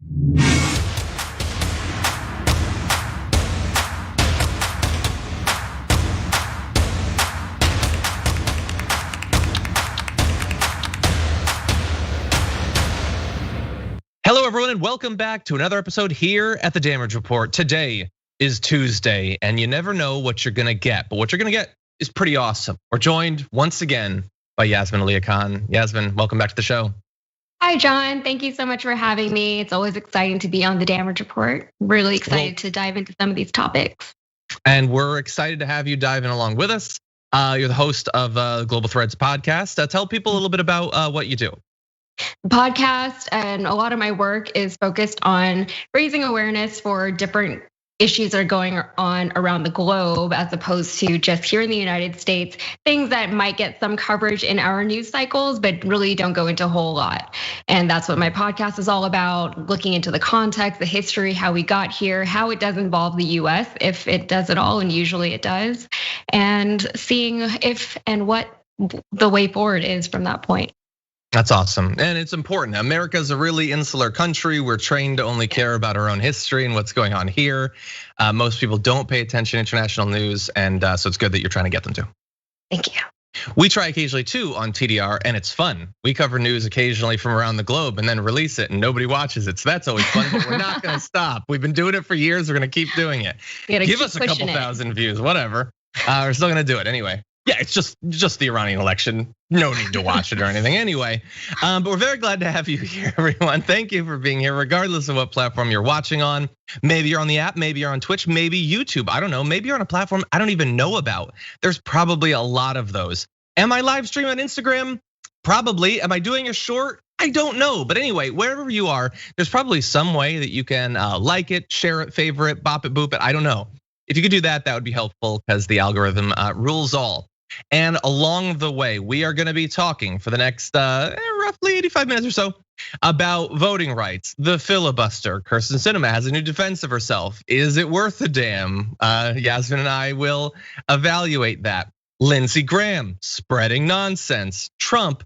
Hello, everyone, and welcome back to another episode here at the Damage Report. Today is Tuesday, and you never know what you're gonna get, but what you're gonna get is pretty awesome. We're joined once again by Yasmin Khan. Yasmin, welcome back to the show. Hi, John. Thank you so much for having me. It's always exciting to be on the Damage Report. Really excited to dive into some of these topics. And we're excited to have you dive in along with us. You're the host of Global Threads podcast. Tell people a little bit about what you do. The podcast and a lot of my work is focused on raising awareness for different issues that are going on around the globe, as opposed to just here in the United States, things that might get some coverage in our news cycles, but really don't go into a whole lot. And that's what my podcast is all about, looking into the context, the history, how we got here, how it does involve the US, if it does at all, and usually it does, and seeing if and what the way forward is from that point. That's awesome, and it's important. America's a really insular country. We're trained to only care about our own history and what's going on here. Most people don't pay attention to international news, and so it's good that you're trying to get them to. Thank you. We try occasionally too on TDR, and it's fun. We cover news occasionally from around the globe and then release it, and nobody watches it. So that's always fun, but we're not gonna stop. We've been doing it for years, we're gonna keep doing it. Give us a couple thousand views, whatever. We're still gonna do it anyway. Yeah, it's just the Iranian election. No need to watch it or anything anyway. But we're very glad to have you here, everyone. Thank you for being here, regardless of what platform you're watching on. Maybe you're on the app, maybe you're on Twitch, maybe YouTube. I don't know, maybe you're on a platform I don't even know about. There's probably a lot of those. Am I live streaming on Instagram? Probably. Am I doing a short? I don't know. But anyway, wherever you are, there's probably some way that you can like it, share it, favorite, bop it, boop it. I don't know. If you could do that, that would be helpful because the algorithm rules all. And along the way, we are gonna be talking for the next roughly 85 minutes or so about voting rights, the filibuster. Kirsten Sinema has a new defense of herself. Is it worth a damn? Yasmin and I will evaluate that. Lindsey Graham spreading nonsense. Trump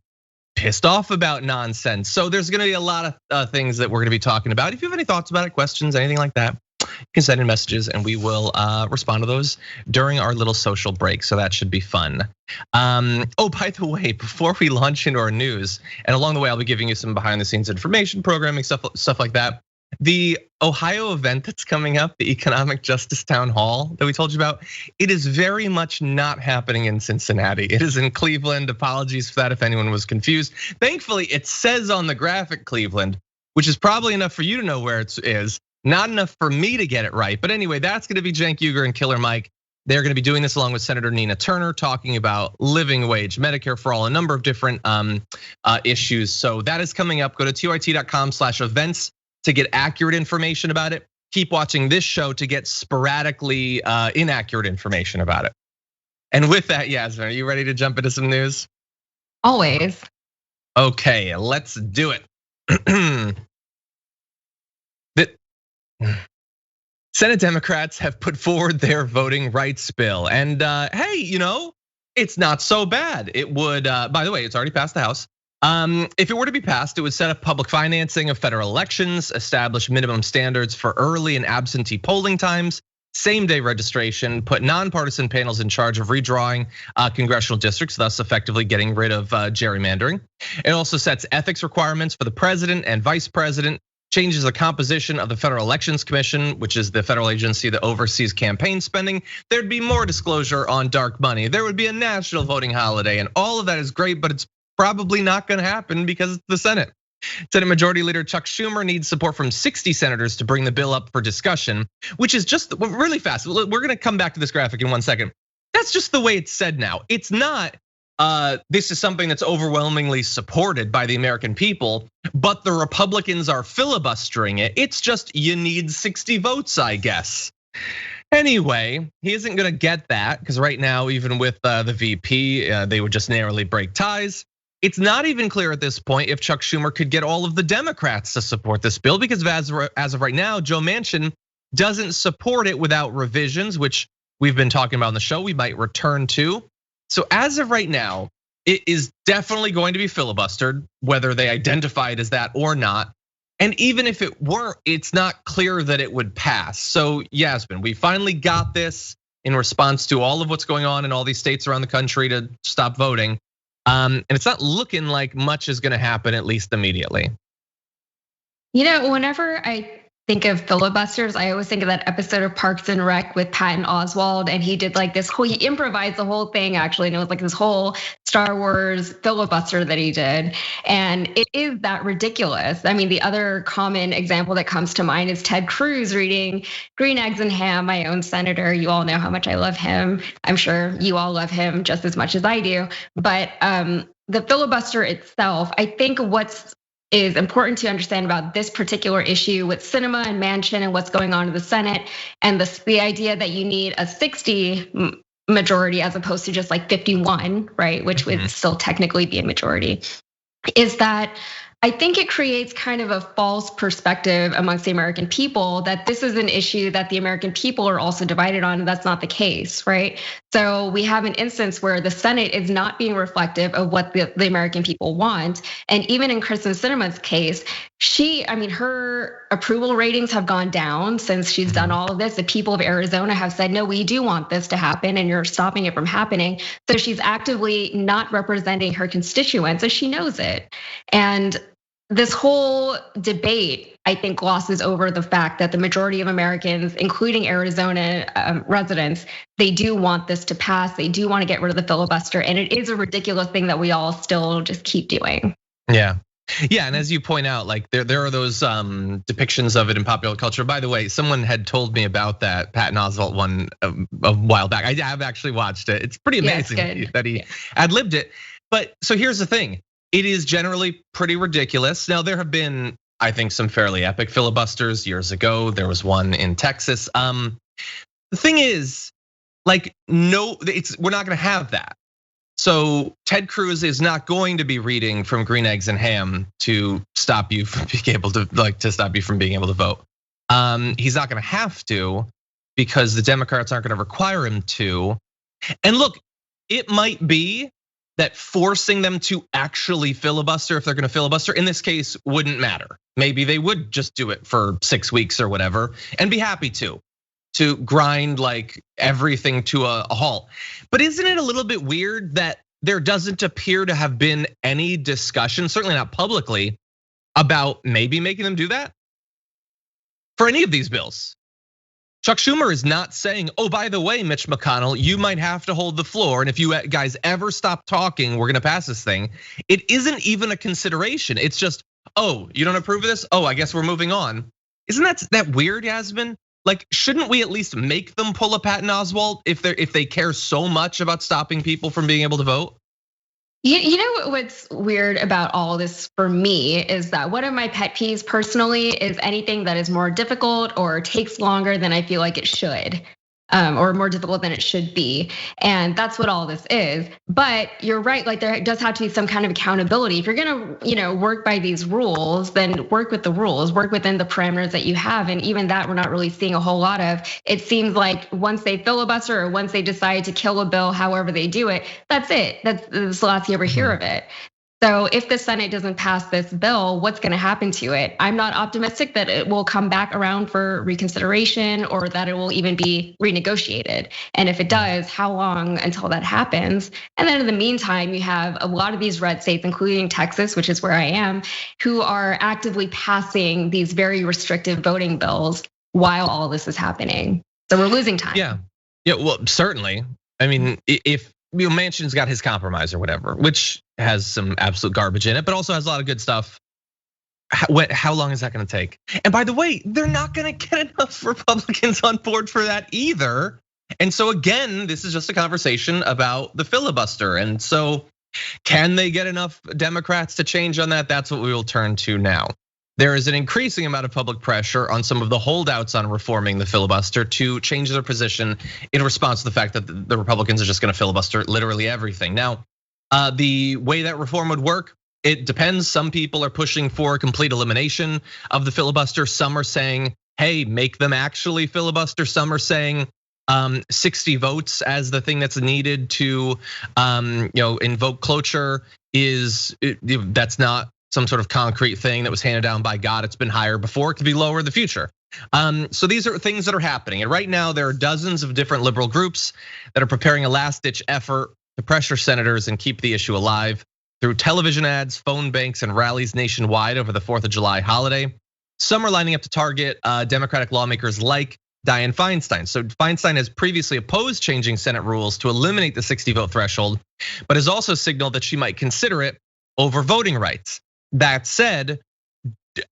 pissed off about nonsense. So there's gonna be a lot of things that we're gonna be talking about. If you have any thoughts about it, questions, anything like that, you can send in messages and we will respond to those during our little social break. So that should be fun. Oh, by the way, before we launch into our news, and along the way, I'll be giving you some behind the scenes information, programming, stuff like that. The Ohio event that's coming up, the Economic Justice Town Hall that we told you about, it is very much not happening in Cincinnati. It is in Cleveland. Apologies for that if anyone was confused. Thankfully, it says on the graphic Cleveland, which is probably enough for you to know where it is. Not enough for me to get it right. But anyway, that's gonna be Cenk Uygur and Killer Mike. They're gonna be doing this along with Senator Nina Turner, talking about living wage, Medicare for all, a number of different issues. So that is coming up. Go to tyt.com/events to get accurate information about it. Keep watching this show to get sporadically inaccurate information about it. And with that, Yasmin, are you ready to jump into some news? Always. Okay, let's do it. Senate Democrats have put forward their voting rights bill, and hey, it's not so bad. It would, by the way, it's already passed the House. If it were to be passed, it would set up public financing of federal elections, establish minimum standards for early and absentee polling times, same-day registration, put nonpartisan panels in charge of redrawing congressional districts, thus effectively getting rid of gerrymandering. It also sets ethics requirements for the president and vice president, changes the composition of the Federal Elections Commission, which is the federal agency that oversees campaign spending. There'd be more disclosure on dark money. There would be a national voting holiday, and all of that is great, but it's probably not gonna happen because it's the Senate. Senate Majority Leader Chuck Schumer needs support from 60 senators to bring the bill up for discussion, which is just really fast. We're gonna come back to this graphic in 1 second. That's just the way it's said now. It's not, this is something that's overwhelmingly supported by the American people, but the Republicans are filibustering it. It's just, you need 60 votes, I guess. Anyway, he isn't gonna get that, because right now, even with the VP, they would just narrowly break ties. It's not even clear at this point if Chuck Schumer could get all of the Democrats to support this bill, because as of right now, Joe Manchin doesn't support it without revisions, which we've been talking about on the show, we might return to. So as of right now, it is definitely going to be filibustered, whether they identify it as that or not. And even if it weren't, it's not clear that it would pass. So Yasmin, we finally got this in response to all of what's going on in all these states around the country to stop voting. And it's not looking like much is gonna happen, at least immediately. Whenever I think of filibusters, I always think of that episode of Parks and Rec with Patton Oswalt, and he did like this whole, he improvised the whole thing actually, and it was like this whole Star Wars filibuster that he did. And it is that ridiculous. I mean, the other common example that comes to mind is Ted Cruz reading Green Eggs and Ham, my own senator. You all know how much I love him. I'm sure you all love him just as much as I do. But the filibuster itself, I think is important to understand about this particular issue with Sinema and Manchin and what's going on in the Senate, and the idea that you need a 60 majority as opposed to just like 51, right? Which would still technically be a majority, is that I think it creates kind of a false perspective amongst the American people that this is an issue that the American people are also divided on, and that's not the case, right? So we have an instance where the Senate is not being reflective of what the American people want. And even in Kristen Sinema's case, her approval ratings have gone down since she's done all of this. The people of Arizona have said, no, we do want this to happen and you're stopping it from happening. So she's actively not representing her constituents, and she knows it. And this whole debate, I think, glosses over the fact that the majority of Americans, including Arizona residents, they do want this to pass. They do want to get rid of the filibuster. And it is a ridiculous thing that we all still just keep doing. Yeah. And as you point out, like there are those depictions of it in popular culture. By the way, someone had told me about that Patton Oswalt one a while back. I have actually watched it. It's pretty amazing that he ad-libbed it. But so here's the thing. It is generally pretty ridiculous. Now, there have been, I think, some fairly epic filibusters years ago. There was one in Texas. The thing is, like, we're not gonna have that. So Ted Cruz is not going to be reading from Green Eggs and Ham to stop you from being able to vote. He's not gonna have to, because the Democrats aren't gonna require him to. And look, it might be that forcing them to actually filibuster, if they're gonna filibuster, in this case, wouldn't matter. Maybe they would just do it for 6 weeks or whatever and be happy to grind like everything to a halt. But isn't it a little bit weird that there doesn't appear to have been any discussion, certainly not publicly, about maybe making them do that for any of these bills? Chuck Schumer is not saying, oh, by the way, Mitch McConnell, you might have to hold the floor. And if you guys ever stop talking, we're gonna pass this thing. It isn't even a consideration. It's just, oh, you don't approve of this? Oh, I guess we're moving on. Isn't that weird, Yasmin? Like, shouldn't we at least make them pull a Patton Oswalt if they care so much about stopping people from being able to vote? You know what's weird about all this for me is that one of my pet peeves personally is anything that is more difficult or takes longer than I feel like it should. Or more difficult than it should be. And that's what all this is. But you're right, like there does have to be some kind of accountability. If you're gonna, work by these rules, then work with the rules, work within the parameters that you have. And even that we're not really seeing a whole lot of. It seems like once they filibuster or once they decide to kill a bill, however they do it, that's it. That's the last you ever hear of it. So if the Senate doesn't pass this bill, what's gonna happen to it? I'm not optimistic that it will come back around for reconsideration or that it will even be renegotiated. And if it does, how long until that happens? And then in the meantime, you have a lot of these red states, including Texas, which is where I am, who are actively passing these very restrictive voting bills while all this is happening. So we're losing time. Yeah, well, certainly. I mean, if Manchin's got his compromise or whatever, which has some absolute garbage in it, but also has a lot of good stuff. How long is that gonna take? And by the way, they're not gonna get enough Republicans on board for that either. And so again, this is just a conversation about the filibuster. And so can they get enough Democrats to change on that? That's what we will turn to now. There is an increasing amount of public pressure on some of the holdouts on reforming the filibuster to change their position in response to the fact that the Republicans are just gonna filibuster literally everything. Now, the way that reform would work, it depends. Some people are pushing for complete elimination of the filibuster. Some are saying, hey, make them actually filibuster. Some are saying 60 votes as the thing that's needed to invoke cloture that's not some sort of concrete thing that was handed down by God. It's been higher before, it could be lower in the future. So these are things that are happening. And right now there are dozens of different liberal groups that are preparing a last-ditch effort to pressure senators and keep the issue alive through television ads, phone banks, and rallies nationwide over the 4th of July holiday. Some are lining up to target Democratic lawmakers like Dianne Feinstein. So Feinstein has previously opposed changing Senate rules to eliminate the 60-vote threshold, but has also signaled that she might consider it over voting rights. That said,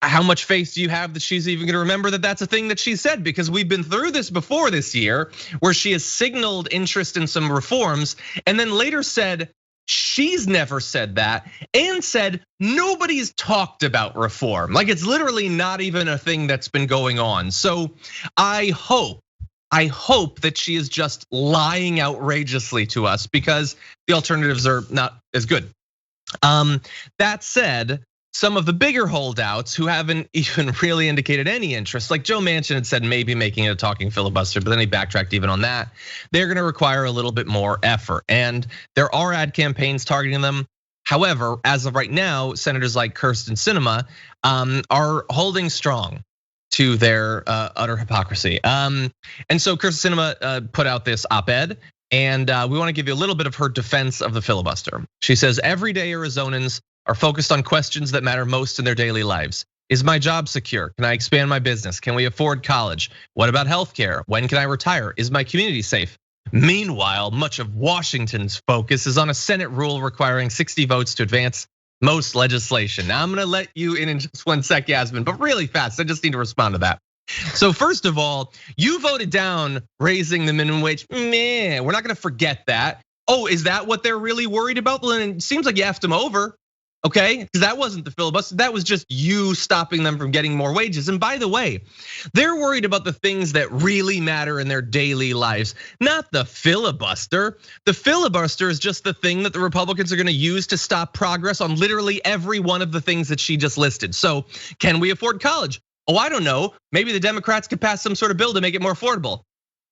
how much faith do you have that she's even gonna remember that that's a thing that she said? Because we've been through this before this year, where she has signaled interest in some reforms and then later said she's never said that, and said nobody's talked about reform. Like it's literally not even a thing that's been going on. So I hope that she is just lying outrageously to us because the alternatives are not as good. That said, some of the bigger holdouts who haven't even really indicated any interest, like Joe Manchin had said maybe making it a talking filibuster, but then he backtracked even on that. They're gonna require a little bit more effort. And there are ad campaigns targeting them. However, as of right now, senators like Kyrsten Sinema are holding strong to their utter hypocrisy. And so Kyrsten Sinema put out this op-ed, and we wanna give you a little bit of her defense of the filibuster. She says, everyday Arizonans are focused on questions that matter most in their daily lives. Is my job secure? Can I expand my business? Can we afford college? What about healthcare? When can I retire? Is my community safe? Meanwhile, much of Washington's focus is on a Senate rule requiring 60 votes to advance most legislation. Now I'm gonna let you in just 1 sec, Yasmin, but really fast, I just need to respond to that. So first of all, you voted down raising the minimum wage. We're not gonna forget that. Oh, is that what they're really worried about? Well, then it seems like you effed them over. Okay, because that wasn't the filibuster, that was just you stopping them from getting more wages. And by the way, they're worried about the things that really matter in their daily lives, not the filibuster. The filibuster is just the thing that the Republicans are gonna use to stop progress on literally every one of the things that she just listed. So can we afford college? Oh, I don't know, maybe the Democrats could pass some sort of bill to make it more affordable.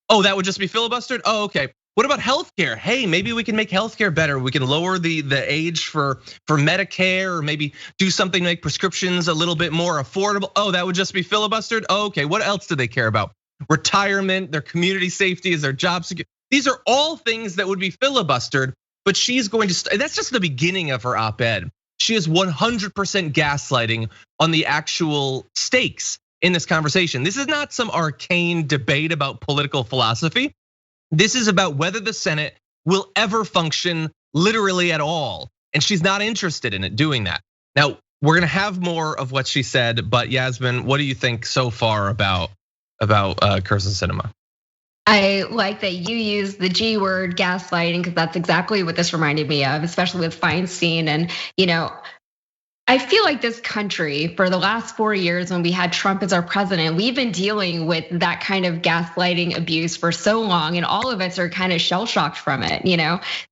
Oh, that would just be filibustered? Oh, okay. What about healthcare? Hey, maybe we can make healthcare better. We can lower the age for Medicare, or maybe do something to make prescriptions a little bit more affordable. Oh, that would just be filibustered? Oh, okay, what else do they care about? Retirement, their community safety, is their job security. These are all things that would be filibustered, but she's going to, that's just the beginning of her op-ed. She is 100% gaslighting on the actual stakes in this conversation. This is not some arcane debate about political philosophy. This is about whether the Senate will ever function literally at all. And she's not interested in it doing that. Now, we're gonna have more of what she said, but Yasmin, what do you think so far about Kyrsten Sinema? I like that you use the G word, gaslighting, because that's exactly what this reminded me of, especially with Feinstein. And I feel like this country, for the last 4 years when we had Trump as our president, we've been dealing with that kind of gaslighting abuse for so long, and all of us are kind of shell-shocked from it,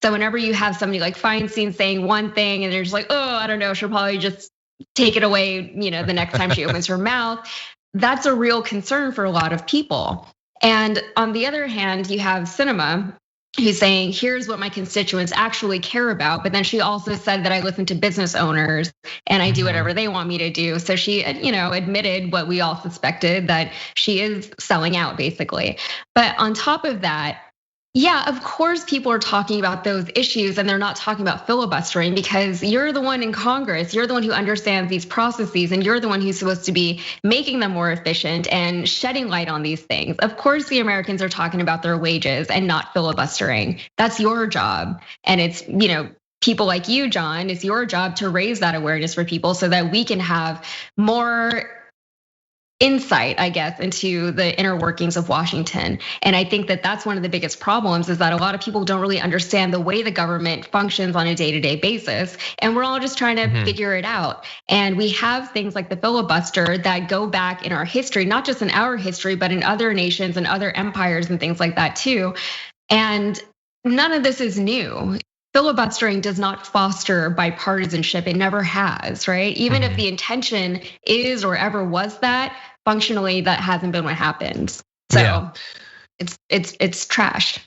So whenever you have somebody like Feinstein saying one thing and they're just like, oh, I don't know, she'll probably just take it away, the next time she opens her mouth, that's a real concern for a lot of people. And on the other hand, you have Sinema, who's saying, here's what my constituents actually care about. But then she also said that I listen to business owners and I do whatever they want me to do. So she, admitted what we all suspected, that she is selling out basically. But on top of that, yeah, of course people are talking about those issues and they're not talking about filibustering, because you're the one in Congress, you're the one who understands these processes, and you're the one who's supposed to be making them more efficient and shedding light on these things. Of course the Americans are talking about their wages and not filibustering. That's your job. And it's, people like you, John, it's your job to raise that awareness for people so that we can have more insight, I guess, into the inner workings of Washington. And I think that that's one of the biggest problems, is that a lot of people don't really understand the way the government functions on a day-to-day basis. And we're all just trying to figure it out. And we have things like the filibuster that go back in our history, not just in our history, but in other nations and other empires and things like that too. And none of this is new. Filibustering does not foster bipartisanship. It never has, right? Even if the intention is or ever was that, functionally that hasn't been what happens. So it's trash.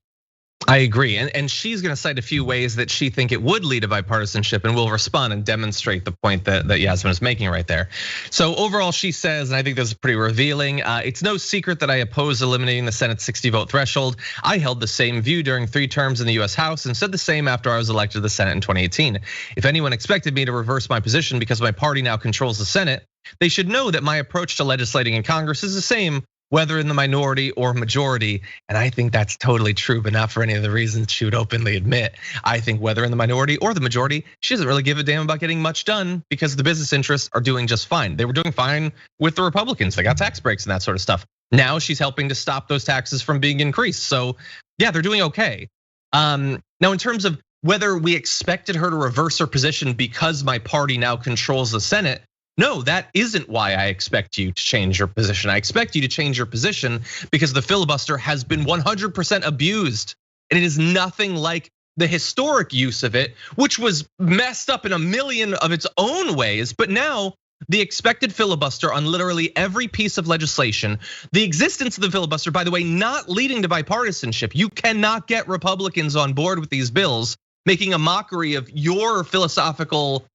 I agree, and she's going to cite a few ways that she think it would lead to bipartisanship, and we'll respond and demonstrate the point that Yasmin is making right there. So overall, she says, and I think this is pretty revealing, it's no secret that I oppose eliminating the Senate 60-vote threshold. I held the same view during 3 terms in the US House and said the same after I was elected to the Senate in 2018. If anyone expected me to reverse my position because my party now controls the Senate, they should know that my approach to legislating in Congress is the same, whether in the minority or majority. And I think that's totally true, but not for any of the reasons she would openly admit. I think whether in the minority or the majority, she doesn't really give a damn about getting much done because the business interests are doing just fine. They were doing fine with the Republicans. They got tax breaks and that sort of stuff. Now she's helping to stop those taxes from being increased. So yeah, they're doing okay. Now in terms of whether we expected her to reverse her position because my party now controls the Senate, no, that isn't why I expect you to change your position. I expect you to change your position because the filibuster has been 100% abused. And it is nothing like the historic use of it, which was messed up in a million of its own ways. But now the expected filibuster on literally every piece of legislation, the existence of the filibuster, by the way, not leading to bipartisanship. You cannot get Republicans on board with these bills, making a mockery of your philosophical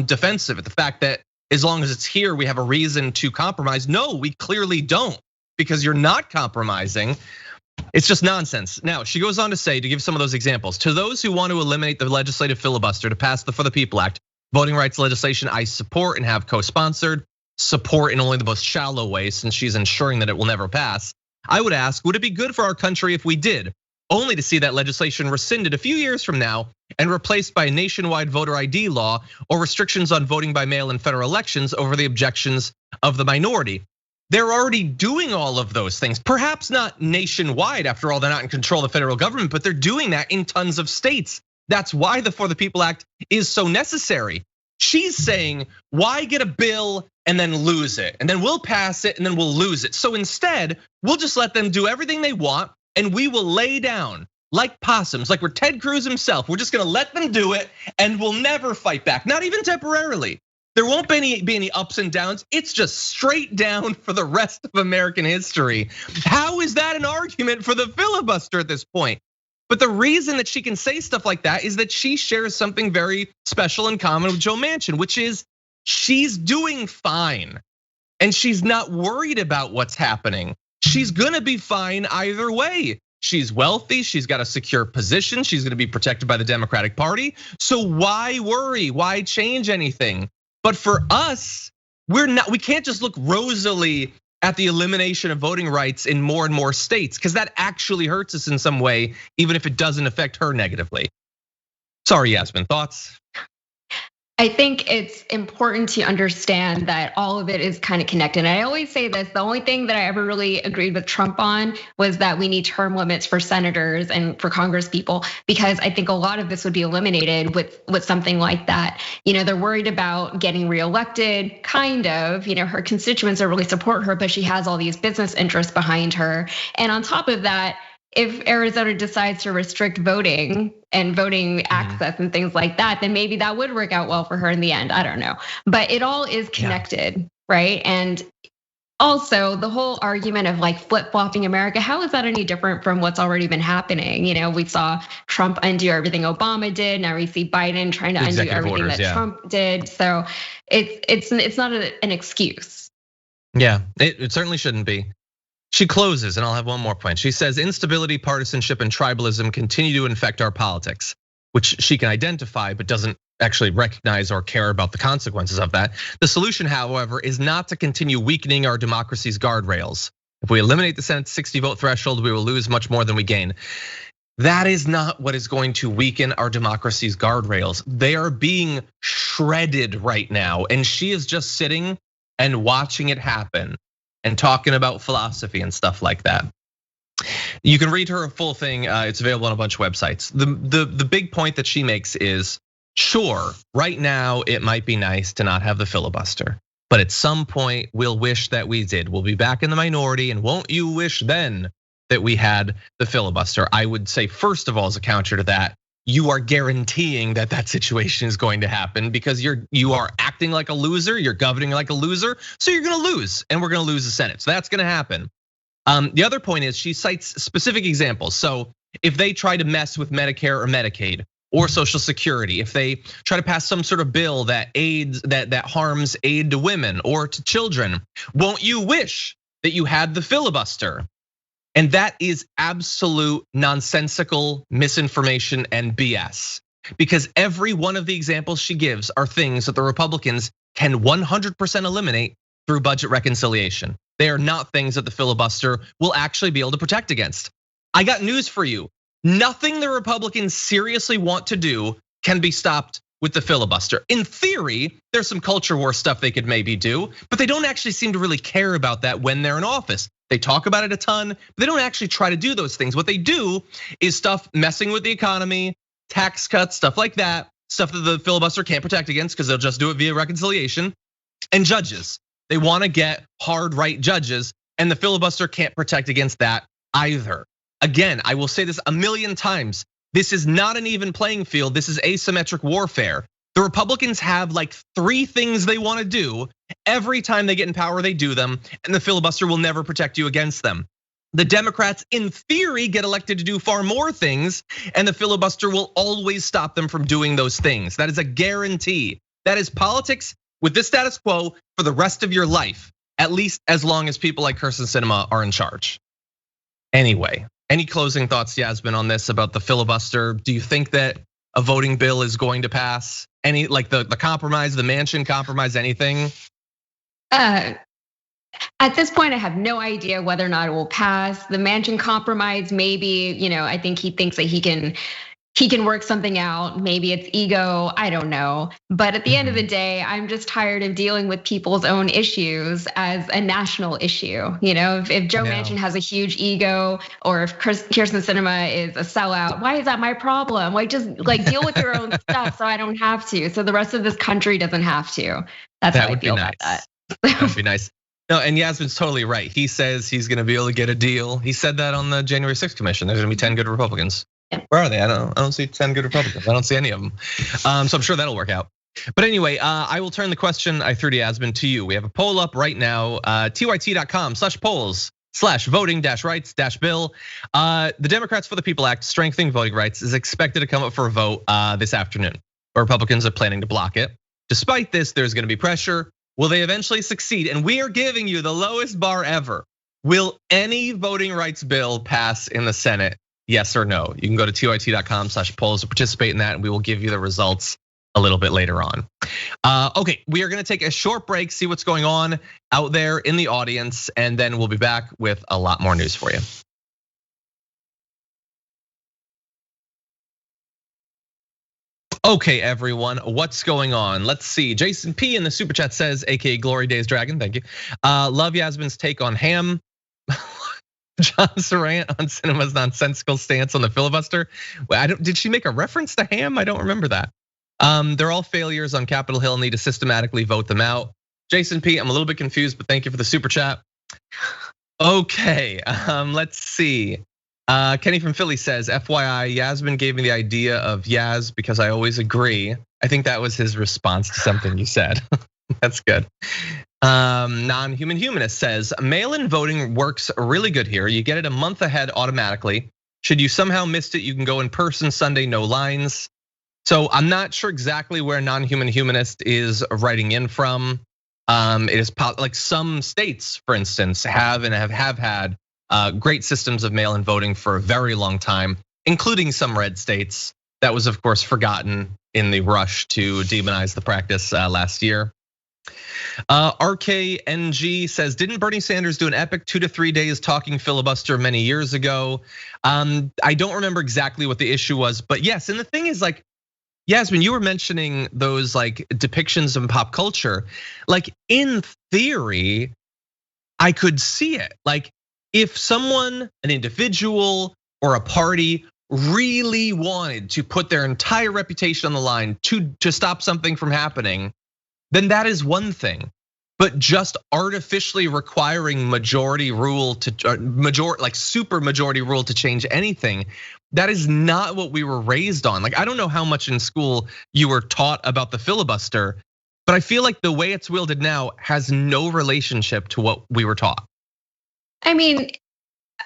defense of it. The fact that as long as it's here, we have a reason to compromise. No, we clearly don't, because you're not compromising. It's just nonsense. Now, she goes on to say, to give some of those examples, to those who want to eliminate the legislative filibuster to pass the For the People Act, voting rights legislation I support and have co-sponsored, support in only the most shallow way since she's ensuring that it will never pass. I would ask, would it be good for our country if we did? Only to see that legislation rescinded a few years from now and replaced by a nationwide voter ID law or restrictions on voting by mail in federal elections over the objections of the minority. They're already doing all of those things, perhaps not nationwide. After all, they're not in control of the federal government, but they're doing that in tons of states. That's why the For the People Act is so necessary. She's saying, why get a bill and then lose it? And then we'll pass it and then we'll lose it. So instead, we'll just let them do everything they want and we will lay down like possums, like we're Ted Cruz himself. We're just gonna let them do it and we'll never fight back, not even temporarily. There won't be any ups and downs. It's just straight down for the rest of American history. How is that an argument for the filibuster at this point? But the reason that she can say stuff like that is that she shares something very special in common with Joe Manchin, which is she's doing fine and she's not worried about what's happening. She's gonna be fine either way. She's wealthy, she's got a secure position, she's gonna be protected by the Democratic Party. So why worry? Why change anything? But for us, we can't just look rosily at the elimination of voting rights in more and more states, because that actually hurts us in some way, even if it doesn't affect her negatively. Sorry, Yasmin, thoughts? I think it's important to understand that all of it is kind of connected. And I always say this, the only thing that I ever really agreed with Trump on was that we need term limits for senators and for Congress people, because I think a lot of this would be eliminated with something like that. They're worried about getting reelected, kind of. Her constituents don't really support her, but she has all these business interests behind her. And on top of that, if Arizona decides to restrict voting and voting access and things like that, then maybe that would work out well for her in the end. I don't know, but it all is connected, right? And also the whole argument of like flip-flopping America, how is that any different from what's already been happening? We saw Trump undo everything Obama did. Now we see Biden trying to undo everything that Trump did. So it's not an excuse. Yeah, it certainly shouldn't be. She closes, and I'll have one more point. She says, instability, partisanship, and tribalism continue to infect our politics, which she can identify, but doesn't actually recognize or care about the consequences of that. The solution, however, is not to continue weakening our democracy's guardrails. If we eliminate the Senate's 60-vote threshold, we will lose much more than we gain. That is not what is going to weaken our democracy's guardrails. They are being shredded right now, and she is just sitting and watching it happen and talking about philosophy and stuff like that. You can read her full thing, it's available on a bunch of websites. The big point that she makes is, sure, right now it might be nice to not have the filibuster, but at some point we'll wish that we did. We'll be back in the minority, and won't you wish then that we had the filibuster? I would say, first of all, as a counter to that, you are guaranteeing that that situation is going to happen because you are acting like a loser, you're governing like a loser, so you're gonna lose, and we're gonna lose the Senate. So that's gonna happen. The other point is she cites specific examples. So if they try to mess with Medicare or Medicaid or Social Security, if they try to pass some sort of bill that harms aid to women or to children, won't you wish that you had the filibuster? And that is absolute nonsensical misinformation and BS. Because every one of the examples she gives are things that the Republicans can 100% eliminate through budget reconciliation. They are not things that the filibuster will actually be able to protect against. I got news for you. Nothing the Republicans seriously want to do can be stopped with the filibuster. In theory, there's some culture war stuff they could maybe do, but they don't actually seem to really care about that when they're in office. They talk about it a ton, but they don't actually try to do those things. What they do is stuff messing with the economy, tax cuts, stuff like that, stuff that the filibuster can't protect against because they'll just do it via reconciliation. And judges, they want to get hard right judges, and the filibuster can't protect against that either. Again, I will say this a million times. This is not an even playing field. This is asymmetric warfare. The Republicans have like 3 things they want to do. Every time they get in power, they do them, and the filibuster will never protect you against them. The Democrats, in theory, get elected to do far more things, and the filibuster will always stop them from doing those things. That is a guarantee. That is politics with this status quo for the rest of your life, at least as long as people like Kirsten Sinema are in charge. Anyway, any closing thoughts, Yasmin, on this about the filibuster? Do you think that a voting bill is going to pass? Any, like the compromise, the Manchin compromise, anything? At this point, I have no idea whether or not it will pass. The Manchin compromise, maybe, I think he thinks that he can work something out. Maybe it's ego, I don't know. But at the end of the day, I'm just tired of dealing with people's own issues as a national issue. If Joe Manchin has a huge ego, or if Kirsten Sinema is a sellout, why is that my problem? Just deal with your own stuff so I don't have to, so the rest of this country doesn't have to. That's how I feel about that. That would be nice. No, and Yasmin's totally right. He says he's gonna be able to get a deal. He said that on the January 6th commission. There's gonna be 10 good Republicans. Where are they? I don't see 10 good Republicans. I don't see any of them. So I'm sure that'll work out. But anyway, I will turn the question I threw to Yasmin to you. We have a poll up right now, tyt.com/polls/voting-rights-bill. The Democrats for the People Act, strengthening voting rights, is expected to come up for a vote this afternoon. Republicans are planning to block it. Despite this, there's gonna be pressure. Will they eventually succeed? And we are giving you the lowest bar ever. Will any voting rights bill pass in the Senate? Yes or no? You can go to tyt.com/polls to participate in that, and we will give you the results a little bit later on. Okay, we are gonna take a short break, see what's going on out there in the audience, and then we'll be back with a lot more news for you. Okay, everyone, what's going on? Let's see. Jason P in the super chat says, AKA Glory Days Dragon, thank you. Love Yasmin's take on ham. John Sarant on Sinema's nonsensical stance on the filibuster. Did she make a reference to ham? I don't remember that. They're all failures on Capitol Hill and need to systematically vote them out. Jason P, I'm a little bit confused, but thank you for the super chat. Okay, let's see. Kenny from Philly says, FYI, Yasmin gave me the idea of Yaz because I always agree. I think that was his response to something you said. That's good. Non-human humanist says, mail-in voting works really good here. You get it a month ahead automatically. Should you somehow missed it, you can go in person Sunday, no lines. So I'm not sure exactly where non-human humanist is writing in from. It is like some states, for instance, have had great systems of mail-in voting for a very long time, including some red states. That was, of course, forgotten in the rush to demonize the practice last year. RKNG says, didn't Bernie Sanders do an epic 2 to 3 days talking filibuster many years ago? I don't remember exactly what the issue was, but yes, and the thing is, like, Yasmin, you were mentioning those like depictions in pop culture. Like, in theory, I could see it. Like, if someone, an individual or a party really wanted to put their entire reputation on the line to stop something from happening, then that is one thing. But just artificially requiring majority rule to like super majority rule to change anything, that is not what we were raised on. Like, I don't know how much in school you were taught about the filibuster, but I feel like the way it's wielded now has no relationship to what we were taught. I mean,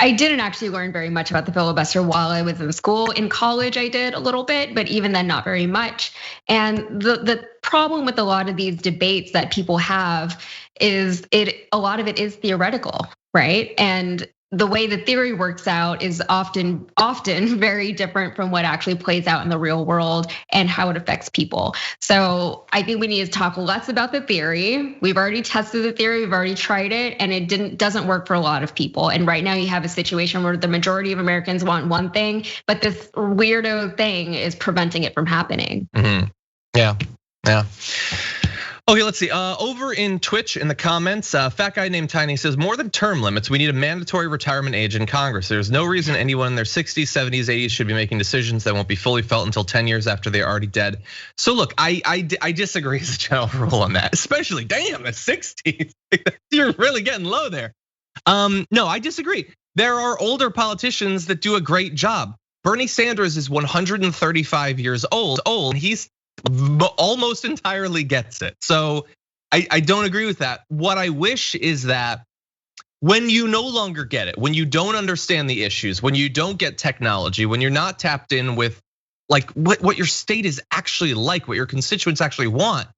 I didn't actually learn very much about the filibuster while I was in school. In college, I did a little bit, but even then, not very much. And the problem with a lot of these debates that people have is a lot of it is theoretical, right? And the way the theory works out is often very different from what actually plays out in the real world and how it affects people. So I think we need to talk less about the theory. We've already tested the theory, we've already tried it, and it doesn't work for a lot of people. And right now you have a situation where the majority of Americans want one thing, but this weirdo thing is preventing it from happening. Yeah. Okay, let's see. Over in Twitch in the comments, fat guy named Tiny says, more than term limits, we need a mandatory retirement age in Congress. There's no reason anyone in their 60s, 70s, 80s should be making decisions that won't be fully felt until 10 years after they're already dead. So look, I disagree as a general rule on that, especially, damn, at 60s. You're really getting low there. No, I disagree. There are older politicians that do a great job. Bernie Sanders is 135 years old. He's almost entirely gets it. So I don't agree with that. What I wish is that when you no longer get it, when you don't understand the issues, when you don't get technology, when you're not tapped in with like what your state is actually like, what your constituents actually want,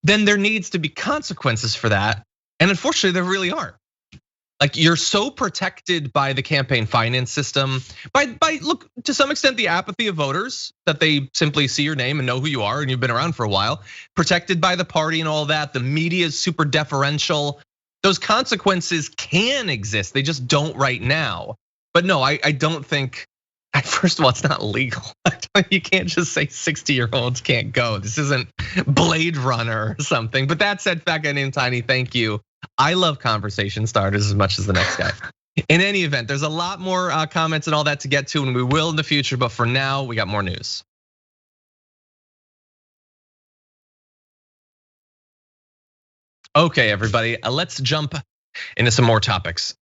then there needs to be consequences for that. And unfortunately, there really aren't. Like you're so protected by the campaign finance system, by look, to some extent, the apathy of voters that they simply see your name and know who you are and you've been around for a while, protected by the party and all that. The media is super deferential. Those consequences can exist. They just don't right now. But no, I don't think, first of all, it's not legal. You can't just say 60-year-olds can't go. This isn't Blade Runner or something. But that said, fat guy named Tiny, thank you. I love conversation starters as much as the next guy. In any event, there's a lot more comments and all that to get to, and we will in the future. But for now, we got more news. Okay, everybody, let's jump into some more topics.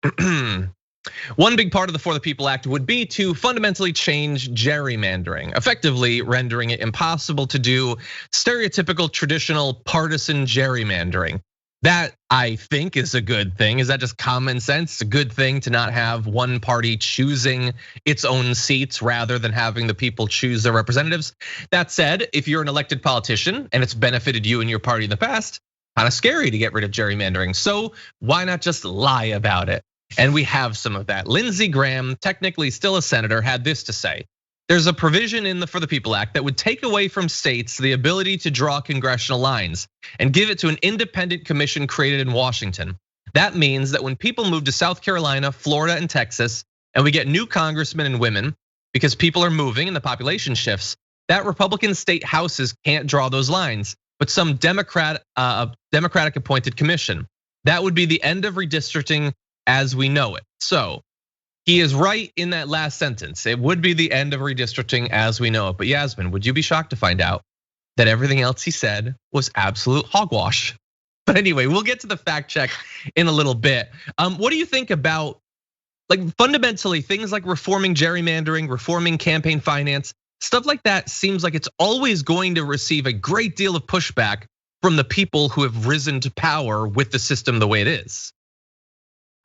One big part of the For the People Act would be to fundamentally change gerrymandering, effectively rendering it impossible to do stereotypical traditional partisan gerrymandering. That I think is a good thing. Is that just common sense? It's a good thing to not have one party choosing its own seats rather than having the people choose their representatives. That said, if you're an elected politician and it's benefited you and your party in the past, kind of scary to get rid of gerrymandering. So why not just lie about it? And we have some of that. Lindsey Graham, technically still a senator, had this to say. There's a provision in the For the People Act that would take away from states the ability to draw congressional lines and give it to an independent commission created in Washington. That means that when people move to South Carolina, Florida, and Texas, and we get new congressmen and women because people are moving and the population shifts, that Republican state houses can't draw those lines, but some Democratic appointed commission. That would be the end of redistricting as we know it. So he is right in that last sentence. It would be the end of redistricting as we know it. But Yasmin, would you be shocked to find out that everything else he said was absolute hogwash? But anyway, we'll get to the fact check in a little bit. What do you think about, like, fundamentally things like reforming gerrymandering, reforming campaign finance, stuff like that seems like it's always going to receive a great deal of pushback from the people who have risen to power with the system the way it is.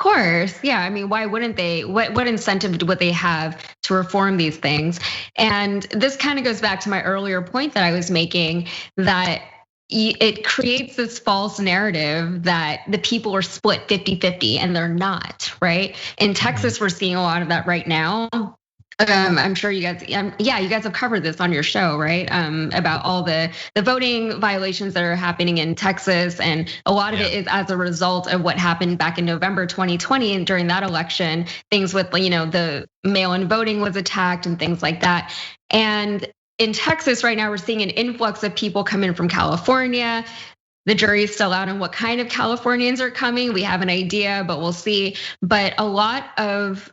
Of course, yeah. I mean, why wouldn't they? What incentive would they have to reform these things? And this kind of goes back to my earlier point that I was making, that it creates this false narrative that the people are split 50-50 and they're not, right? In Texas, we're seeing a lot of that right now. I'm sure you guys, yeah, you guys have covered this on your show, right? About all the voting violations that are happening in Texas, and a lot of it is as a result of what happened back in November 2020, and during that election, things with the mail-in voting was attacked and things like that. And in Texas right now, we're seeing an influx of people coming from California. The jury's still out on what kind of Californians are coming. We have an idea, but we'll see. But a lot of,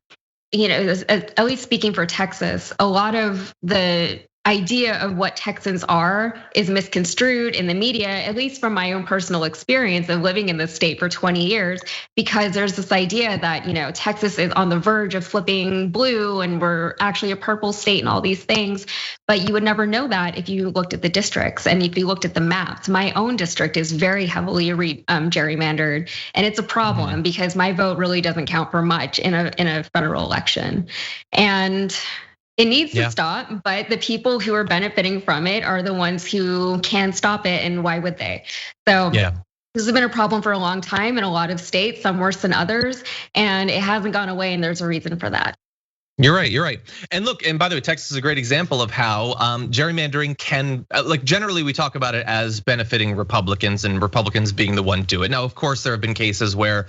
at least speaking for Texas, a lot of the idea of what Texans are is misconstrued in the media, at least from my own personal experience of living in the state for 20 years, because there's this idea that, Texas is on the verge of flipping blue and we're actually a purple state and all these things. But you would never know that if you looked at the districts and if you looked at the maps. My own district is very heavily gerrymandered, and it's a problem because my vote really doesn't count for much in a federal election. And it needs to stop, but the people who are benefiting from it are the ones who can stop it, and why would they? So this has been a problem for a long time in a lot of states, some worse than others, and it hasn't gone away, and there's a reason for that. You're right. And look, and by the way, Texas is a great example of how gerrymandering can, like generally we talk about it as benefiting Republicans and Republicans being the one to do it. Now, of course, there have been cases where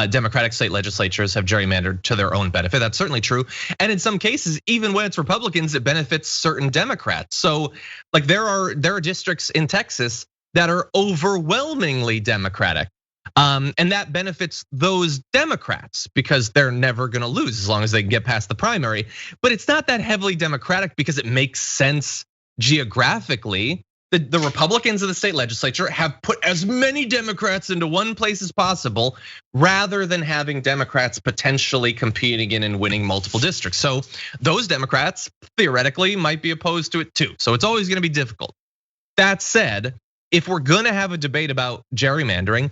Democratic state legislatures have gerrymandered to their own benefit. That's certainly true. And in some cases, even when it's Republicans, it benefits certain Democrats. So like there are districts in Texas that are overwhelmingly Democratic. And that benefits those Democrats because they're never gonna lose as long as they can get past the primary. But it's not that heavily Democratic because it makes sense geographically. The Republicans of the state legislature have put as many Democrats into one place as possible, rather than having Democrats potentially competing in and winning multiple districts. So those Democrats theoretically might be opposed to it too. So it's always gonna be difficult. That said, if we're gonna have a debate about gerrymandering,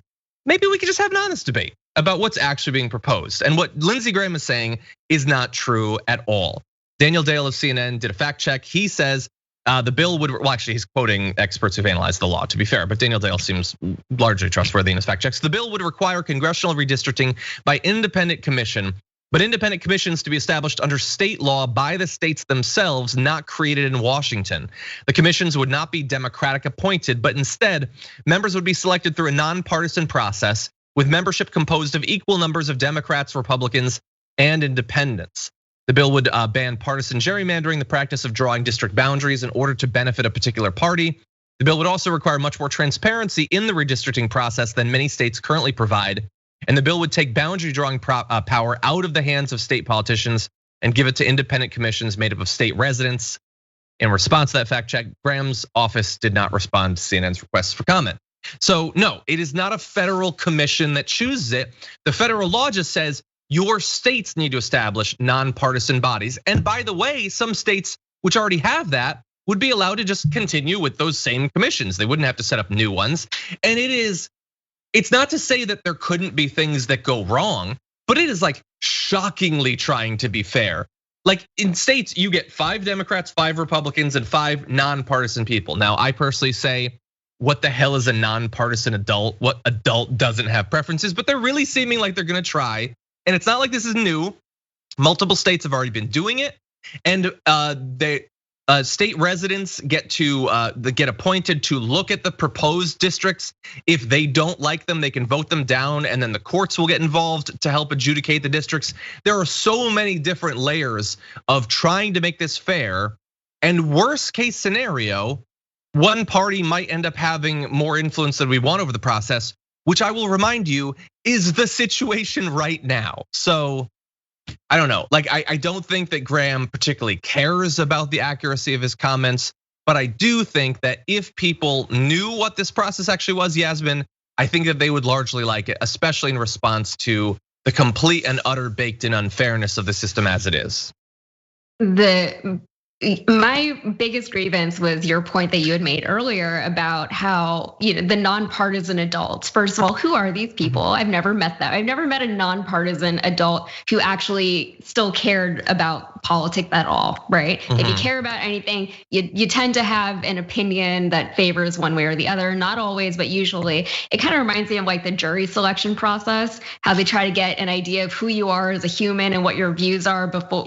maybe we could just have an honest debate about what's actually being proposed. And what Lindsey Graham is saying is not true at all. Daniel Dale of CNN did a fact check. He says the bill would, well, actually he's quoting experts who've analyzed the law, to be fair, but Daniel Dale seems largely trustworthy in his fact checks. The bill would require congressional redistricting by independent commission, but independent commissions to be established under state law by the states themselves, not created in Washington. The commissions would not be Democratic appointed, but instead members would be selected through a nonpartisan process with membership composed of equal numbers of Democrats, Republicans, and independents. The bill would ban partisan gerrymandering, the practice of drawing district boundaries in order to benefit a particular party. The bill would also require much more transparency in the redistricting process than many states currently provide. And the bill would take boundary drawing power out of the hands of state politicians and give it to independent commissions made up of state residents. In response to that fact check, Graham's office did not respond to CNN's requests for comment. So no, it is not a federal commission that chooses it. The federal law just says your states need to establish nonpartisan bodies. And by the way, some states which already have that would be allowed to just continue with those same commissions. They wouldn't have to set up new ones. And it's not to say that there couldn't be things that go wrong, but it is like shockingly trying to be fair. Like in states, you get 5 Democrats, 5 Republicans, and 5 nonpartisan people. Now, I personally say, what the hell is a nonpartisan adult? What adult doesn't have preferences? But they're really seeming like they're gonna try. And it's not like this is new. Multiple states have already been doing it. And state residents get appointed to look at the proposed districts. If they don't like them, they can vote them down, and then the courts will get involved to help adjudicate the districts. There are so many different layers of trying to make this fair. And worst case scenario, one party might end up having more influence than we want over the process, which I will remind you is the situation right now. So I don't know, like I don't think that Graham particularly cares about the accuracy of his comments, but I do think that if people knew what this process actually was, Yasmin, I think that they would largely like it, especially in response to the complete and utter baked in unfairness of the system as it is. My biggest grievance was your point that you had made earlier about how the nonpartisan adults. First of all, who are these people? I've never met them. I've never met a nonpartisan adult who actually still cared about politics at all, right? If you care about anything, you tend to have an opinion that favors one way or the other. Not always, but usually. It kind of reminds me of like the jury selection process, how they try to get an idea of who you are as a human and what your views are before,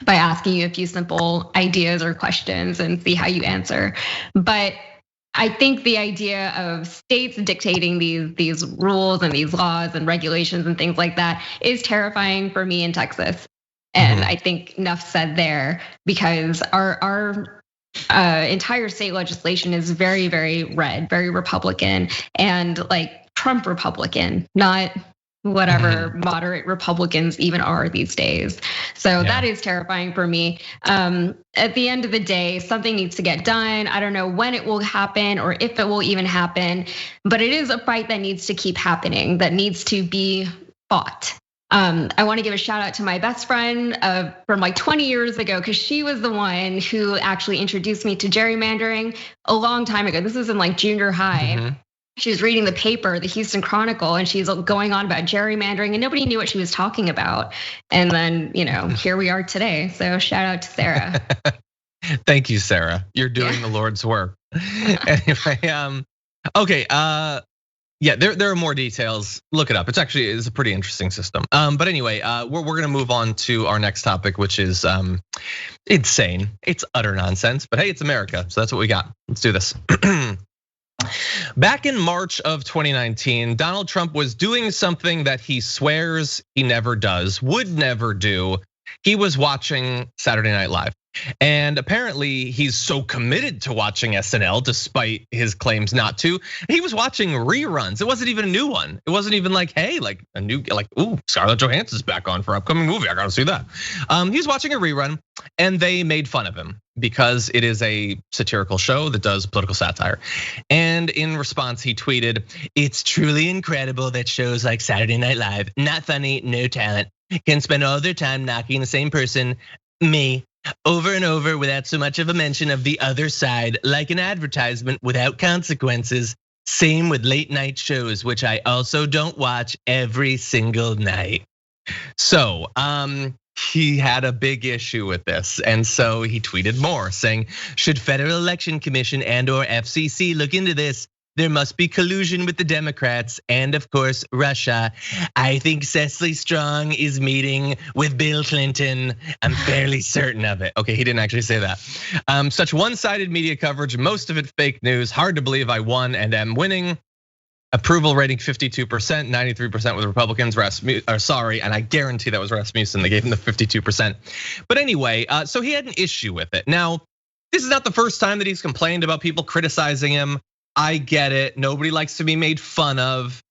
by asking you a few simple ideas or questions and see how you answer. But I think the idea of states dictating these rules and these laws and regulations and things like that is terrifying for me in Texas. And I think enough said there, because our entire state legislation is very, very red, very Republican, and like Trump Republican, not whatever moderate Republicans even are these days. So that is terrifying for me. At the end of the day, something needs to get done. I don't know when it will happen or if it will even happen, but it is a fight that needs to keep happening, that needs to be fought. I want to give a shout out to my best friend from like 20 years ago, because she was the one who actually introduced me to gerrymandering a long time ago. This was in like junior high. Mm-hmm. She was reading the paper, the Houston Chronicle, and she's going on about gerrymandering, and nobody knew what she was talking about. And then, here we are today. So shout out to Sarah. Thank you, Sarah. You're doing the Lord's work. Anyway, okay. Yeah, there are more details. Look it up. It's a pretty interesting system. But anyway, we're gonna move on to our next topic, which is insane. It's utter nonsense. But hey, it's America, so that's what we got. Let's do this. Back in March of 2019, Donald Trump was doing something that he swears he never does, would never do. He was watching Saturday Night Live. And apparently he's so committed to watching SNL despite his claims not to. He was watching reruns. It wasn't even a new one. It wasn't even like, hey, like a new, like, ooh, Scarlett Johansson's back on for upcoming movie. I gotta see that. He's watching a rerun and they made fun of him because it is a satirical show that does political satire. And in response, he tweeted, "It's truly incredible that shows like Saturday Night Live, not funny, no talent, can spend all their time knocking the same person, me, over and over without so much of a mention of the other side, like an advertisement without consequences. Same with late night shows, which I also don't watch every single night." So he had a big issue with this. And so he tweeted more saying, "Should Federal Election Commission and/or FCC look into this? There must be collusion with the Democrats and of course, Russia. I think Cecily Strong is meeting with Bill Clinton. I'm fairly certain of it." Okay, he didn't actually say that. Such one-sided media coverage, most of it fake news. Hard to believe I won and am winning. Approval rating 52%, 93% with Republicans. Sorry, and I guarantee that was Rasmussen. They gave him the 52%. But anyway, so he had an issue with it. Now, this is not the first time that he's complained about people criticizing him. I get it. Nobody likes to be made fun of.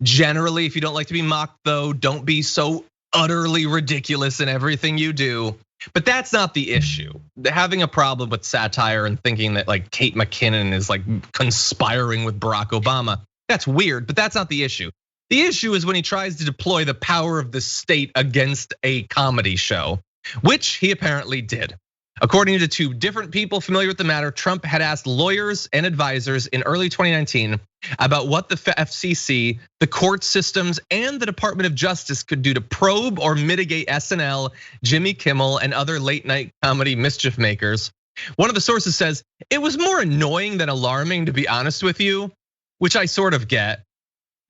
Generally, if you don't like to be mocked, though, don't be so utterly ridiculous in everything you do. But that's not the issue. Having a problem with satire and thinking that like Kate McKinnon is like conspiring with Barack Obama, that's weird, but that's not the issue. The issue is when he tries to deploy the power of the state against a comedy show, which he apparently did. According to two different people familiar with the matter, Trump had asked lawyers and advisors in early 2019 about what the FCC, the court systems, and the Department of Justice could do to probe or mitigate SNL, Jimmy Kimmel, and other late night comedy mischief makers. One of the sources says, "It was more annoying than alarming, to be honest with you," which I sort of get.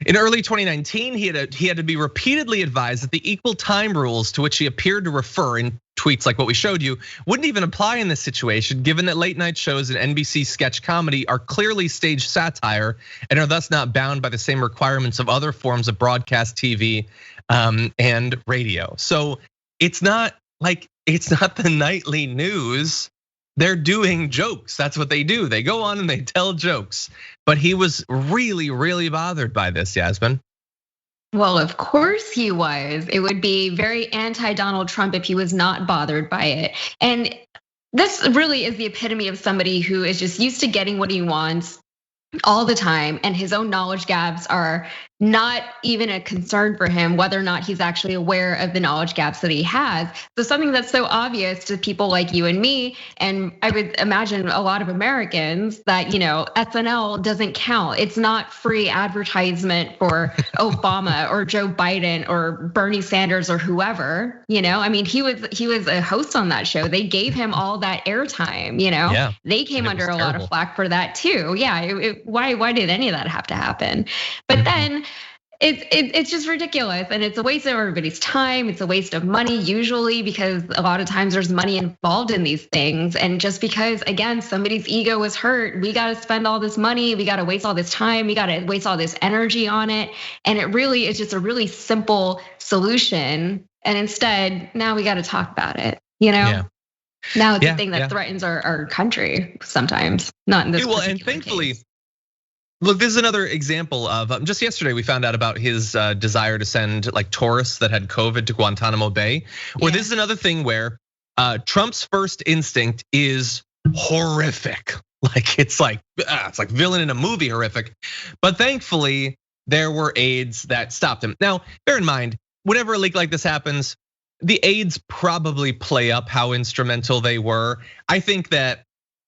In early 2019, he had to be repeatedly advised that the equal time rules to which he appeared to refer in tweets like what we showed you wouldn't even apply in this situation, given that late night shows and NBC sketch comedy are clearly staged satire and are thus not bound by the same requirements of other forms of broadcast TV and radio. So it's not the nightly news. They're doing jokes. That's what they do. They go on and they tell jokes. But he was really, really bothered by this, Yasmin. Well, of course he was. It would be very anti-Donald Trump if he was not bothered by it. And this really is the epitome of somebody who is just used to getting what he wants all the time, and his own knowledge gaps are not even a concern for him, whether or not he's actually aware of the knowledge gaps that he has. So something that's so obvious to people like you and me, and I would imagine a lot of Americans, that SNL doesn't count. It's not free advertisement for Obama or Joe Biden or Bernie Sanders or whoever. I mean, he was a host on that show. They gave him all that airtime. Yeah. They came under a lot of flack for that too. Yeah, why did any of that have to happen? But then it's just ridiculous, and it's a waste of everybody's time. It's a waste of money usually, because a lot of times there's money involved in these things. And just because, again, somebody's ego was hurt, we got to spend all this money, we got to waste all this time, we got to waste all this energy on it. And it really is just a really simple solution. And instead, now we got to talk about it. Yeah. Now it's a thing that threatens our country sometimes, not in this. Well, and thankfully. Case. Look, this is another example of just yesterday we found out about his desire to send like tourists that had COVID to Guantanamo Bay. Where this is another thing where Trump's first instinct is horrific. Like it's like villain in a movie horrific. But thankfully there were aides that stopped him. Now, bear in mind, whenever a leak like this happens, the aides probably play up how instrumental they were. I think that,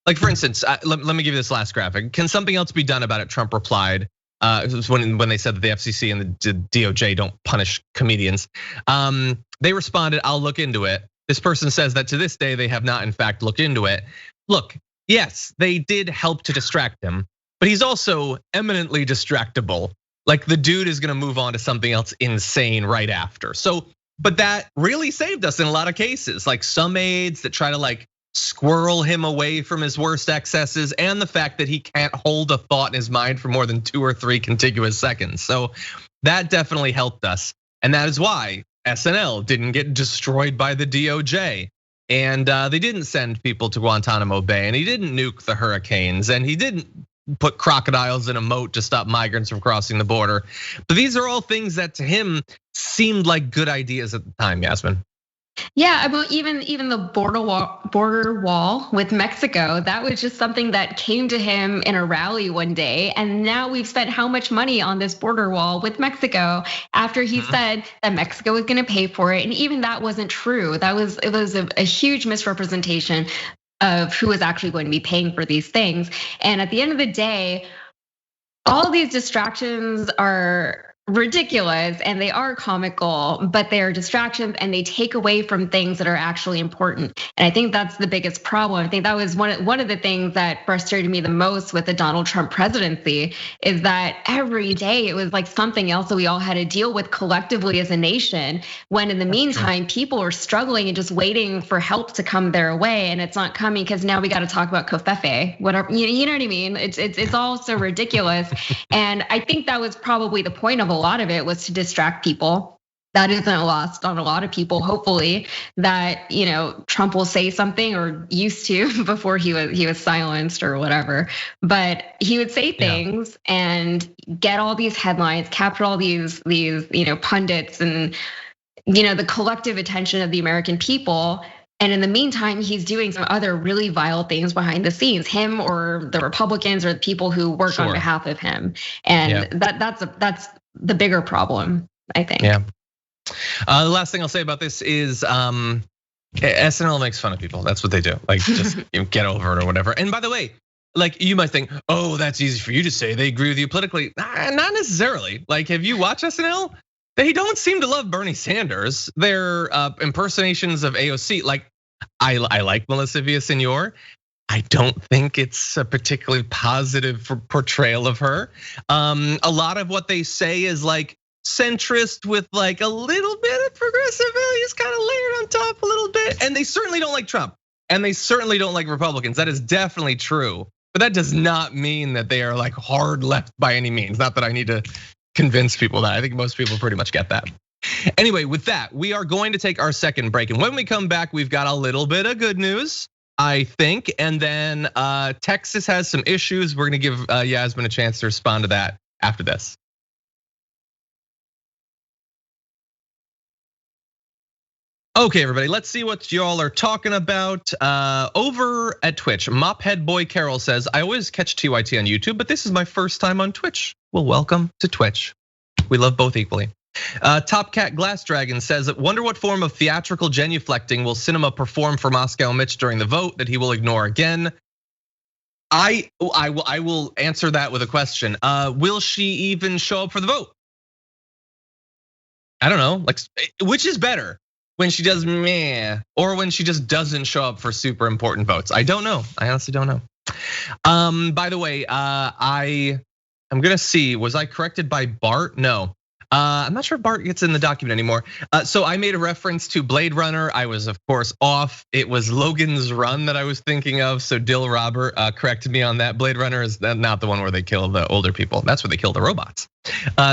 like for instance, let me give you this last graphic. Can something else be done about it? Trump replied when they said that the FCC and the DOJ don't punish comedians. They responded, "I'll look into it." This person says that to this day they have not in fact looked into it. Look, yes, they did help to distract him, but he's also eminently distractible. Like the dude is gonna move on to something else insane right after. So, but that really saved us in a lot of cases. Like some aides that try to like squirrel him away from his worst excesses, and the fact that he can't hold a thought in his mind for more than 2 or 3 contiguous seconds. So that definitely helped us. And that is why SNL didn't get destroyed by the DOJ. And they didn't send people to Guantanamo Bay, and he didn't nuke the hurricanes, and he didn't put crocodiles in a moat to stop migrants from crossing the border. But these are all things that to him seemed like good ideas at the time, Yasmin. Yeah, well, even the border wall with Mexico, that was just something that came to him in a rally one day. And now we've spent how much money on this border wall with Mexico after he said that Mexico was gonna pay for it. And even that wasn't true. It was a huge misrepresentation of who was actually going to be paying for these things. And at the end of the day, all these distractions are ridiculous and they are comical, but they are distractions and they take away from things that are actually important. And I think that's the biggest problem. I think that was one of the things that frustrated me the most with the Donald Trump presidency is that every day it was like something else that we all had to deal with collectively as a nation. When in the meantime, people are struggling and just waiting for help to come their way, and it's not coming because now we got to talk about Covfefe, whatever. You know what I mean? It's all so ridiculous. And I think that was probably the point of a lot of it, was to distract people. That isn't lost on a lot of people, hopefully, that Trump will say something, or used to before he was silenced or whatever. But he would say things and get all these headlines, capture all these pundits and the collective attention of the American people. And in the meantime, he's doing some other really vile things behind the scenes, him or the Republicans or the people who work on behalf of him. And that's the bigger problem, I think. Yeah. The last thing I'll say about this is SNL makes fun of people. That's what they do. Like just get over it or whatever. And by the way, like you might think, oh, that's easy for you to say. They agree with you politically. Not necessarily. Like, have you watched SNL? They don't seem to love Bernie Sanders. Their impersonations of AOC, like I like Melissa Villaseñor. I don't think it's a particularly positive portrayal of her. A lot of what they say is like centrist with like a little bit of progressive values kind of layered on top a little bit. And they certainly don't like Trump, and they certainly don't like Republicans. That is definitely true. But that does not mean that they are like hard left by any means. Not that I need to convince people that. I think most people pretty much get that. Anyway, with that, we are going to take our second break. And when we come back, we've got a little bit of good news, I think. And then Texas has some issues. We're gonna give Yasmin a chance to respond to that after this. Okay, everybody, let's see what y'all are talking about. Over at Twitch, Mophead Boy Carol says, I always catch TYT on YouTube, but this is my first time on Twitch. Well, welcome to Twitch. We love both equally. Top Cat Glass Dragon says, wonder what form of theatrical genuflecting will Cinema perform for Moscow Mitch during the vote that he will ignore again? I will answer that with a question. Will she even show up for the vote? I don't know, like, which is better? When she does meh, or when she just doesn't show up for super important votes? I don't know, I honestly don't know. By the way, I'm gonna see, was I corrected by Bart? No. I'm not sure if Bart gets in the document anymore. So I made a reference to Blade Runner. I was, of course, off. It was Logan's Run that I was thinking of. So Dill Robert corrected me on that. Blade Runner is not the one where they kill the older people. That's where they kill the robots.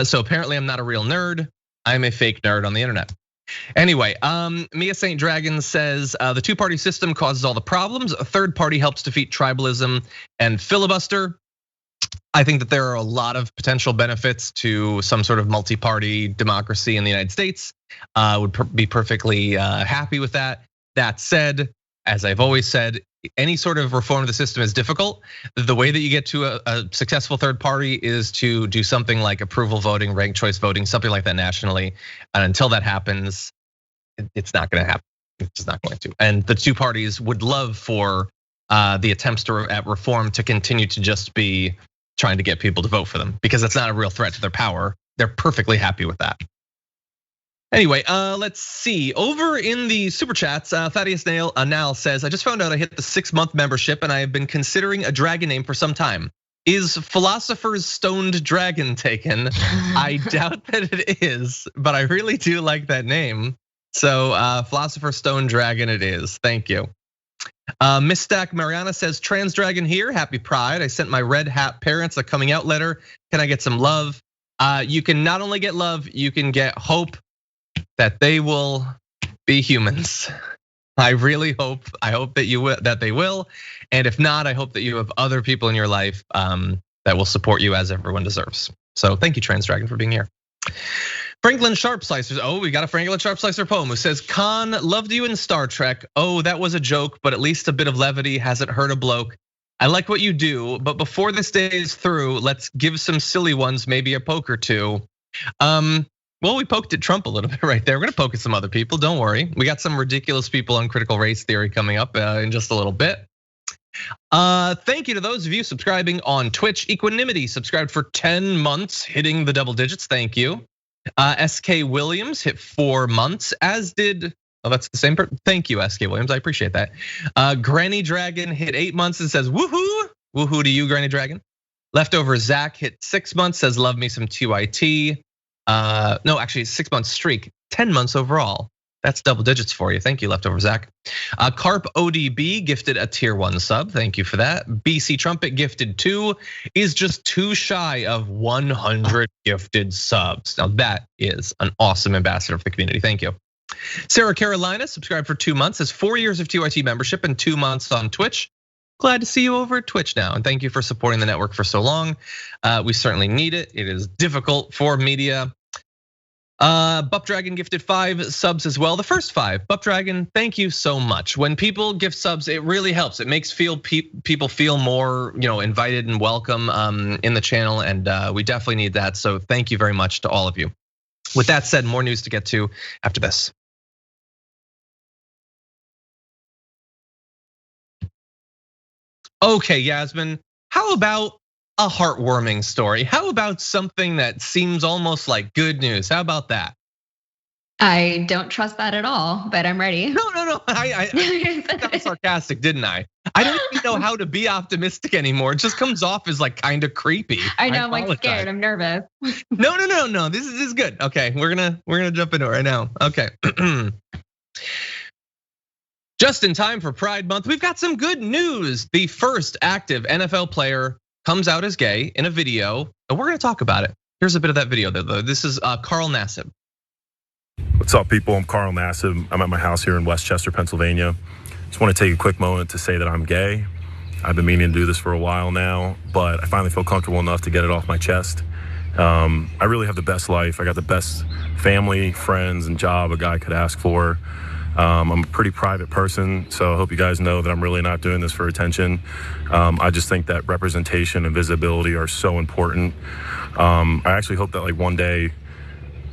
So apparently I'm not a real nerd. I'm a fake nerd on the internet. Anyway, Mia St. Dragon says the two-party system causes all the problems. A third party helps defeat tribalism and filibuster. I think that there are a lot of potential benefits to some sort of multi-party democracy in the United States. Would be perfectly happy with that. That said, as I've always said, any sort of reform of the system is difficult. The way that you get to a successful third party is to do something like approval voting, ranked choice voting, something like that nationally. And until that happens, it's not going to happen. It's just not going to. And the two parties would love for the attempts at reform to continue to just be trying to get people to vote for them, because that's not a real threat to their power. They're perfectly happy with that. Anyway, let's see. Over in the super chats, Thaddeus Nal says, I just found out I hit the 6-month membership and I have been considering a dragon name for some time. Is Philosopher's Stoned Dragon taken? I doubt that it is, but I really do like that name. So Philosopher's Stone Dragon it is. Thank you. Miss Stack Mariana says, Trans Dragon here, happy Pride. I sent my red hat parents a coming out letter. Can I get some love? You can not only get love, you can get hope that they will be humans. I really hope, that that they will. And if not, I hope that you have other people in your life that will support you as everyone deserves. So thank you, Trans Dragon, for being here. Franklin Sharpslicer, oh, we got a Franklin Sharpslicer poem who says, Khan, loved you in Star Trek. Oh, that was a joke, but at least a bit of levity hasn't hurt a bloke. I like what you do, but before this day is through, let's give some silly ones, maybe a poke or two. Well, we poked at Trump a little bit right there. We're gonna poke at some other people, don't worry. We got some ridiculous people on critical race theory coming up in just a little bit. Thank you to those of you subscribing on Twitch. Equanimity subscribed for 10 months, hitting the double digits, thank you. SK Williams hit 4 months, as did, oh, that's the same person. Thank you, SK Williams, I appreciate that. Granny Dragon hit 8 months and says, woohoo. Woohoo to you, Granny Dragon. Leftover Zach hit 6 months, says love me some TYT. No, actually 6 month streak, 10 months overall. That's double digits for you. Thank you, Leftover Zach. Carp ODB gifted a tier 1 sub. Thank you for that. BC Trumpet gifted 2, is just too shy of 100 gifted subs. Now that is an awesome ambassador for the community. Thank you. Sarah Carolina subscribed for 2 months, has 4 years of TYT membership and 2 months on Twitch. Glad to see you over at Twitch now, and thank you for supporting the network for so long. We certainly need it. It is difficult for media. Bup Dragon gifted 5 subs as well. The first 5, Bup Dragon, thank you so much. When people gift subs, it really helps. It makes people feel more, invited and welcome in the channel, and we definitely need that. So thank you very much to all of you. With that said, more news to get to after this. Okay, Yasmin, how about a heartwarming story? How about something that seems almost like good news? How about that? I don't trust that at all, but I'm ready. No. That was sarcastic, didn't I? I don't even know how to be optimistic anymore. It just comes off as like kind of creepy. I know, I'm like scared, I'm nervous. No, this is good. Okay, we're gonna jump into it right now. Okay. Just in time for Pride Month, we've got some good news. The first active NFL player comes out as gay in a video, and we're gonna talk about it. Here's a bit of that video though. This is Carl Nassib. What's up, people? I'm Carl Nassib. I'm at my house here in Westchester, Pennsylvania. Just want to take a quick moment to say that I'm gay. I've been meaning to do this for a while now, but I finally feel comfortable enough to get it off my chest. I really have the best life. I got the best family, friends, and job a guy could ask for. I'm a pretty private person, so I hope you guys know that I'm really not doing this for attention. I just think that representation and visibility are so important. I actually hope that like one day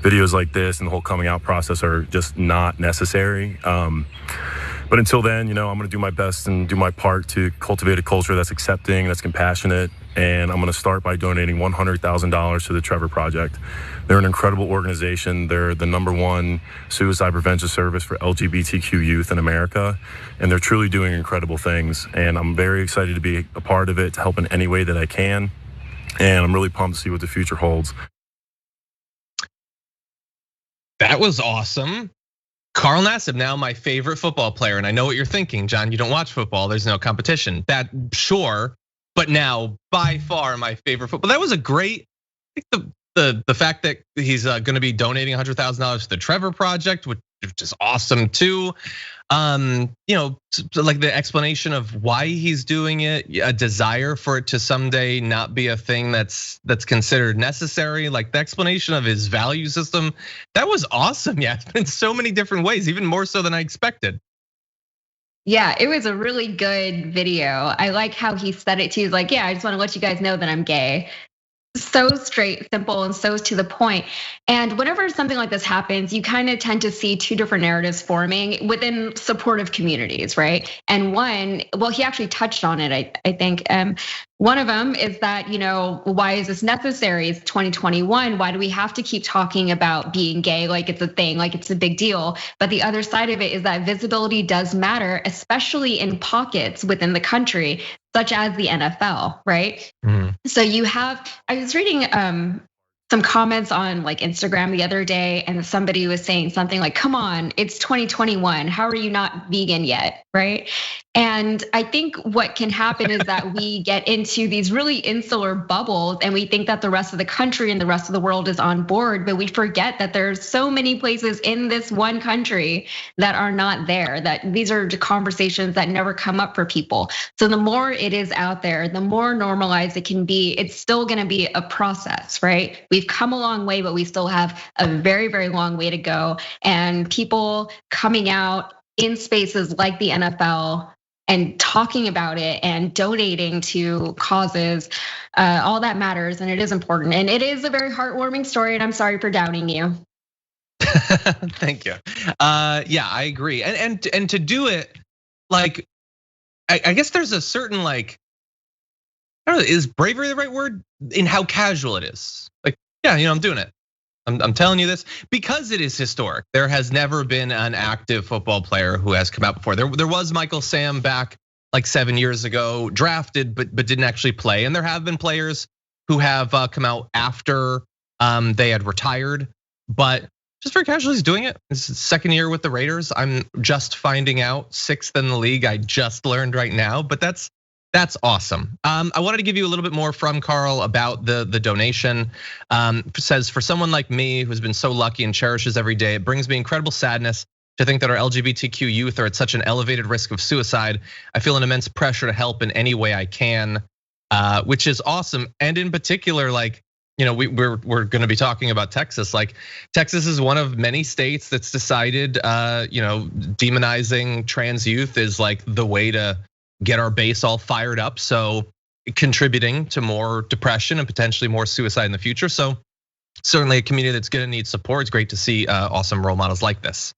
videos like this and the whole coming out process are just not necessary. But until then, I'm gonna do my best and do my part to cultivate a culture that's accepting, that's compassionate, and I'm gonna start by donating $100,000 to the Trevor Project. They're an incredible organization. They're the #1 suicide prevention service for LGBTQ youth in America, and they're truly doing incredible things. And I'm very excited to be a part of it, to help in any way that I can. And I'm really pumped to see what the future holds. That was awesome. Carl Nassib, now my favorite football player. And I know what you're thinking, John, you don't watch football, there's no competition. That, sure, but now by far my favorite football. That was a great, I think the fact that he's gonna be donating $100,000 to the Trevor Project, which is awesome too. Like the explanation of why he's doing it, a desire for it to someday not be a thing that's considered necessary, like the explanation of his value system, that was awesome. Yeah, in so many different ways, even more so than I expected. Yeah, it was a really good video. I like how he said it too. He's like, yeah, I just want to let you guys know that I'm gay. So straight, simple, and so to the point. And whenever something like this happens, you kind of tend to see two different narratives forming within supportive communities, right? And one, well, he actually touched on it, I think. One of them is that, why is this necessary? It's 2021. Why do we have to keep talking about being gay like it's a thing, like it's a big deal? But the other side of it is that visibility does matter, especially in pockets within the country, such as the NFL, right? Mm-hmm. So I was reading some comments on like Instagram the other day, and somebody was saying something like, come on, it's 2021. How are you not vegan yet, right? And I think what can happen is that we get into these really insular bubbles and we think that the rest of the country and the rest of the world is on board, but we forget that there's so many places in this one country that are not there, that these are conversations that never come up for people. So the more it is out there, the more normalized it can be. It's still gonna be a process, right? We've come a long way, but we still have a very, very long way to go. And people coming out in spaces like the NFL and talking about it and donating to causes, all that matters, and it is important. And it is a very heartwarming story, and I'm sorry for doubting you. Thank you. Yeah, I agree. And to do it, like, I guess there's a certain like, I don't know, is bravery the right word in how casual it is? Like, yeah, I'm doing it. I'm telling you this because it is historic. There has never been an active football player who has come out before. There was Michael Sam back like 7 years ago, drafted but didn't actually play. And there have been players who have come out after they had retired, but just very casually he's doing it. This is second year with the Raiders. I'm just finding out, 6th in the league. I just learned right now, but that's awesome. I wanted to give you a little bit more from Carl about the donation. Says, for someone like me who's been so lucky and cherishes every day, it brings me incredible sadness to think that our LGBTQ youth are at such an elevated risk of suicide. I feel an immense pressure to help in any way I can, which is awesome. And in particular, like, we're going to be talking about Texas. Like, Texas is one of many states that's decided, demonizing trans youth is like the way to get our base all fired up. So contributing to more depression and potentially more suicide in the future. So certainly a community that's gonna need support. It's great to see awesome role models like this.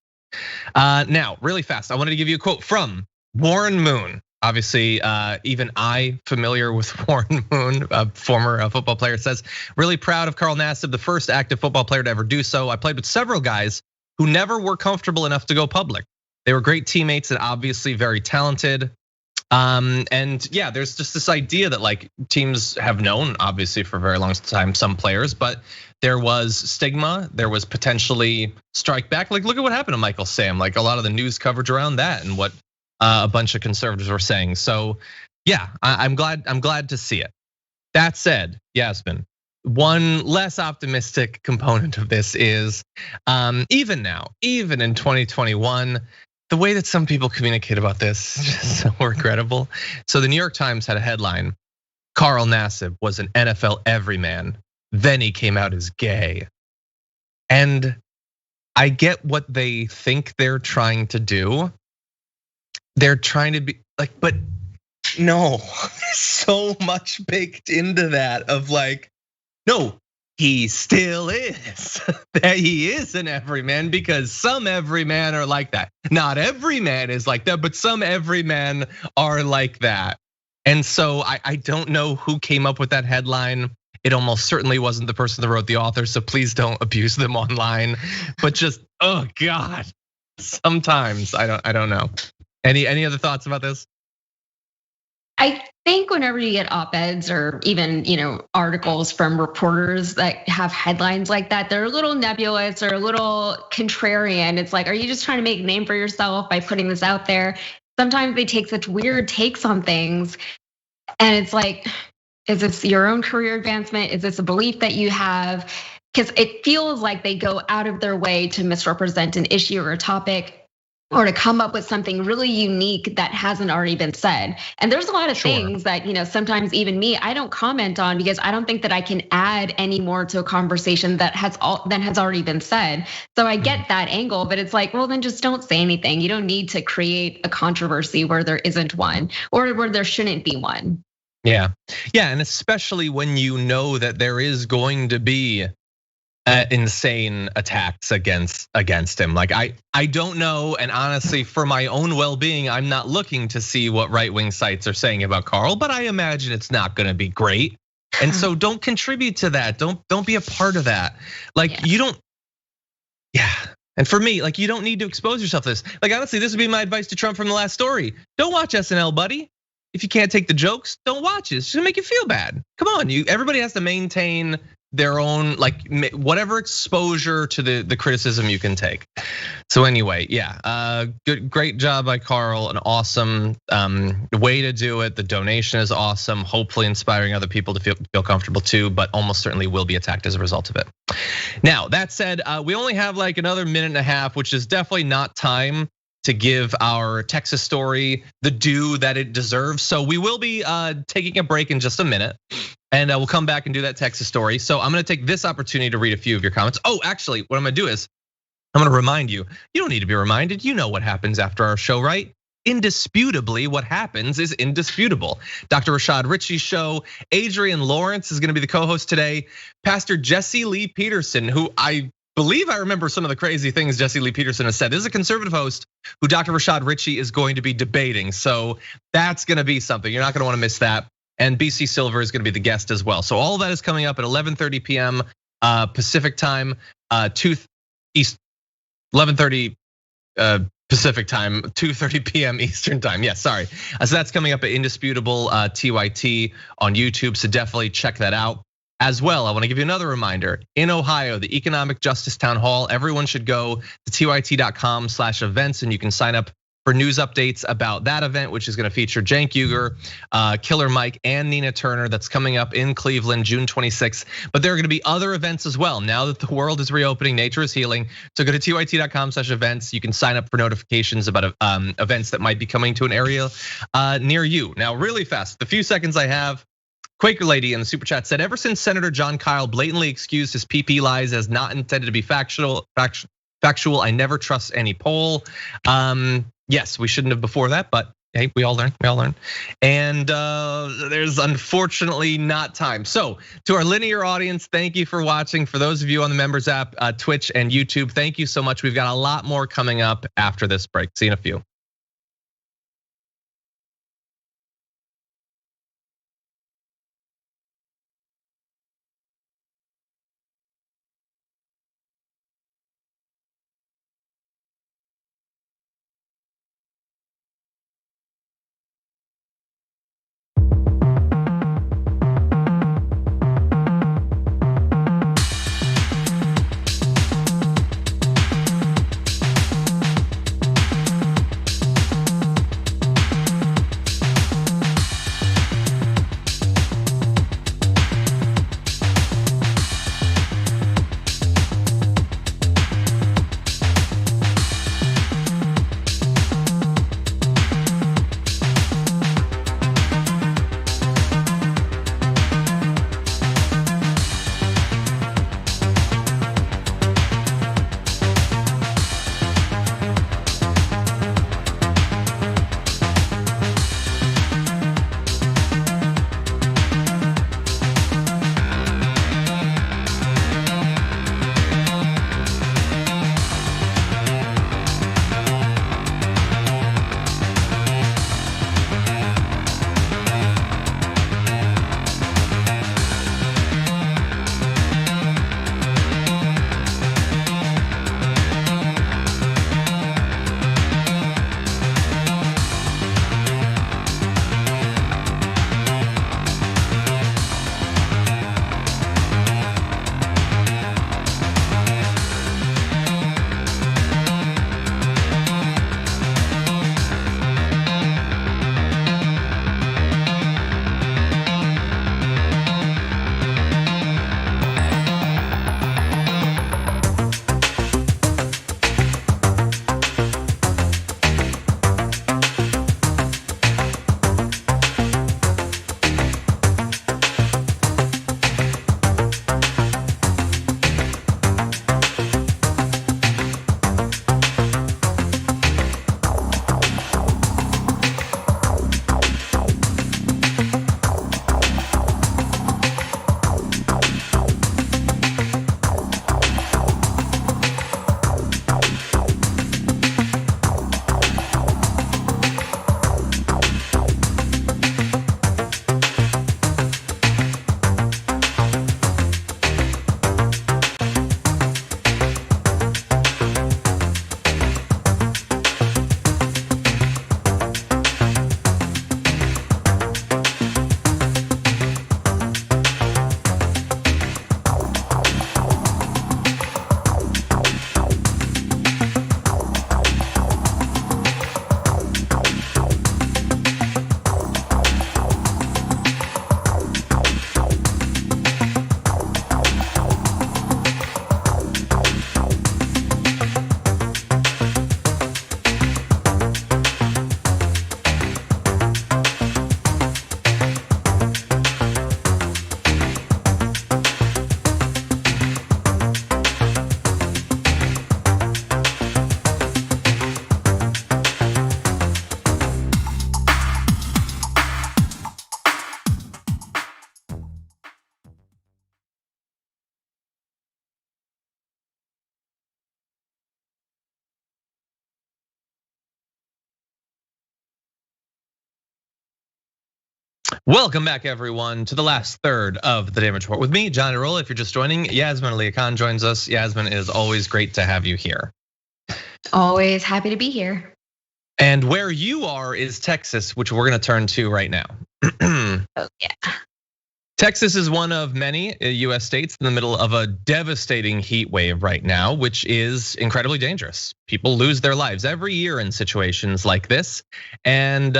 Now, really fast, I wanted to give you a quote from Warren Moon. Obviously, even I, familiar with Warren Moon, a former football player, says, really proud of Carl Nassib, the first active football player to ever do so. I played with several guys who never were comfortable enough to go public. They were great teammates and obviously very talented. And yeah, there's just this idea that like teams have known obviously for a very long time, some players, but there was stigma, there was potentially strike back. Like, look at what happened to Michael Sam, like a lot of the news coverage around that and what a bunch of conservatives were saying. So yeah, I'm glad to see it. That said, Yasmin, one less optimistic component of this is even now, even in 2021, the way that some people communicate about this is just so regrettable. So the New York Times had a headline, Carl Nassib was an NFL everyman, then he came out as gay. And I get what they think they're trying to do. They're trying to be like, but no, there's so much baked into that of like, no, he still is. That he is an everyman because some everyman are like that. Not every man is like that, but some everyman are like that. And so I don't know who came up with that headline. It almost certainly wasn't the person that wrote the author, so please don't abuse them online. But just, oh God, sometimes I don't know. Any other thoughts about this? I think whenever you get op-eds or even articles from reporters that have headlines like that, they're a little nebulous or a little contrarian. It's like, are you just trying to make a name for yourself by putting this out there? Sometimes they take such weird takes on things, and it's like, is this your own career advancement? Is this a belief that you have? Because it feels like they go out of their way to misrepresent an issue or a topic. or to come up with something really unique that hasn't already been said. And there's a lot of things that, sometimes even me, I don't comment on because I don't think that I can add any more to a conversation that has already been said. So I get that angle, but it's like, well, then just don't say anything. You don't need to create a controversy where there isn't one or where there shouldn't be one. Yeah, and especially when you know that there is going to be insane attacks against him. Like I don't know, and honestly, for my own well-being, I'm not looking to see what right-wing sites are saying about Carl, but I imagine it's not going to be great. And so don't contribute to that. Don't be a part of that. Like you don't. Yeah. And for me, like you don't need to expose yourself to this. Like honestly, this would be my advice to Trump from the last story. Don't watch SNL, buddy. If you can't take the jokes, don't watch it. It's gonna make you feel bad. Come on, everybody has to maintain their own, like whatever exposure to the criticism you can take. So anyway, great job by Carl, an awesome way to do it. The donation is awesome, hopefully inspiring other people to feel comfortable too, but almost certainly will be attacked as a result of it. Now, that said, we only have like another minute and a half, which is definitely not time to give our Texas story the due that it deserves. So we will be taking a break in just a minute. And we'll come back and do that Texas story. So I'm gonna take this opportunity to read a few of your comments. Oh, actually, what I'm gonna do is I'm gonna remind you, you don't need to be reminded. You know what happens after our show, right? Indisputably, what happens is indisputable. Dr. Rashad Ritchie's show. Adrian Lawrence is gonna be the co-host today. Pastor Jesse Lee Peterson, who I believe I remember some of the crazy things Jesse Lee Peterson has said. This is a conservative host who Dr. Rashad Ritchie is going to be debating. So that's gonna be something. You're not gonna wanna miss that. And BC Silver is gonna be the guest as well. So all of that is coming up at 11:30 p.m. Pacific time, 11:30 Pacific time, 2:30 p.m. Eastern time. Yeah, sorry. So that's coming up at Indisputable TYT on YouTube. So definitely check that out. As well, I want to give you another reminder. In Ohio, the Economic Justice Town Hall, everyone should go to tyt.com/events and you can sign up for news updates about that event, which is going to feature Cenk Uygur, Killer Mike, and Nina Turner. That's coming up in Cleveland, June 26th. But there are going to be other events as well. Now that the world is reopening, nature is healing. So go to tyt.com/events. You can sign up for notifications about events that might be coming to an area near you. Now, really fast, the few seconds I have. Quaker Lady in the super chat said, ever since Senator John Kyle blatantly excused his PP lies as not intended to be factual, I never trust any poll. Yes, we shouldn't have before that, but hey, we all learn, And there's unfortunately not time. So to our linear audience, thank you for watching. For those of you on the members app, Twitch and YouTube, thank you so much. We've got a lot more coming up after this break. See you in a few. Welcome back, everyone, to the last third of the Damage Report with me, John Iadarola. If you're just joining, Yasmin Khan joins us. Yasmin, it is always great to have you here. Always happy to be here. And where you are is Texas, which we're going to turn to right now. Oh, yeah. Texas is one of many US states in the middle of a devastating heat wave right now, which is incredibly dangerous. People lose their lives every year in situations like this. And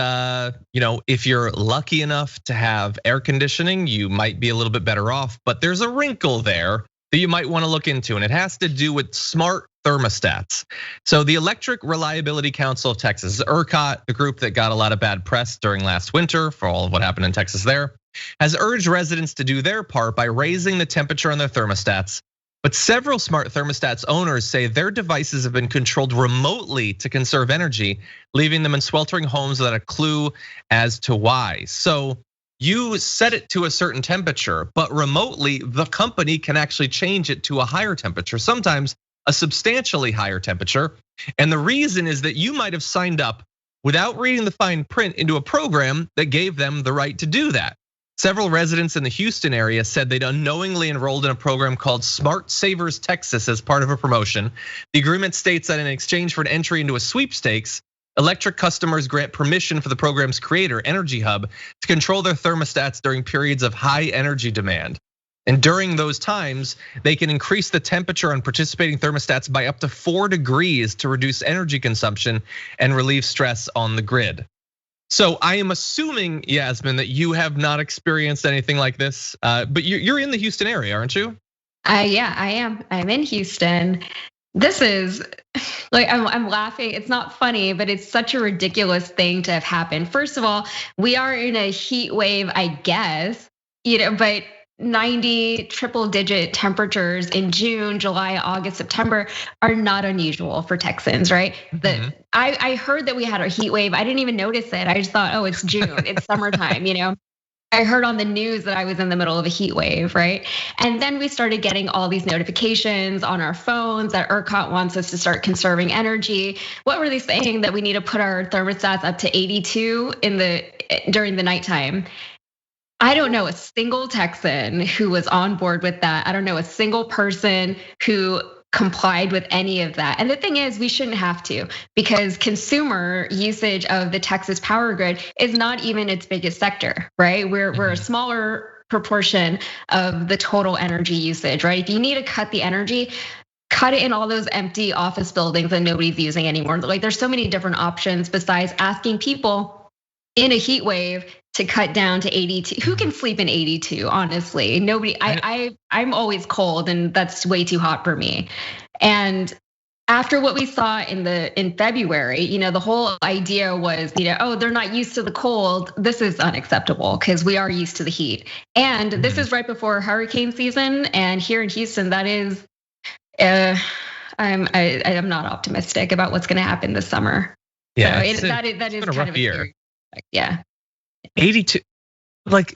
if you're lucky enough to have air conditioning, you might be a little bit better off, but there's a wrinkle there that you might want to look into, and it has to do with smart thermostats. So the Electric Reliability Council of Texas, ERCOT, the group that got a lot of bad press during last winter for all of what happened in Texas there, has urged residents to do their part by raising the temperature on their thermostats. But several smart thermostats owners say their devices have been controlled remotely to conserve energy, leaving them in sweltering homes without a clue as to why. So you set it to a certain temperature, but remotely the company can actually change it to a higher temperature, sometimes a substantially higher temperature. And the reason is that you might have signed up without reading the fine print into a program that gave them the right to do that. Several residents in the Houston area said they'd unknowingly enrolled in a program called Smart Savers Texas as part of a promotion. The agreement states that in exchange for an entry into a sweepstakes, electric customers grant permission for the program's creator, Energy Hub, to control their thermostats during periods of high energy demand. And during those times, they can increase the temperature on participating thermostats by up to 4 degrees to reduce energy consumption and relieve stress on the grid. So I am assuming, Yasmin, that you have not experienced anything like this, but you're in the Houston area, aren't you? Yeah, I am. I'm in Houston. This is like, I'm laughing. It's not funny, but it's such a ridiculous thing to have happened. First of all, we are in a heat wave, I guess, but 90 triple-digit temperatures in June, July, August, September are not unusual for Texans, right? I heard that we had a heat wave. I didn't even notice it. I just thought, oh, it's June, it's summertime, I heard on the news that I was in the middle of a heat wave, right? And then we started getting all these notifications on our phones that ERCOT wants us to start conserving energy. What were they saying? That we need to put our thermostats up to 82 during the nighttime. I don't know a single Texan who was on board with that. I don't know a single person who complied with any of that. And the thing is, we shouldn't have to, because consumer usage of the Texas power grid is not even its biggest sector, right? We're a smaller proportion of the total energy usage, right? If you need to cut the energy, cut it in all those empty office buildings that nobody's using anymore. Like, there's so many different options besides asking people in a heat wave to cut down to 82. Who can sleep in 82? Honestly, nobody. I'm always cold, and that's way too hot for me. And after what we saw in February, the whole idea was, oh, they're not used to the cold. This is unacceptable because we are used to the heat. And this is right before hurricane season, and here in Houston, that is, I'm not optimistic about what's going to happen this summer. Yeah, so that is been a kind rough of a year. Yeah. 82, like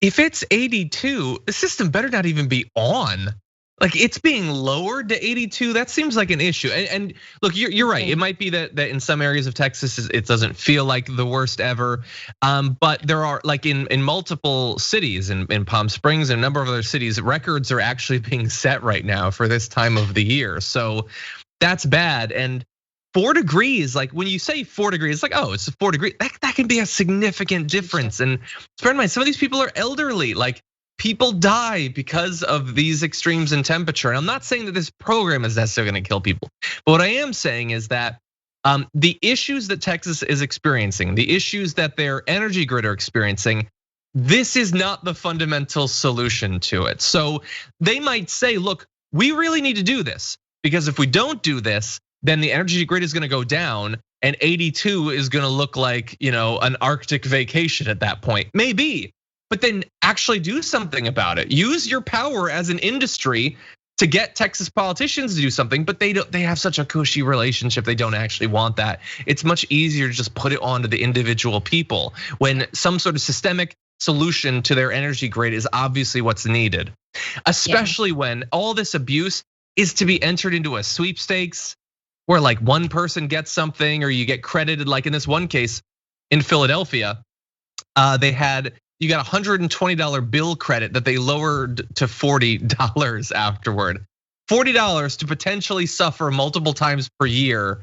if it's 82, the system better not even be on. Like, it's being lowered to 82. That seems like an issue. And look, you're right. It might be that in some areas of Texas, it doesn't feel like the worst ever. But there are, like, in multiple cities, in Palm Springs and a number of other cities, records are actually being set right now for this time of the year. So that's bad. And 4 degrees, like when you say 4 degrees, it's like, oh, it's 4 degrees. That can be a significant difference. And bear in mind, some of these people are elderly. Like, people die because of these extremes in temperature. And I'm not saying that this program is necessarily going to kill people. But what I am saying is that the issues that Texas is experiencing, the issues that their energy grid are experiencing, this is not the fundamental solution to it. So they might say, look, we really need to do this, because if we don't do this, then the energy grid is going to go down, and 82 is going to look like, an Arctic vacation at that point. Maybe, but then actually do something about it. Use your power as an industry to get Texas politicians to do something, but they have such a cushy relationship. They don't actually want that. It's much easier to just put it onto the individual people when some sort of systemic solution to their energy grid is obviously what's needed, especially when all this abuse is to be entered into a sweepstakes, where like one person gets something or you get credited. Like in this one case in Philadelphia, they had you got $120 bill credit that they lowered to $40 afterward. $40 to potentially suffer multiple times per year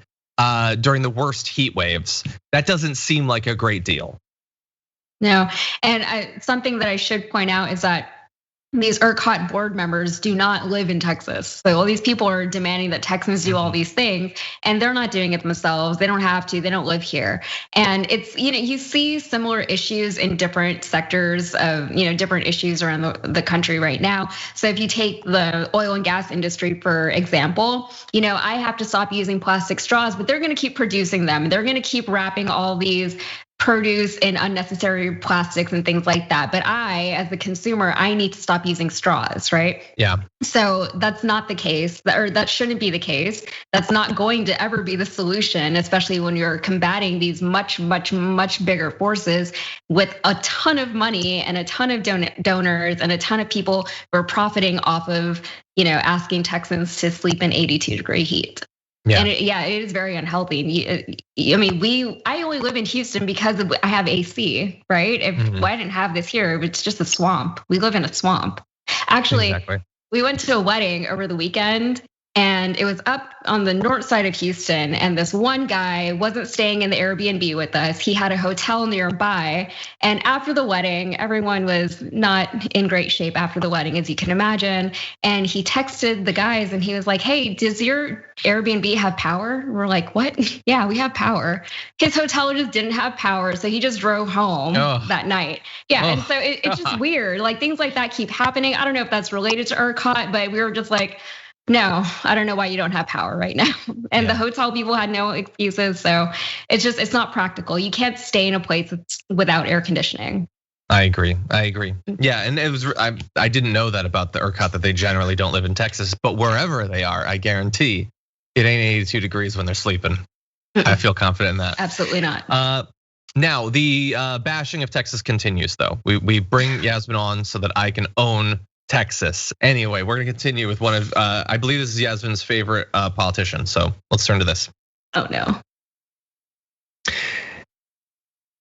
during the worst heat waves. That doesn't seem like a great deal. No, and something that I should point out is that these ERCOT board members do not live in Texas. So all these people are demanding that Texans do all these things, and they're not doing it themselves. They don't have to, they don't live here. And it's, you see similar issues in different sectors of, different issues around the country right now. So if you take the oil and gas industry, for example, I have to stop using plastic straws, but they're gonna keep producing them. They're gonna keep wrapping all these produce in unnecessary plastics and things like that. But I, as the consumer, I need to stop using straws, right? Yeah. So that's not the case, or that shouldn't be the case. That's not going to ever be the solution, especially when you're combating these much, much, much bigger forces with a ton of money and a ton of donors and a ton of people who are profiting off of, asking Texans to sleep in 82-degree heat. Yeah. And it is very unhealthy. I only live in Houston because I have AC, right? If I didn't have this here, it's just a swamp. We live in a swamp. Actually, exactly. We went to a wedding over the weekend, and it was up on the north side of Houston. And this one guy wasn't staying in the Airbnb with us. He had a hotel nearby. And after the wedding, everyone was not in great shape after the wedding, as you can imagine. And he texted the guys and he was like, "Hey, does your Airbnb have power?" We're like, "What?" "Yeah, we have power." His hotel just didn't have power, so he just drove home that night. Yeah, and so it's just weird. Like, things like that keep happening. I don't know if that's related to ERCOT, but we were just like, no, I don't know why you don't have power right now. And the hotel people had no excuses. So it's not practical. You can't stay in a place without air conditioning. I agree. Yeah, and it was I didn't know that about the ERCOT, that they generally don't live in Texas, but wherever they are, I guarantee it ain't 82 degrees when they're sleeping. I feel confident in that. Absolutely not. Now the bashing of Texas continues, though. We bring Yasmin on so that I can own Texas. Anyway, we're gonna continue with one of, I believe this is Yasmin's favorite politician. So let's turn to this. Oh no.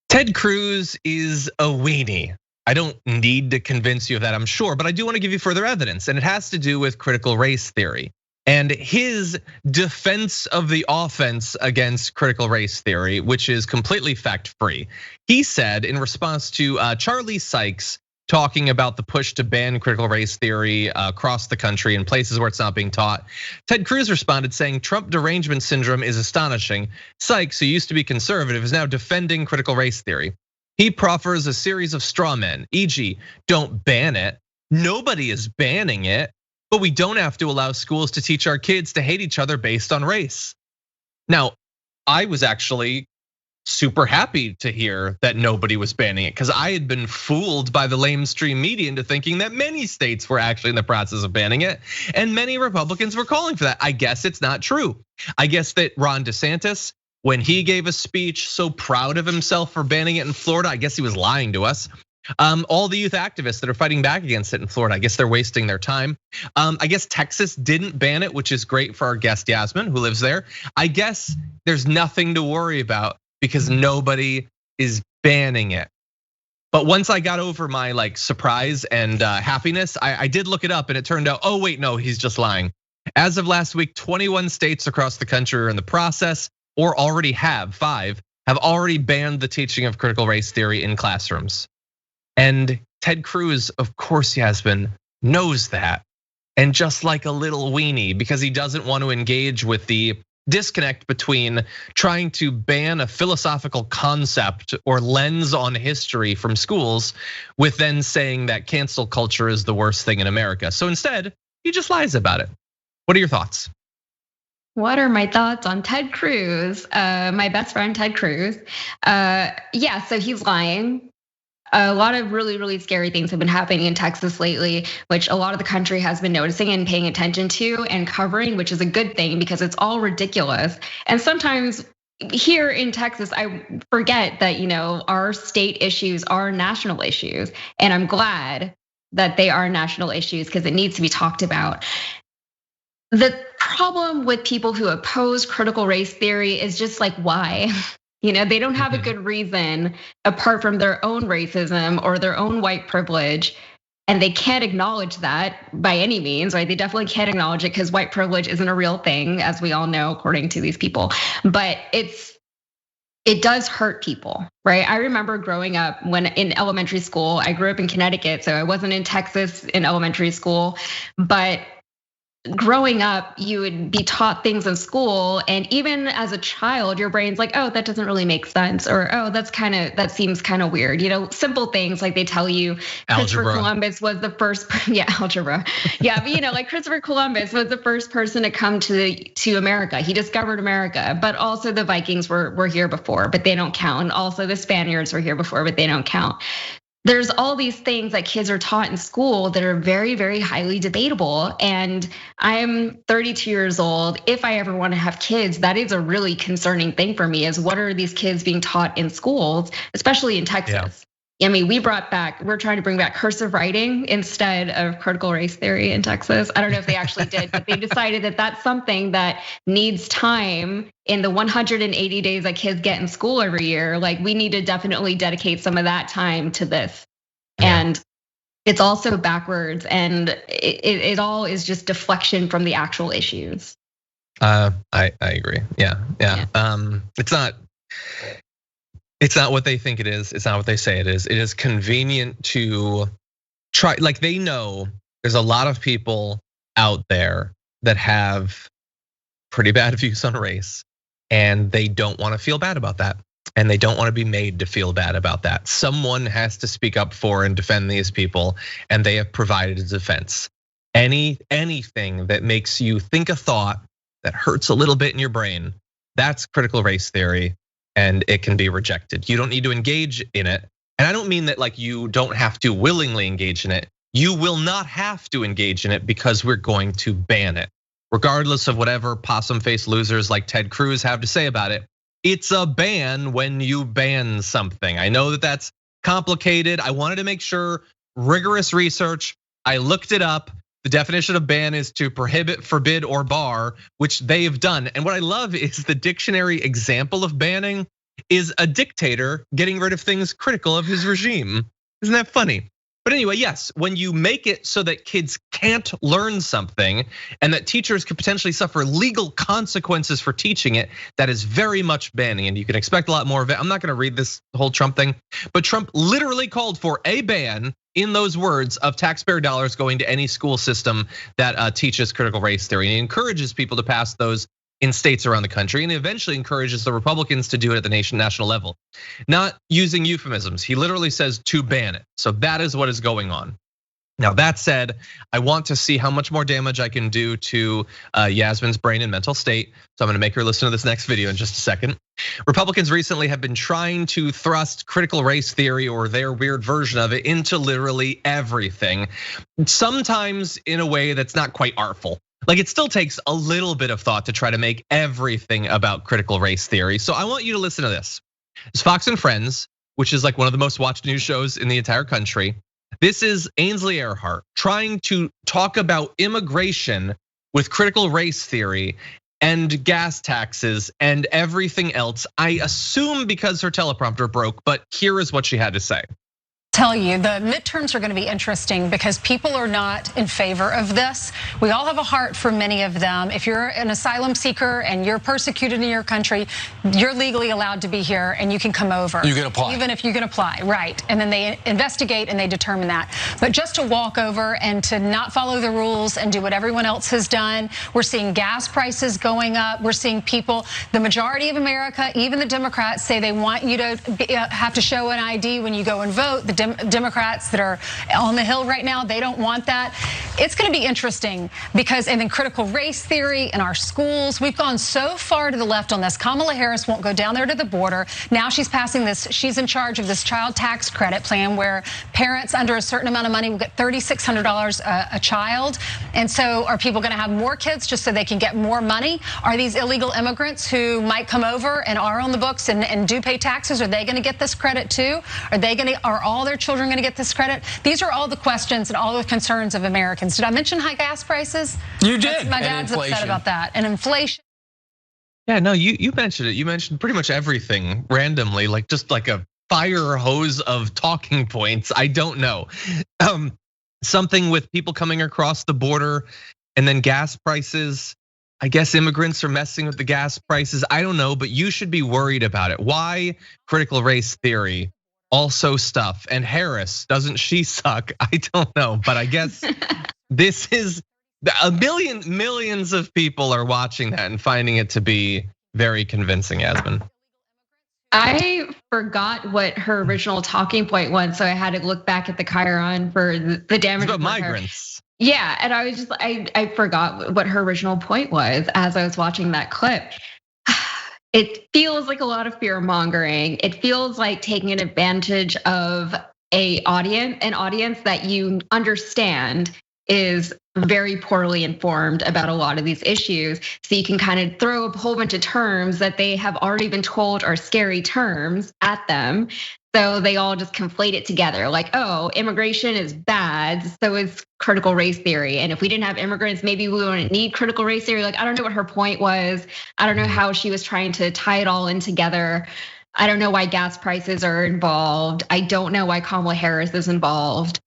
Ted Cruz is a weenie. I don't need to convince you of that, I'm sure, but I do want to give you further evidence, and it has to do with critical race theory and his defense of the offense against critical race theory, which is completely fact-free. He said in response to Charlie Sykes talking about the push to ban critical race theory across the country in places where it's not being taught, Ted Cruz responded saying Trump derangement syndrome is astonishing. Sykes, who used to be conservative, is now defending critical race theory. He proffers a series of straw men, e.g., don't ban it. Nobody is banning it, but we don't have to allow schools to teach our kids to hate each other based on race. Now, I was actually super happy to hear that nobody was banning it, because I had been fooled by the lamestream media into thinking that many states were actually in the process of banning it, and many Republicans were calling for that. I guess it's not true. I guess that Ron DeSantis, when he gave a speech so proud of himself for banning it in Florida, I guess he was lying to us. All the youth activists that are fighting back against it in Florida, I guess they're wasting their time. I guess Texas didn't ban it, which is great for our guest Yasmin, who lives there. I guess there's nothing to worry about because nobody is banning it. But once I got over my surprise and happiness, I did look it up, and it turned out, oh wait, no, he's just lying. As of last week, 21 states across the country are in the process, or already have 5, have already banned the teaching of critical race theory in classrooms. And Ted Cruz, of course, Yasmin, knows that. And just like a little weenie, because he doesn't want to engage with the disconnect between trying to ban a philosophical concept or lens on history from schools with then saying that cancel culture is the worst thing in America. So instead, he just lies about it. What are your thoughts? What are my thoughts on Ted Cruz, my best friend Ted Cruz? Yeah, so he's lying. A lot of really, really scary things have been happening in Texas lately, which a lot of the country has been noticing and paying attention to and covering, which is a good thing because it's all ridiculous. And sometimes here in Texas, I forget that our state issues are national issues, and I'm glad that they are national issues because it needs to be talked about. The problem with people who oppose critical race theory is just why? They don't have a good reason apart from their own racism or their own white privilege. And they can't acknowledge that by any means, right? They definitely can't acknowledge it because white privilege isn't a real thing, as we all know, according to these people. But it does hurt people, right? I remember growing up when in elementary school, I grew up in Connecticut, so I wasn't in Texas in elementary school, but growing up, you would be taught things in school, and even as a child, your brain's like, oh, that doesn't really make sense, or oh, that seems kind of weird. Simple things like they tell you Christopher Columbus was the first, algebra. Yeah, but like Christopher Columbus was the first person to come to America. He discovered America, but also the Vikings were here before, but they don't count. And also the Spaniards were here before, but they don't count. There's all these things that kids are taught in school that are very, very highly debatable. And I'm 32 years old. If I ever want to have kids, that is a really concerning thing for me, is what are these kids being taught in schools, especially in Texas? Yeah. I mean, we're trying to bring back cursive writing instead of critical race theory in Texas. I don't know if they actually did, but they decided that that's something that needs time in the 180 days that kids get in school every year. Like, we need to definitely dedicate some of that time to this. Yeah. And it's also backwards, and it all is just deflection from the actual issues. I agree. Yeah. It's not what they think it is. It's not what they say it is. It is convenient to try. Like, they know there's a lot of people out there that have pretty bad views on race, and they don't want to feel bad about that. And they don't want to be made to feel bad about that. Someone has to speak up for and defend these people, and they have provided a defense. Anything that makes you think a thought that hurts a little bit in your brain, that's critical race theory. And it can be rejected. You don't need to engage in it. And I don't mean that like you don't have to willingly engage in it. You will not have to engage in it because we're going to ban it. Regardless of whatever possum-faced losers like Ted Cruz have to say about it, it's a ban when you ban something. I know that that's complicated. I wanted to make sure, rigorous research. I looked it up. The definition of ban is to prohibit, forbid, or bar, which they've done. And what I love is the dictionary example of banning is a dictator getting rid of things critical of his regime. Isn't that funny? But anyway, yes, when you make it so that kids can't learn something and that teachers could potentially suffer legal consequences for teaching it, that is very much banning, and you can expect a lot more of it. I'm not gonna read this whole Trump thing, but Trump literally called for a ban in those words of taxpayer dollars going to any school system that teaches critical race theory. And he encourages people to pass those in states around the country, and eventually encourages the Republicans to do it at the national level. Not using euphemisms, he literally says to ban it. So that is what is going on. Now, that said, I want to see how much more damage I can do to Yasmin's brain and mental state. So I'm gonna make her listen to this next video in just a second. Republicans recently have been trying to thrust critical race theory, or their weird version of it, into literally everything. Sometimes in a way that's not quite artful. Like, it still takes a little bit of thought to try to make everything about critical race theory. So I want you to listen to this. It's Fox and Friends, which is like one of the most watched news shows in the entire country. This is Ainsley Earhart trying to talk about immigration with critical race theory and gas taxes and everything else. I assume because her teleprompter broke, but here is what she had to say. Tell you, the midterms are going to be interesting because people are not in favor of this. We all have a heart for many of them. If you're an asylum seeker and you're persecuted in your country, you're legally allowed to be here and you can come over. You can apply. Even if you can apply, right. And then they investigate and they determine that. But just to walk over and to not follow the rules and do what everyone else has done, we're seeing gas prices going up. We're seeing people, the majority of America, even the Democrats, say they want you to have to show an ID when you go and vote. The Democrats that are on the Hill right now, they don't want that. It's going to be interesting because, and then critical race theory in our schools, we've gone so far to the left on this. Kamala Harris won't go down there to the border. Now she's passing this, she's in charge of this child tax credit plan where parents under a certain amount of money will get $3,600 a child. And so are people going to have more kids just so they can get more money? Are these illegal immigrants who might come over and are on the books and do pay taxes, are they going to get this credit too? Are all their children going to get this credit? These are all the questions and all the concerns of Americans. Did I mention high gas prices? You did. My dad's upset about that. And inflation. Yeah, no, you mentioned it. You mentioned pretty much everything randomly, like just like a fire hose of talking points. I don't know. Something with people coming across the border and then gas prices. I guess immigrants are messing with the gas prices. I don't know, but you should be worried about it. Why critical race theory? Also stuff. And Harris, doesn't she suck? I don't know, but I guess this is millions of people are watching that and finding it to be very convincing, Yasmin. I forgot what her original talking point was, so I had to look back at the Chiron for the damage. It's about migrants. Yeah, and I was just, I forgot what her original point was as I was watching that clip. It feels like a lot of fear mongering. It feels like taking an advantage of an audience that you understand is very poorly informed about a lot of these issues. So you can kind of throw a whole bunch of terms that they have already been told are scary terms at them. So they all just conflate it together like, oh, immigration is bad, so is critical race theory. And if we didn't have immigrants, maybe we wouldn't need critical race theory. Like, I don't know what her point was. I don't know how she was trying to tie it all in together. I don't know why gas prices are involved. I don't know why Kamala Harris is involved.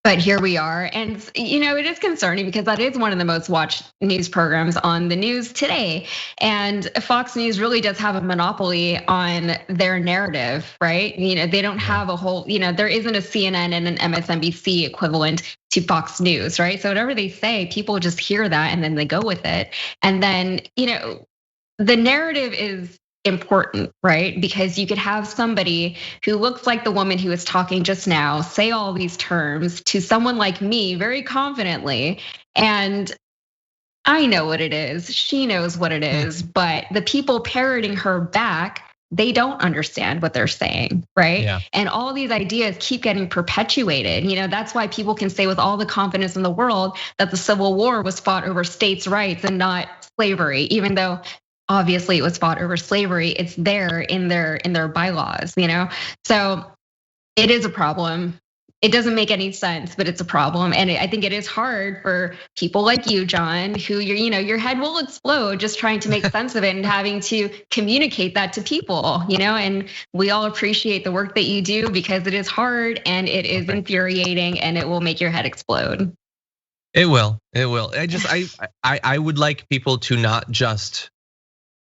But here we are, and it is concerning because that is one of the most watched news programs on the news today. And Fox News really does have a monopoly on their narrative, right? They don't have a whole, there isn't a CNN and an MSNBC equivalent to Fox News, right? So whatever they say, people just hear that and then they go with it. And then, the narrative is important, right? Because you could have somebody who looks like the woman who was talking just now say all these terms to someone like me very confidently, and I know what it is, she knows what it is, but the people parroting her back, they don't understand what they're saying, right? Yeah. And all these ideas keep getting perpetuated. That's why people can say with all the confidence in the world that the Civil War was fought over states' rights and not slavery, even though obviously it was fought over slavery. It's there in their bylaws, So it is a problem. It doesn't make any sense, but it's a problem. And I think it is hard for people like you, John, who your head will explode just trying to make sense of it and having to communicate that to people, and we all appreciate the work that you do because it is hard and it is infuriating and it will make your head explode. It will. I would like people to not just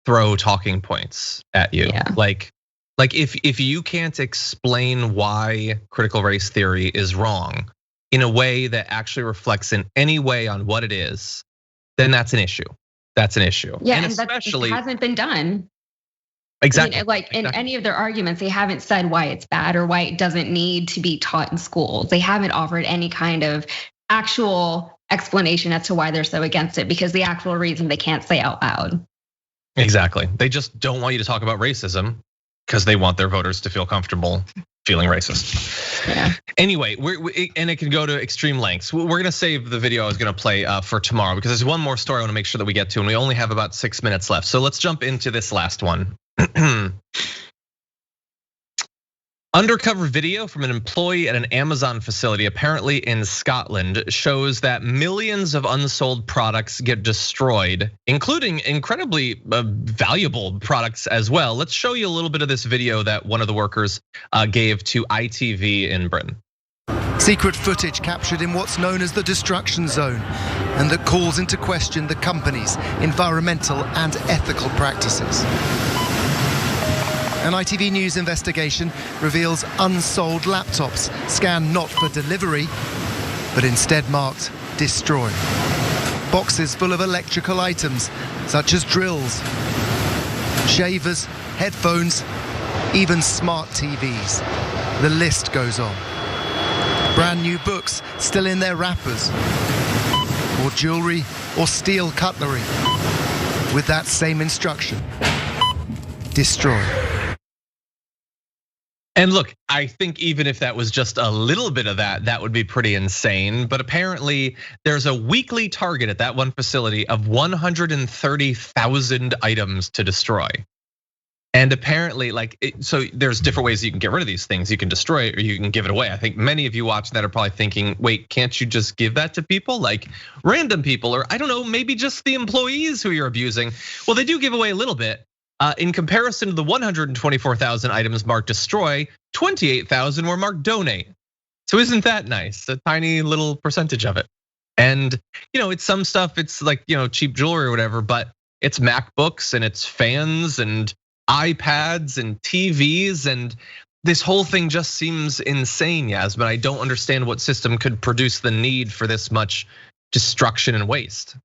throw talking points at you. Yeah. Like if you can't explain why critical race theory is wrong in a way that actually reflects in any way on what it is, then that's an issue. That's an issue. Yeah, and especially that hasn't been done. Exactly. In any of their arguments, they haven't said why it's bad or why it doesn't need to be taught in schools. They haven't offered any kind of actual explanation as to why they're so against it, because the actual reason they can't say out loud. Exactly. They just don't want you to talk about racism because they want their voters to feel comfortable feeling racist. Yeah. Anyway, and it can go to extreme lengths. We're gonna save the video I was gonna play for tomorrow because there's one more story I wanna make sure that we get to, and we only have about 6 minutes left. So let's jump into this last one. Undercover video from an employee at an Amazon facility, apparently in Scotland, shows that millions of unsold products get destroyed, including incredibly valuable products as well. Let's show you a little bit of this video that one of the workers gave to ITV in Britain. Secret footage captured in what's known as the destruction zone, and that calls into question the company's environmental and ethical practices. An ITV News investigation reveals unsold laptops scanned not for delivery, but instead marked destroy. Boxes full of electrical items such as drills, shavers, headphones, even smart TVs. The list goes on. Brand new books still in their wrappers, or jewelry or steel cutlery with that same instruction: destroy. And look, I think even if that was just a little bit of that would be pretty insane. But apparently there's a weekly target at that one facility of 130,000 items to destroy. And apparently, so there's different ways you can get rid of these things. You can destroy it or you can give it away. I think many of you watching that are probably thinking, wait, can't you just give that to people? Like random people, or I don't know, maybe just the employees who you're abusing. Well, they do give away a little bit. In comparison to the 124,000 items marked destroy, 28,000 were marked donate. So isn't that nice? A tiny little percentage of it. And it's some stuff, it's like, cheap jewelry or whatever, but it's MacBooks and it's fans and iPads and TVs, and this whole thing just seems insane, Yasmin. I don't understand what system could produce the need for this much destruction and waste.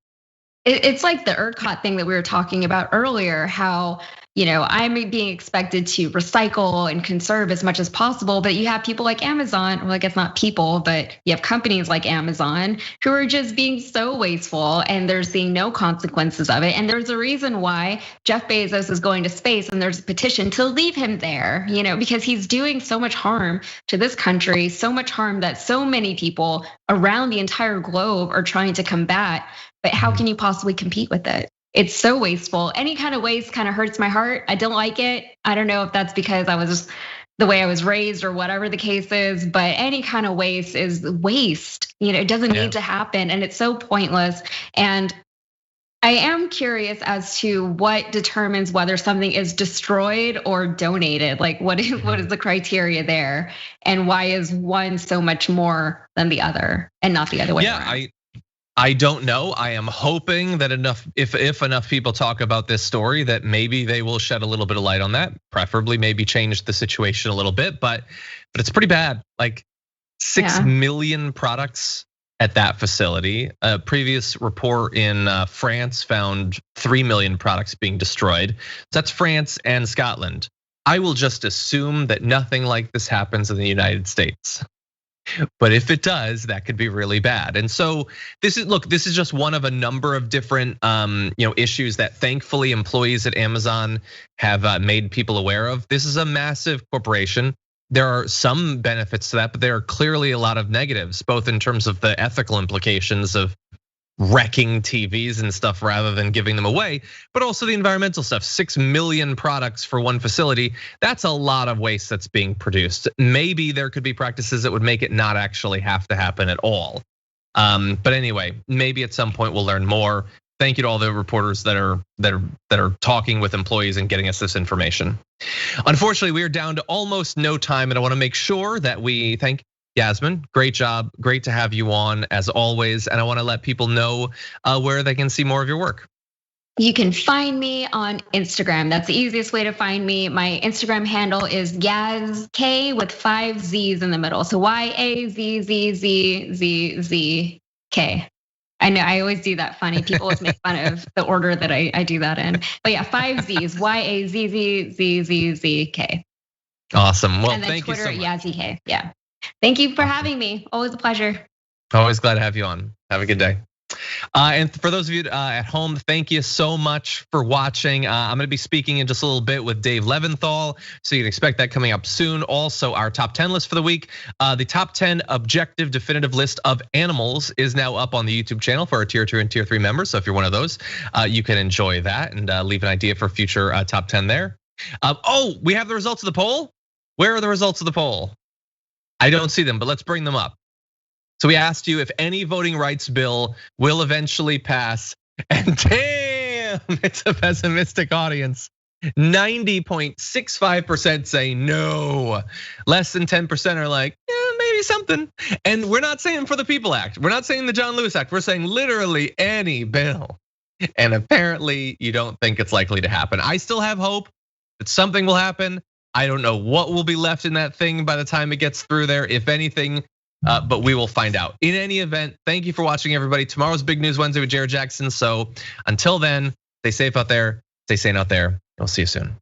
It's like the ERCOT thing that we were talking about earlier, how I'm being expected to recycle and conserve as much as possible, but you have people like Amazon, well, I guess not people, but you have companies like Amazon who are just being so wasteful and they're seeing no consequences of it. And there's a reason why Jeff Bezos is going to space and there's a petition to leave him there, because he's doing so much harm to this country, so much harm that so many people around the entire globe are trying to combat. But how can you possibly compete with it? It's so wasteful. Any kind of waste kind of hurts my heart. I don't like it. I don't know if that's because I was the way I was raised or whatever the case is, but any kind of waste is waste. It doesn't need to happen and it's so pointless. And I am curious as to what determines whether something is destroyed or donated. Like what is the criteria there? And why is one so much more than the other and not the other way around? I don't know. I am hoping that if enough people talk about this story, that maybe they will shed a little bit of light on that. Preferably, maybe change the situation a little bit. But it's pretty bad. Like 6 million products at that facility. A previous report in France found 3 million products being destroyed. So that's France and Scotland. I will just assume that nothing like this happens in the United States. But if it does, that could be really bad. And so this is just one of a number of different issues that thankfully employees at Amazon have made people aware of. This is a massive corporation. There are some benefits to that, but there are clearly a lot of negatives, both in terms of the ethical implications of wrecking TVs and stuff rather than giving them away, but also the environmental stuff. 6 million products for one facility, that's a lot of waste that's being produced. Maybe there could be practices that would make it not actually have to happen at all. But anyway, maybe at some point we'll learn more. Thank you to all the reporters that are talking with employees and getting us this information. Unfortunately, we are down to almost no time, and I want to make sure that we thank Yasmin, great job. Great to have you on as always. And I want to let people know where they can see more of your work. You can find me on Instagram. That's the easiest way to find me. My Instagram handle is YazK with 5 Z's in the middle. So YAZZZZZK. I know I always do that funny. People always make fun of the order that I do that in. But yeah, 5 Z's, YAZZZZZK. Awesome. Well, and then thank Twitter you so much. YazzyK. Yeah. Thank you for having me. Always a pleasure. Always glad to have you on. Have a good day. And for those of you at home, thank you so much for watching. I'm gonna be speaking in just a little bit with Dave Leventhal, so you can expect that coming up soon. Also, our top 10 list for the week. The top 10 objective definitive list of animals is now up on the YouTube channel for our tier 2 and tier 3 members. So if you're one of those, you can enjoy that and leave an idea for future top 10 there. Oh, we have the results of the poll. Where are the results of the poll? I don't see them, but let's bring them up. So we asked you if any voting rights bill will eventually pass, and damn, it's a pessimistic audience. 90.65% say no. Less than 10% are like, yeah, maybe something. And we're not saying for the People Act. We're not saying the John Lewis Act. We're saying literally any bill. And apparently you don't think it's likely to happen. I still have hope that something will happen. I don't know what will be left in that thing by the time it gets through there, if anything, but we will find out. In any event, thank you for watching, everybody. Tomorrow's Big News Wednesday with Jared Jackson. So until then, stay safe out there, stay sane out there. We'll see you soon.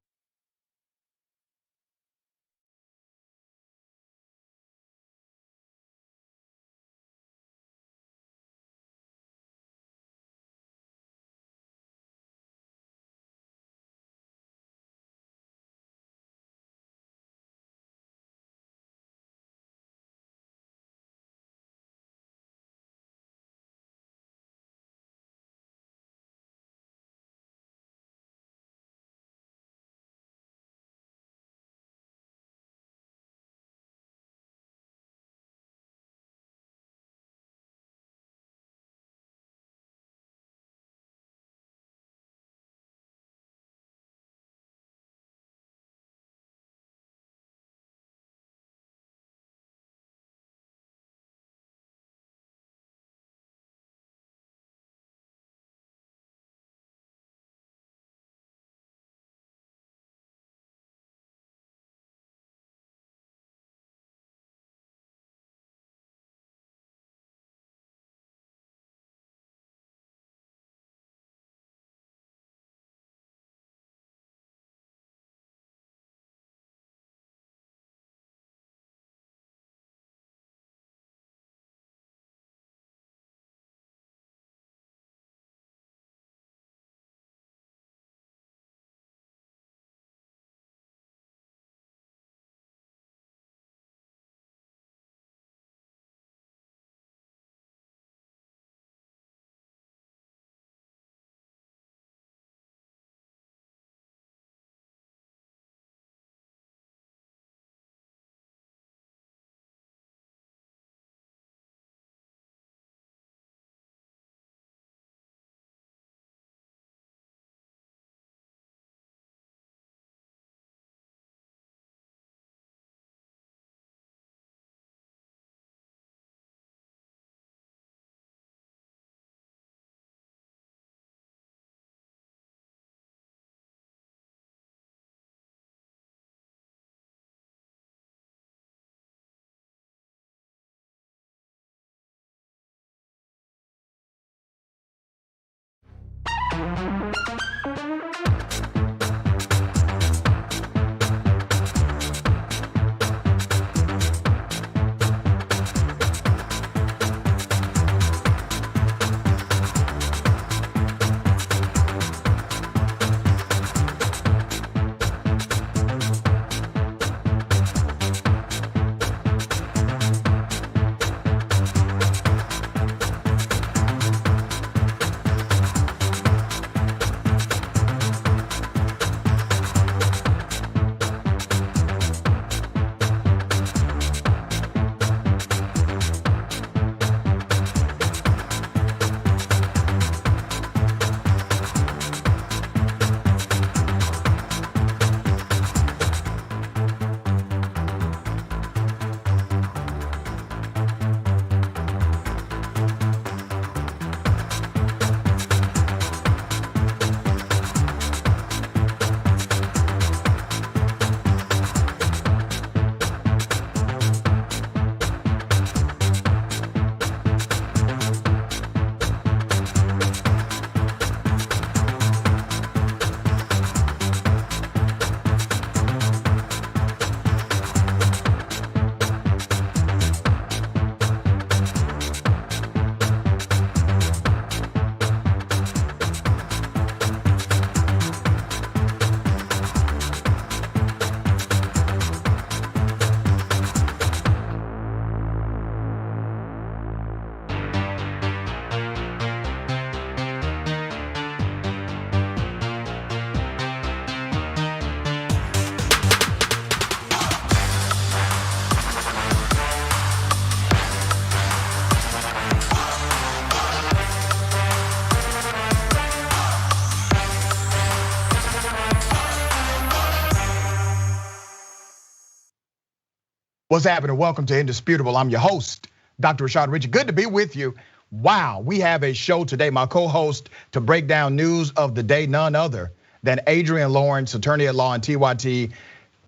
What's happening? Welcome to Indisputable. I'm your host, Dr. Rashad Richey. Good to be with you. Wow, we have a show today. My co-host to break down news of the day, none other than Adrian Lawrence, attorney at law and TYT,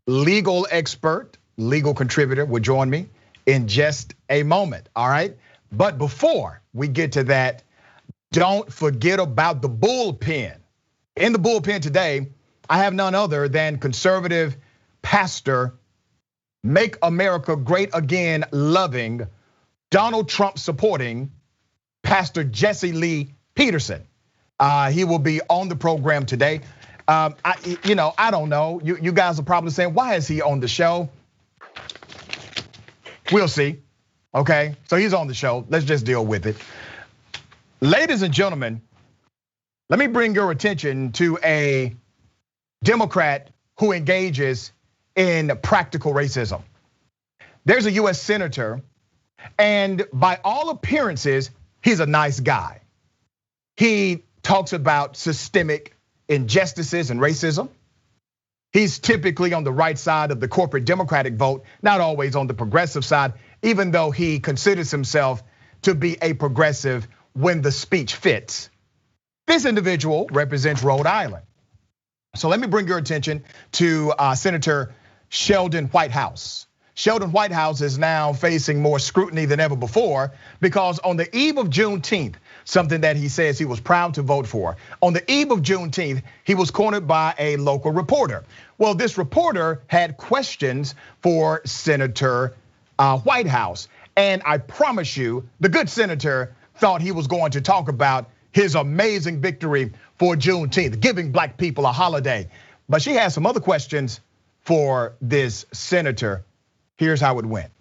legal expert, legal contributor, will join me in just a moment, all right? But before we get to that, don't forget about the bullpen. In the bullpen today, I have none other than conservative pastor, Make America Great Again loving, Donald Trump supporting Pastor Jesse Lee Peterson. He will be on the program today. I don't know. You guys are probably saying, why is he on the show? We'll see. Okay, so he's on the show. Let's just deal with it. Ladies and gentlemen, let me bring your attention to a Democrat who engages in practical racism. There's a US senator, and by all appearances, he's a nice guy. He talks about systemic injustices and racism. He's typically on the right side of the corporate Democratic vote, not always on the progressive side, even though he considers himself to be a progressive when the speech fits. This individual represents Rhode Island. So let me bring your attention to Senator Sheldon Whitehouse. Sheldon Whitehouse is now facing more scrutiny than ever before because on the eve of Juneteenth, something that he says he was proud to vote for, on the eve of Juneteenth, he was cornered by a local reporter. Well, this reporter had questions for Senator Whitehouse. And I promise you, the good senator thought he was going to talk about his amazing victory for Juneteenth, giving black people a holiday. But she has some other questions for this senator. Here's how it went.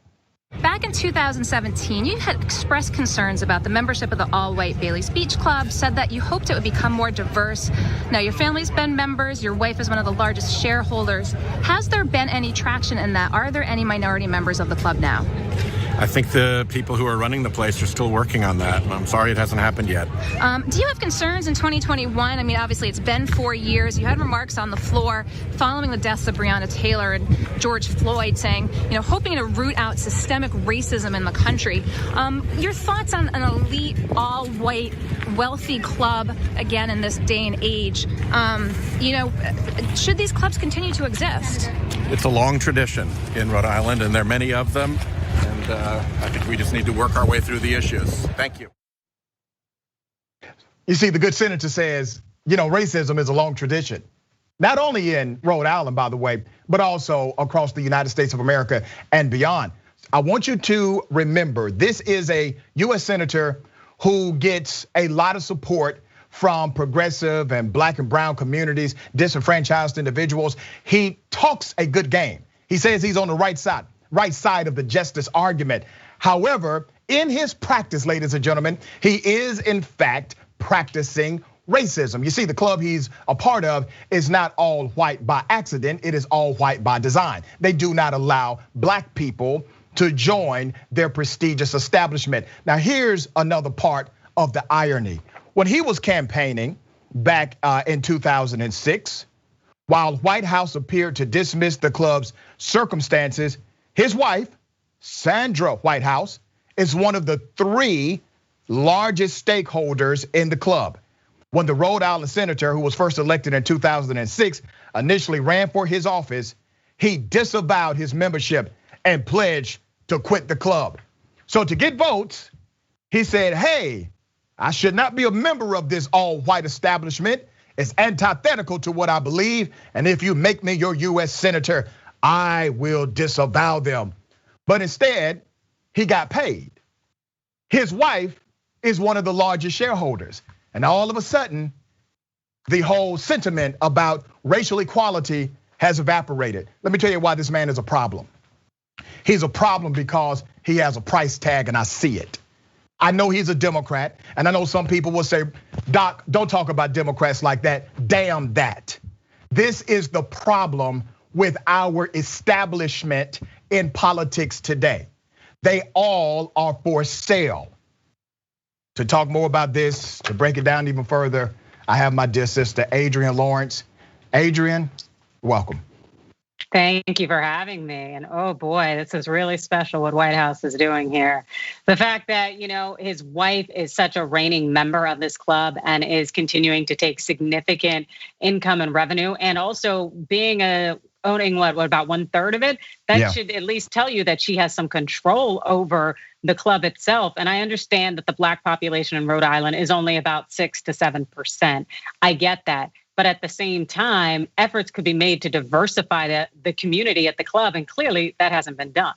Back in 2017, you had expressed concerns about the membership of the all-white Bailey's Beach Club, said that you hoped it would become more diverse. Now, your family's been members, your wife is one of the largest shareholders. Has there been any traction in that? Are there any minority members of the club now? I think the people who are running the place are still working on that, and I'm sorry it hasn't happened yet. Do you have concerns in 2021? I mean, obviously it's been 4 years. You had remarks on the floor following the deaths of Breonna Taylor and George Floyd saying, hoping to root out systemic racism in the country. Your thoughts on an elite, all-white, wealthy club, again, in this day and age? Should these clubs continue to exist? It's a long tradition in Rhode Island, and there are many of them. And I think we just need to work our way through the issues. Thank you. You see, the good senator says racism is a long tradition. Not only in Rhode Island, by the way, but also across the United States of America and beyond. I want you to remember, this is a US Senator who gets a lot of support from progressive and black and brown communities, disenfranchised individuals. He talks a good game. He says he's on the right side of the justice argument. However, in his practice, ladies and gentlemen, he is in fact practicing racism. You see, the club he's a part of is not all white by accident, it is all white by design. They do not allow black people to join their prestigious establishment. Now, here's another part of the irony. When he was campaigning back in 2006, while Whitehouse appeared to dismiss the club's circumstances, his wife, Sandra Whitehouse, is one of the 3 largest stakeholders in the club. When the Rhode Island senator, who was first elected in 2006, initially ran for his office, he disavowed his membership and pledged to quit the club. So to get votes, he said, hey, I should not be a member of this all-white establishment. It's antithetical to what I believe, and if you make me your US senator, I will disavow them. But instead, he got paid. His wife is one of the largest shareholders. And all of a sudden, the whole sentiment about racial equality has evaporated. Let me tell you why this man is a problem. He's a problem because he has a price tag, and I see it. I know he's a Democrat, and I know some people will say, Doc, don't talk about Democrats like that. Damn that. This is the problem with our establishment in politics today. They all are for sale. To talk more about this, to break it down even further, I have my dear sister, Adrienne Lawrence. Adrienne, welcome. Thank you for having me. And oh boy, this is really special what Whitehouse is doing here. The fact that, his wife is such a reigning member of this club and is continuing to take significant income and revenue, and also being owning about 1/3 of it, that should at least tell you that she has some control over the club itself. And I understand that the black population in Rhode Island is only about 6 to 7%. I get that. But at the same time, efforts could be made to diversify the community at the club, and clearly that hasn't been done.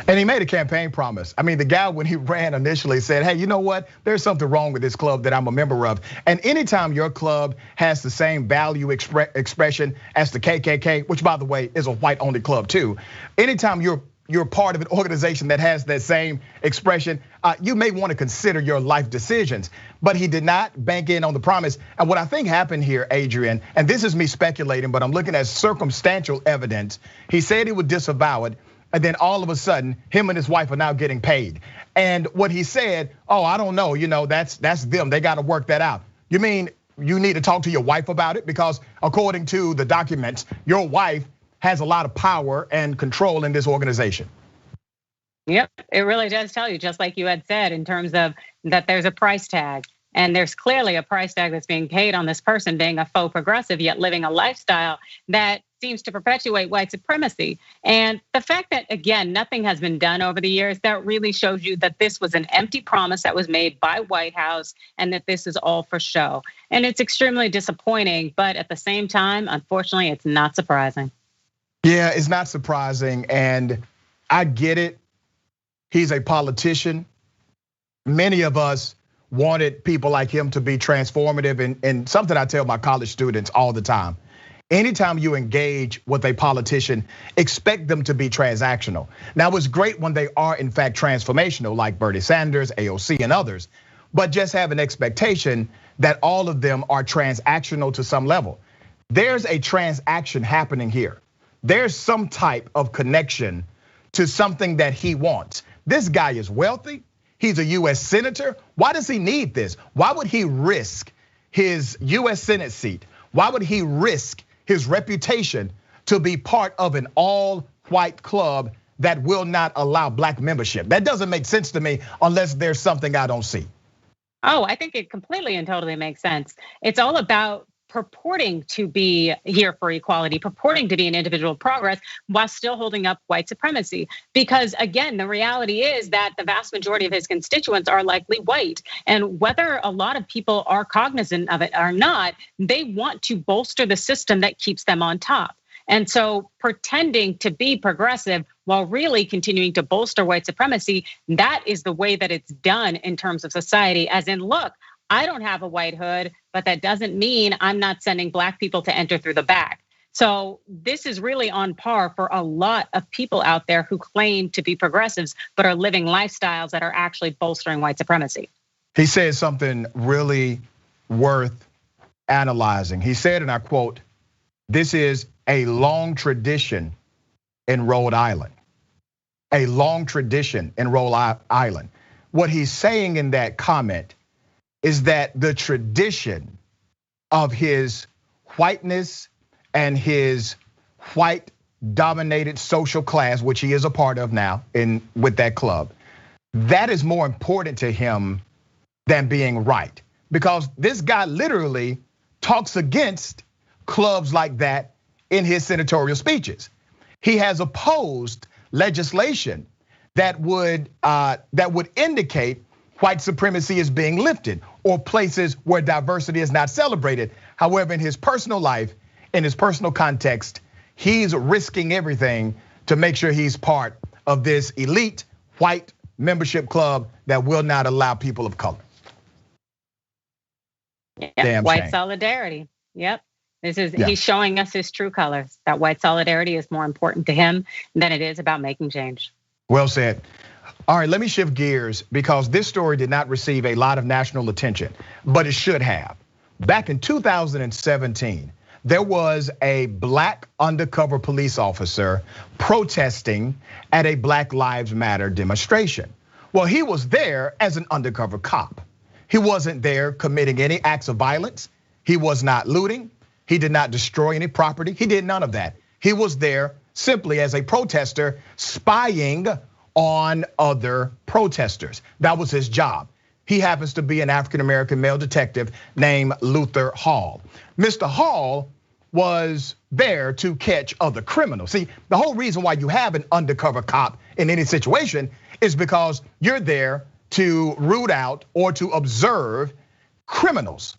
And he made a campaign promise. I mean, the guy, when he ran initially, said, hey, you know what? There's something wrong with this club that I'm a member of. And anytime your club has the same value expression as the KKK, which by the way is a white-only club too, anytime you're part of an organization that has that same expression, you may want to consider your life decisions. But he did not bank in on the promise. And what I think happened here, Adrienne, and this is me speculating, but I'm looking at circumstantial evidence. He said he would disavow it, and then all of a sudden, him and his wife are now getting paid. And what he said, oh, I don't know, that's them, they gotta work that out. You mean you need to talk to your wife about it? Because according to the documents, your wife has a lot of power and control in this organization. Yep, it really does tell you, just like you had said, in terms of that there's a price tag. And there's clearly a price tag that's being paid on this person being a faux progressive, yet living a lifestyle that seems to perpetuate white supremacy. And the fact that, again, nothing has been done over the years, that really shows you that this was an empty promise that was made by Whitehouse and that this is all for show. And it's extremely disappointing, but at the same time, unfortunately, it's not surprising. Yeah, it's not surprising, and I get it. He's a politician. Many of us wanted people like him to be transformative, and something I tell my college students all the time. Anytime you engage with a politician, expect them to be transactional. Now, it's great when they are in fact transformational, like Bernie Sanders, AOC, and others, but just have an expectation that all of them are transactional to some level. There's a transaction happening here. There's some type of connection to something that he wants. This guy is wealthy. He's a US senator. Why does he need this? Why would he risk his US Senate seat? Why would he risk his reputation to be part of an all-white club that will not allow black membership? That doesn't make sense to me unless there's something I don't see. Oh, I think it completely and totally makes sense. It's all about purporting to be here for equality, purporting to be an individual progress while still holding up white supremacy. Because again, the reality is that the vast majority of his constituents are likely white. And whether a lot of people are cognizant of it or not, they want to bolster the system that keeps them on top. And so pretending to be progressive while really continuing to bolster white supremacy, that is the way that it's done in terms of society. As in, look, I don't have a white hood, but that doesn't mean I'm not sending Black people to enter through the back. So this is really on par for a lot of people out there who claim to be progressives, but are living lifestyles that are actually bolstering white supremacy. He said something really worth analyzing. He said, and I quote, "This is a long tradition in Rhode Island." A long tradition in Rhode Island. What he's saying in that comment is that the tradition of his whiteness and his white dominated social class, which he is a part of now with that club, that is more important to him than being right. Because this guy literally talks against clubs like that in his senatorial speeches. He has opposed legislation that would indicate white supremacy is being lifted, or places where diversity is not celebrated. However, in his personal life, in his personal context, he's risking everything to make sure he's part of this elite white membership club that will not allow people of color. Yeah, damn white shame. Solidarity. Yep. He's showing us his true colors. That white solidarity is more important to him than it is about making change. Well said. All right, let me shift gears because this story did not receive a lot of national attention, but it should have. Back in 2017, there was a Black undercover police officer protesting at a Black Lives Matter demonstration. Well, he was there as an undercover cop. He wasn't there committing any acts of violence. He was not looting. He did not destroy any property. He did none of that. He was there simply as a protester spying on other protesters. That was his job. He happens to be an African-American male detective named Luther Hall. Mr. Hall was there to catch other criminals. See, the whole reason why you have an undercover cop in any situation is because you're there to root out or to observe criminals.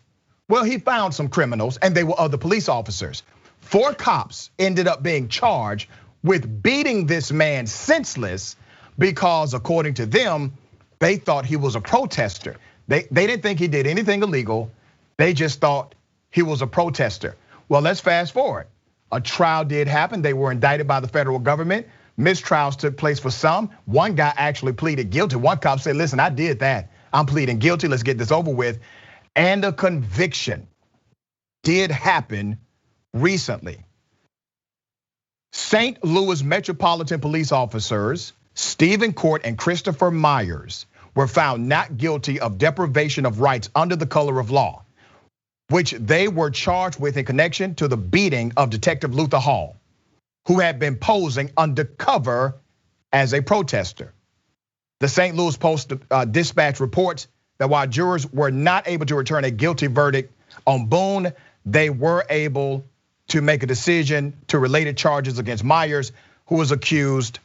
Well, he found some criminals and they were other police officers. 4 cops ended up being charged with beating this man senseless because, according to them, they thought he was a protester. They didn't think he did anything illegal. They just thought he was a protester. Well, let's fast forward. A trial did happen. They were indicted by the federal government. Mistrials took place for some. One guy actually pleaded guilty. One cop said, listen, I did that. I'm pleading guilty. Let's get this over with. And a conviction did happen recently. St. Louis Metropolitan Police officers Stephen Court and Christopher Myers were found not guilty of deprivation of rights under the color of law, which they were charged with in connection to the beating of Detective Luther Hall, who had been posing undercover as a protester. The St. Louis Post-Dispatch reports that while jurors were not able to return a guilty verdict on Boone, they were able to make a decision to related charges against Myers, who was accused.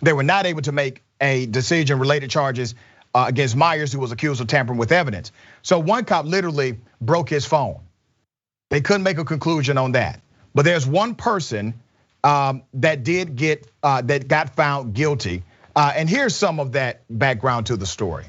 They were not able to make a decision related charges against Myers, who was accused of tampering with evidence. So one cop literally broke his phone. They couldn't make a conclusion on that. But there's one person that got found guilty. And here's some of that background to the story.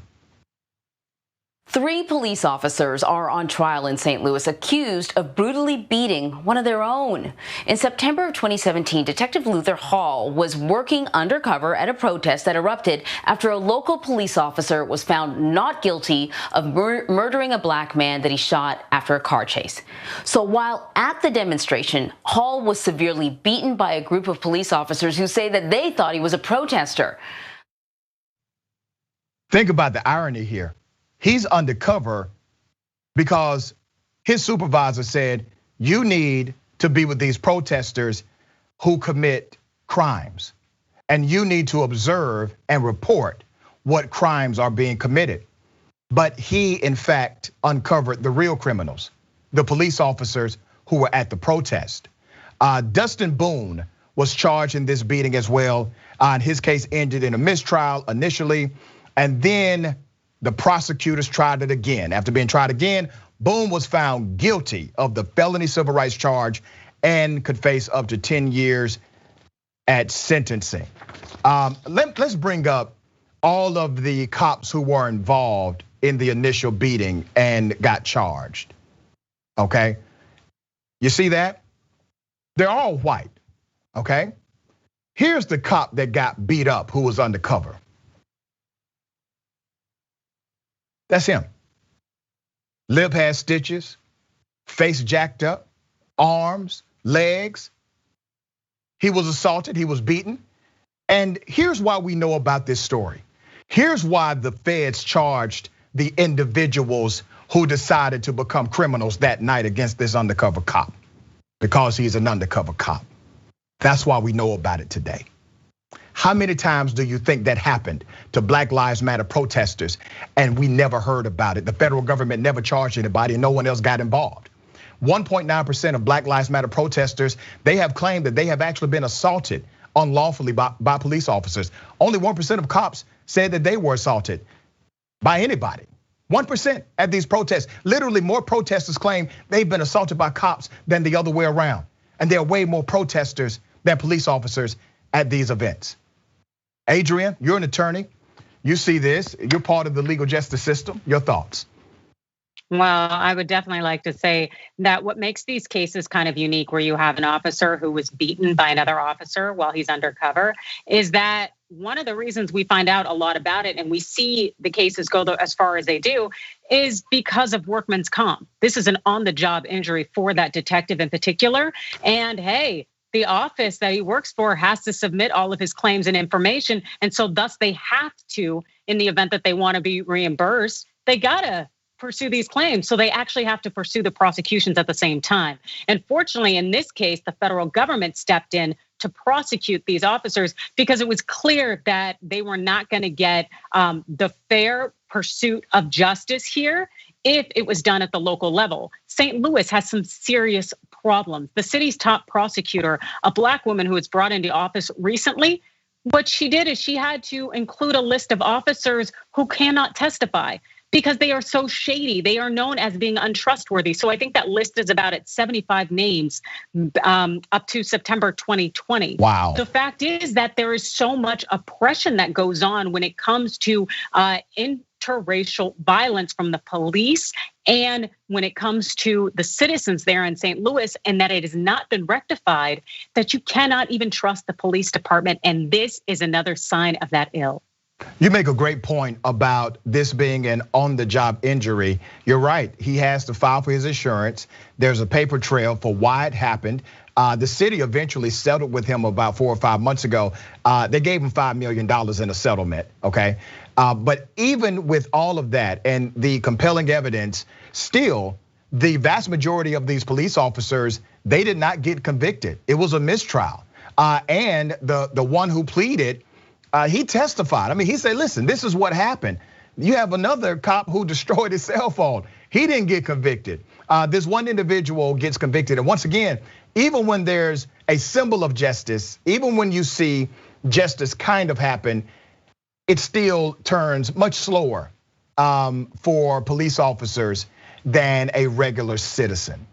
3 police officers are on trial in St. Louis accused of brutally beating one of their own. In September of 2017, Detective Luther Hall was working undercover at a protest that erupted after a local police officer was found not guilty of murdering a Black man that he shot after a car chase. So while at the demonstration, Hall was severely beaten by a group of police officers who say that they thought he was a protester. Think about the irony here. He's undercover because his supervisor said, you need to be with these protesters who commit crimes. And you need to observe and report what crimes are being committed. But he, in fact, uncovered the real criminals, the police officers who were at the protest. Dustin Boone was charged in this beating as well. And his case ended in a mistrial initially, and then the prosecutors tried it again. After being tried again, Boone was found guilty of the felony civil rights charge and could face up to 10 years at sentencing. Let's bring up all of the cops who were involved in the initial beating and got charged, okay? You see that? They're all white, okay? Here's the cop that got beat up who was undercover. That's him. Lip has stitches, face jacked up, arms, legs. He was assaulted, he was beaten. And here's why we know about this story. Here's why the feds charged the individuals who decided to become criminals that night against this undercover cop, because he's an undercover cop. That's why we know about it today. How many times do you think that happened to Black Lives Matter protesters and we never heard about it? The federal government never charged anybody and no one else got involved. 1.9% of Black Lives Matter protesters, they have claimed that they have actually been assaulted unlawfully by police officers. Only 1% of cops said that they were assaulted by anybody. 1% at these protests. Literally more protesters claim they've been assaulted by cops than the other way around. And there are way more protesters than police officers at these events. Adrian, you're an attorney. You see this, you're part of the legal justice system. Your thoughts? Well, I would definitely like to say that what makes these cases kind of unique, where you have an officer who was beaten by another officer while he's undercover, is that one of the reasons we find out a lot about it and we see the cases go as far as they do is because of workman's comp. This is an on-the-job injury for that detective in particular. And hey, the office that he works for has to submit all of his claims and information. And so thus they have to, in the event that they want to be reimbursed, they gotta pursue these claims. So they actually have to pursue the prosecutions at the same time. And fortunately, in this case, the federal government stepped in to prosecute these officers because it was clear that they were not going to get the fair pursuit of justice here if it was done at the local level. St. Louis has some serious problems. The city's top prosecutor, a Black woman who was brought into office recently, what she did is she had to include a list of officers who cannot testify because they are so shady. They are known as being untrustworthy. So I think that list is about at 75 names up to September 2020. Wow. The fact is that there is so much oppression that goes on when it comes to interracial violence from the police and when it comes to the citizens there in St. Louis, and that it has not been rectified, that you cannot even trust the police department. And this is another sign of that ill. You make a great point about this being an on-the-job injury. You're right, he has to file for his insurance. There's a paper trail for why it happened. The city eventually settled with him about 4 or 5 months ago. They gave him $5 million in a settlement, okay? But even with all of that and the compelling evidence, still, the vast majority of these police officers, they did not get convicted. It was a mistrial. And the one who pleaded, he testified. I mean, he said, listen, this is what happened. You have another cop who destroyed his cell phone. He didn't get convicted. This one individual gets convicted. And once again, even when there's a symbol of justice, even when you see justice kind of happen, it still turns much slower for police officers than a regular citizen.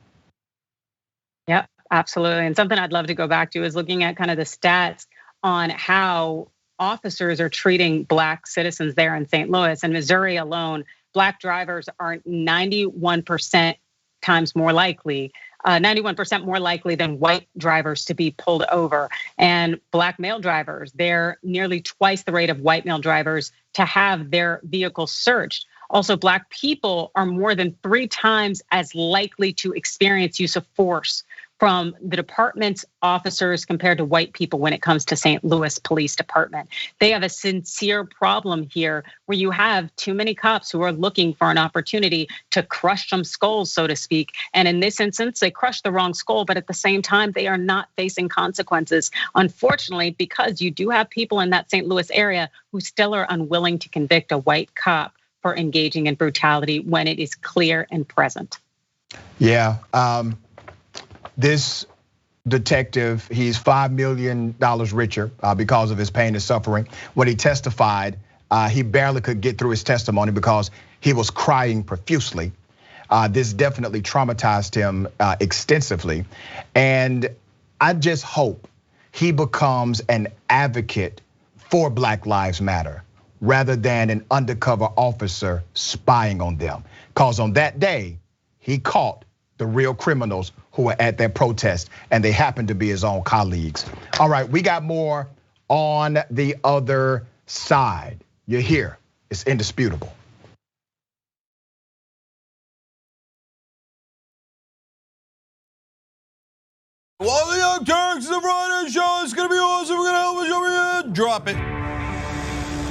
Yep, absolutely. And something I'd love to go back to is looking at kind of the stats on how officers are treating Black citizens there in St. Louis. In Missouri alone, Black drivers are 91% times more likely, 91% more likely than white drivers to be pulled over. And Black male drivers, they're nearly twice the rate of white male drivers to have their vehicles searched. Also, Black people are more than 3 times as likely to experience use of force from the department's officers compared to white people when it comes to St. Louis Police Department. They have a sincere problem here where you have too many cops who are looking for an opportunity to crush some skulls, so to speak. And in this instance, they crushed the wrong skull, but at the same time, they are not facing consequences. Unfortunately, because you do have people in that St. Louis area who still are unwilling to convict a white cop for engaging in brutality when it is clear and present. Yeah. This detective, he's $5 million richer because of his pain and suffering. When he testified, he barely could get through his testimony because he was crying profusely. This definitely traumatized him extensively. And I just hope he becomes an advocate for Black Lives Matter rather than an undercover officer spying on them. Because on that day, he caught the real criminals who were at that protest, and they happened to be his own colleagues. All right, we got more on the other side. You're here, it's indisputable. Well, the Young Turks, the Friday show is gonna be awesome. We're gonna help us over here. Drop it.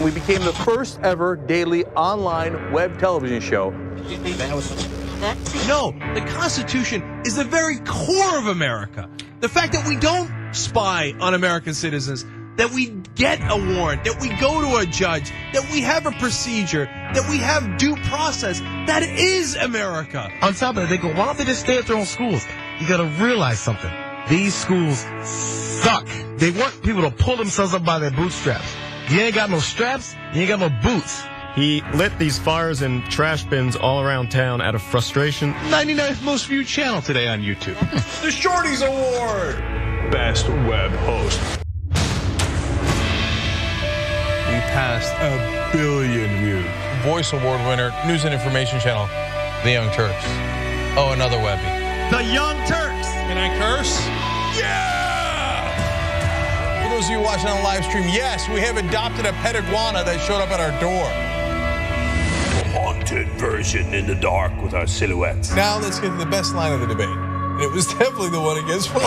We became the first ever daily online web television show. No, the Constitution is the very core of America. The fact that we don't spy on American citizens, that we get a warrant, that we go to a judge, that we have a procedure, that we have due process, that is America. On top of it, they go, why don't they just stay at their own schools? You gotta realize something. These schools suck. They want people to pull themselves up by their bootstraps. You ain't got no straps, you ain't got no boots. He lit these fires in trash bins all around town out of frustration. 99th most viewed channel today on YouTube. The Shorties Award. Best web host. We passed 1 billion views. Voice Award winner, News and Information Channel, The Young Turks. Oh, another Webby. The Young Turks. Can I curse? Yeah! For those of you watching on live stream, yes, we have adopted a pet iguana that showed up at our door. Haunted version in the dark with our silhouettes. Now let's get to the best line of the debate. And it was definitely the one against Fox.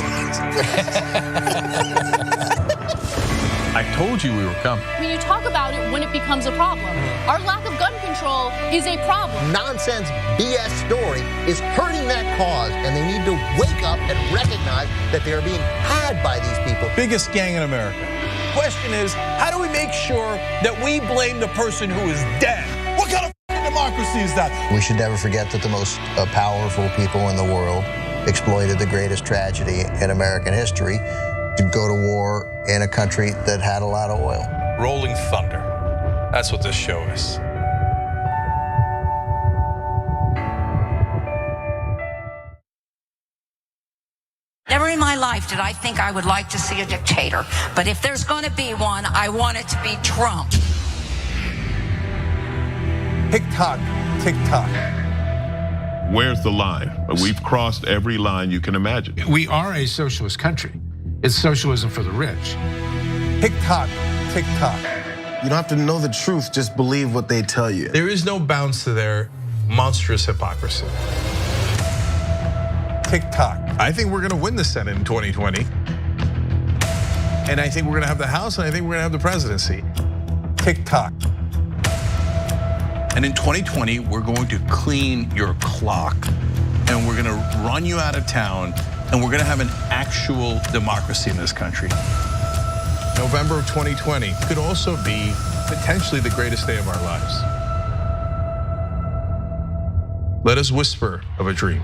I told you we were coming. When you talk about it when it becomes a problem. Our lack of gun control is a problem. Nonsense BS story is hurting that cause, and they need to wake up and recognize that they are being had by these people. Biggest gang in America. Question is, how do we make sure that we blame the person who is dead? What kind of democracy is that? We should never forget that the most powerful people in the world exploited the greatest tragedy in American history to go to war in a country that had a lot of oil. Rolling thunder. That's what this show is. Never in my life did I think I would like to see a dictator. But if there's going to be one, I want it to be Trump. Tick-tock, tick-tock. Where's the line? We've crossed every line you can imagine. We are a socialist country. It's socialism for the rich. Tick-tock, tick-tock. You don't have to know the truth, just believe what they tell you. There is no bounds to their monstrous hypocrisy. Tick-tock. I think we're gonna win the Senate in 2020. And I think we're gonna have the House, and I think we're gonna have the presidency. Tick-tock. And in 2020, we're going to clean your clock. And we're gonna run you out of town, and we're gonna have an actual democracy in this country. November of 2020 could also be potentially the greatest day of our lives. Let us whisper of a dream.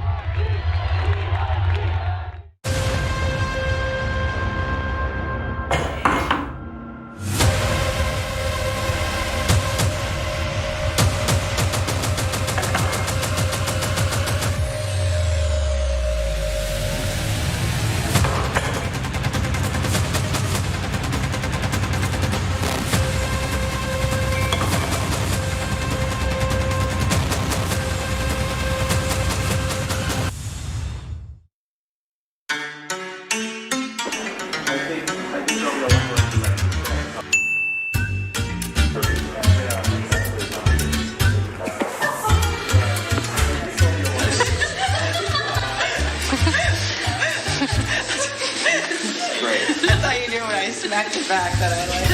Back to back that I like.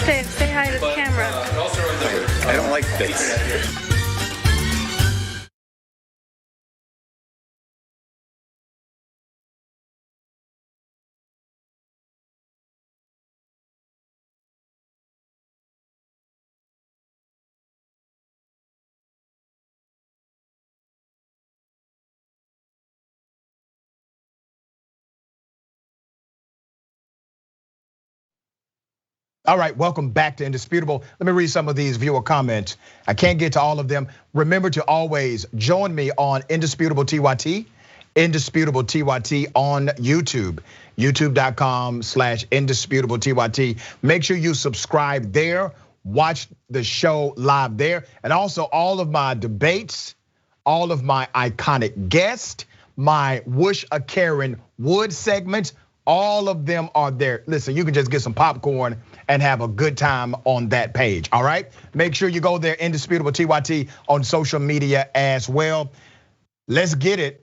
Say hi to the camera. I don't like this. All right, welcome back to Indisputable. Let me read some of these viewer comments. I can't get to all of them. Remember to always join me on Indisputable TYT, Indisputable TYT on YouTube, youtube.com/Indisputable TYT. Make sure you subscribe there, watch the show live there, and also all of my debates, all of my iconic guests, my Wish a Karen Wood segments, all of them are there. Listen, you can just get some popcorn and have a good time on that page, all right? Make sure you go there, Indisputable TYT on social media as well. Let's get it.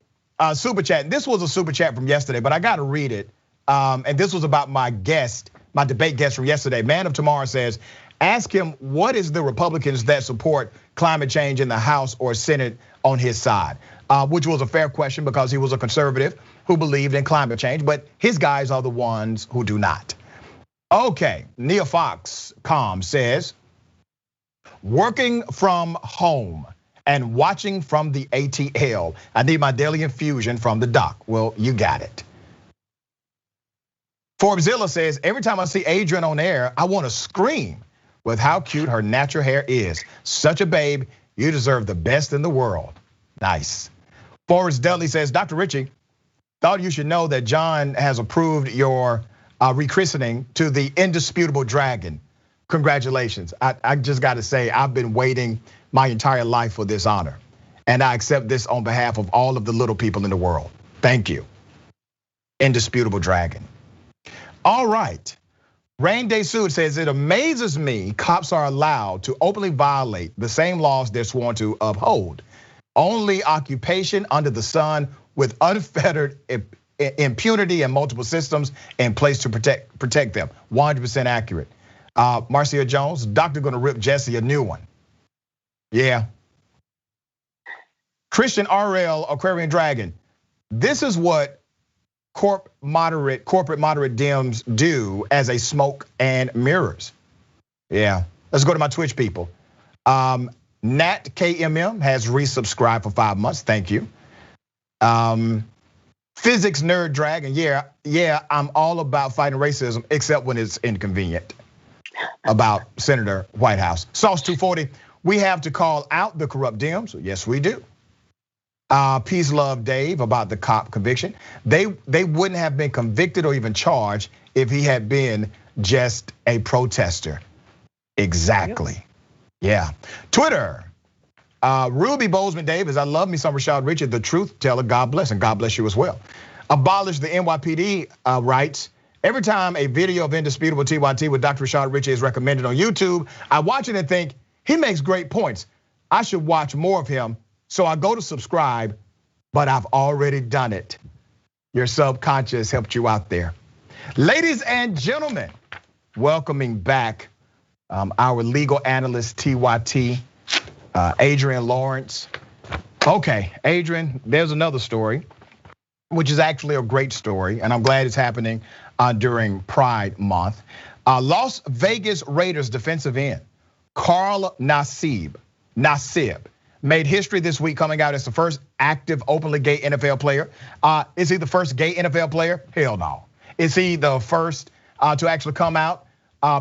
Super chat. This was a super chat from yesterday, but I gotta read it. And this was about my guest, my debate guest from yesterday. Man of Tomorrow says, ask him what is the Republicans that support climate change in the House or Senate on his side? Which was a fair question because he was a conservative who believed in climate change, but his guys are the ones who do not. Okay, Nia Fox Calm says, working from home and watching from the ATL. I need my daily infusion from the doc. Well, you got it. Forbesilla says, every time I see Adrian on air, I want to scream with how cute her natural hair is. Such a babe, you deserve the best in the world. Nice. Forrest Dudley says, Dr. Richie, thought you should know that John has approved your rechristening to the Indisputable Dragon. Congratulations. I just gotta say, I've been waiting my entire life for this honor. And I accept this on behalf of all of the little people in the world. Thank you. Indisputable Dragon. All right. Rain Day Sud says, it amazes me cops are allowed to openly violate the same laws they're sworn to uphold. Only occupation under the sun with unfettered impunity and multiple systems in place to protect them. 100% accurate. Marcia Jones, doctor gonna rip Jesse a new one. Yeah. Christian RL Aquarian Dragon. This is what corporate moderate Dems do as a smoke and mirrors. Yeah. Let's go to my Twitch people. Nat KMM has resubscribed for 5 months. Thank you. Physics Nerd Dragon, yeah, I'm all about fighting racism, except when it's inconvenient. About Senator Whitehouse. Sauce 240, we have to call out the corrupt Dems. Yes, we do. Peace, love, Dave, about the cop conviction. They wouldn't have been convicted or even charged if he had been just a protester. Exactly. Yeah. Twitter. Ruby Bozeman Davis, I love me some Rashad Richard, the truth teller, God bless, and God bless you as well. Abolish the NYPD writes, every time a video of Indisputable TYT with Dr. Rashad Richard is recommended on YouTube, I watch it and think, he makes great points. I should watch more of him. So I go to subscribe, but I've already done it. Your subconscious helped you out there. Ladies and gentlemen, welcoming back our legal analyst TYT, Adrian Lawrence. Okay, Adrian, there's another story, which is actually a great story, and I'm glad it's happening during Pride Month. Las Vegas Raiders defensive end, Carl Nassib, made history this week coming out as the first active openly gay NFL player. Is he the first gay NFL player? Hell no. Is he the first to actually come out,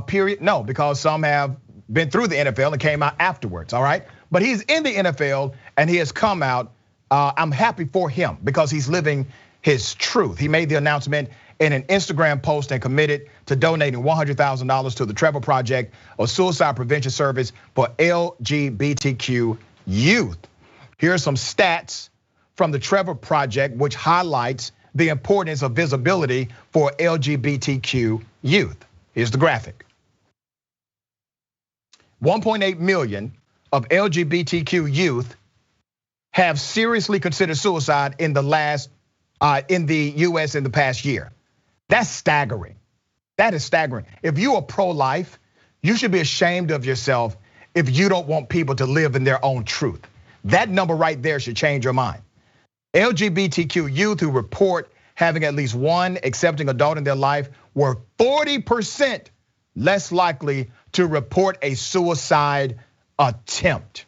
period? No, because some have been through the NFL and came out afterwards, all right? But he's in the NFL and he has come out. I'm happy for him because he's living his truth. He made the announcement in an Instagram post and committed to donating $100,000 to the Trevor Project, a suicide prevention service for LGBTQ youth. Here are some stats from the Trevor Project, which highlights the importance of visibility for LGBTQ youth. Here's the graphic. 1.8 million of LGBTQ youth have seriously considered suicide in the US in the past year. That's staggering. That is staggering. If you are pro-life, you should be ashamed of yourself if you don't want people to live in their own truth. That number right there should change your mind. LGBTQ youth who report having at least one accepting adult in their life were 40% less likely to report a suicide attempt.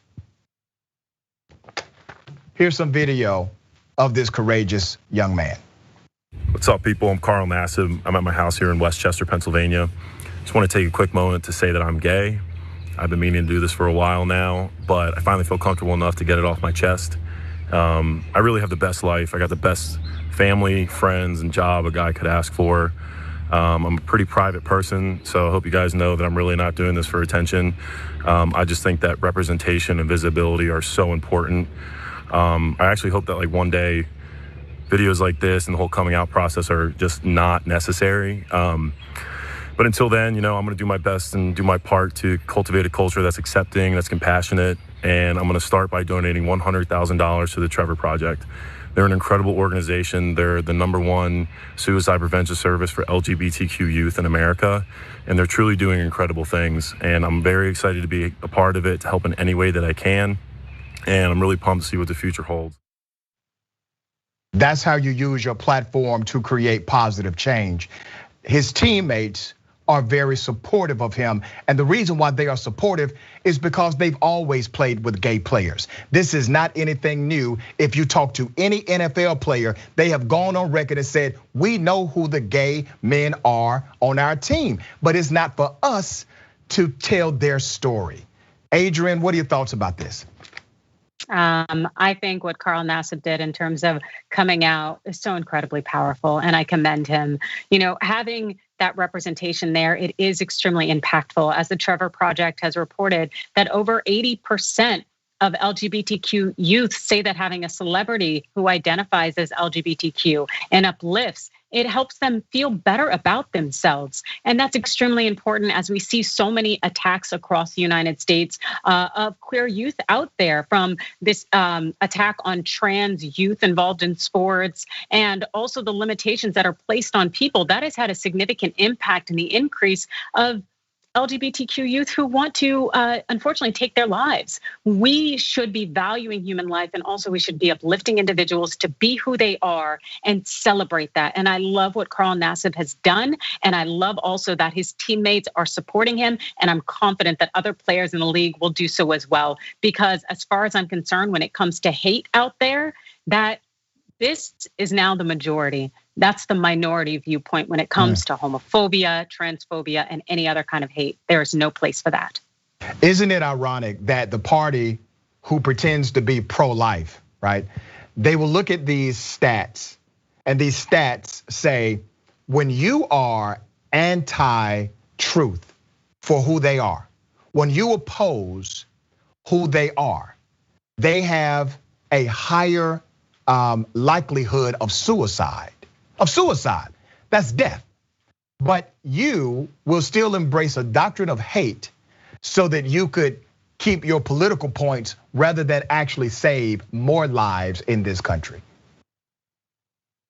Here's some video of this courageous young man. What's up, people? I'm Carl Nassib. I'm at my house here in Westchester, Pennsylvania. Just want to take a quick moment to say that I'm gay. I've been meaning to do this for a while now, but I finally feel comfortable enough to get it off my chest. I really have the best life. I got the best family, friends, and job a guy could ask for. I'm a pretty private person, so I hope you guys know that I'm really not doing this for attention. I just think that representation and visibility are so important. I actually hope that one day videos like this and the whole coming out process are just not necessary. But until then, I'm going to do my best and do my part to cultivate a culture that's accepting, that's compassionate, and I'm going to start by donating $100,000 to the Trevor Project. They're an incredible organization. They're the #1 suicide prevention service for LGBTQ youth in America, and they're truly doing incredible things. And I'm very excited to be a part of it, to help in any way that I can, and I'm really pumped to see what the future holds. That's how you use your platform to create positive change. His teammates are very supportive of him. And the reason why they are supportive is because they've always played with gay players. This is not anything new. If you talk to any NFL player, they have gone on record and said, we know who the gay men are on our team, but it's not for us to tell their story. Adrian, what are your thoughts about this? I think what Carl Nassib did in terms of coming out is so incredibly powerful, and I commend him. Having that representation there, it is extremely impactful. As the Trevor Project has reported, that over 80% of LGBTQ youth say that having a celebrity who identifies as LGBTQ and uplifts, it helps them feel better about themselves. And that's extremely important as we see so many attacks across the United States of queer youth out there, from this attack on trans youth involved in sports, and also the limitations that are placed on people. That has had a significant impact in the increase of LGBTQ youth who want to unfortunately take their lives. We should be valuing human life, and also we should be uplifting individuals to be who they are and celebrate that. And I love what Carl Nassib has done, and I love also that his teammates are supporting him, and I'm confident that other players in the league will do so as well. Because as far as I'm concerned, when it comes to hate out there, that this is now the majority. That's the minority viewpoint when it comes to homophobia, transphobia, and any other kind of hate. There is no place for that. Isn't it ironic that the party who pretends to be pro-life, right? They will look at these stats, and these stats say, when you are anti-truth for who they are, when you oppose who they are, they have a higher likelihood of suicide. That's death. But you will still embrace a doctrine of hate so that you could keep your political points rather than actually save more lives in this country.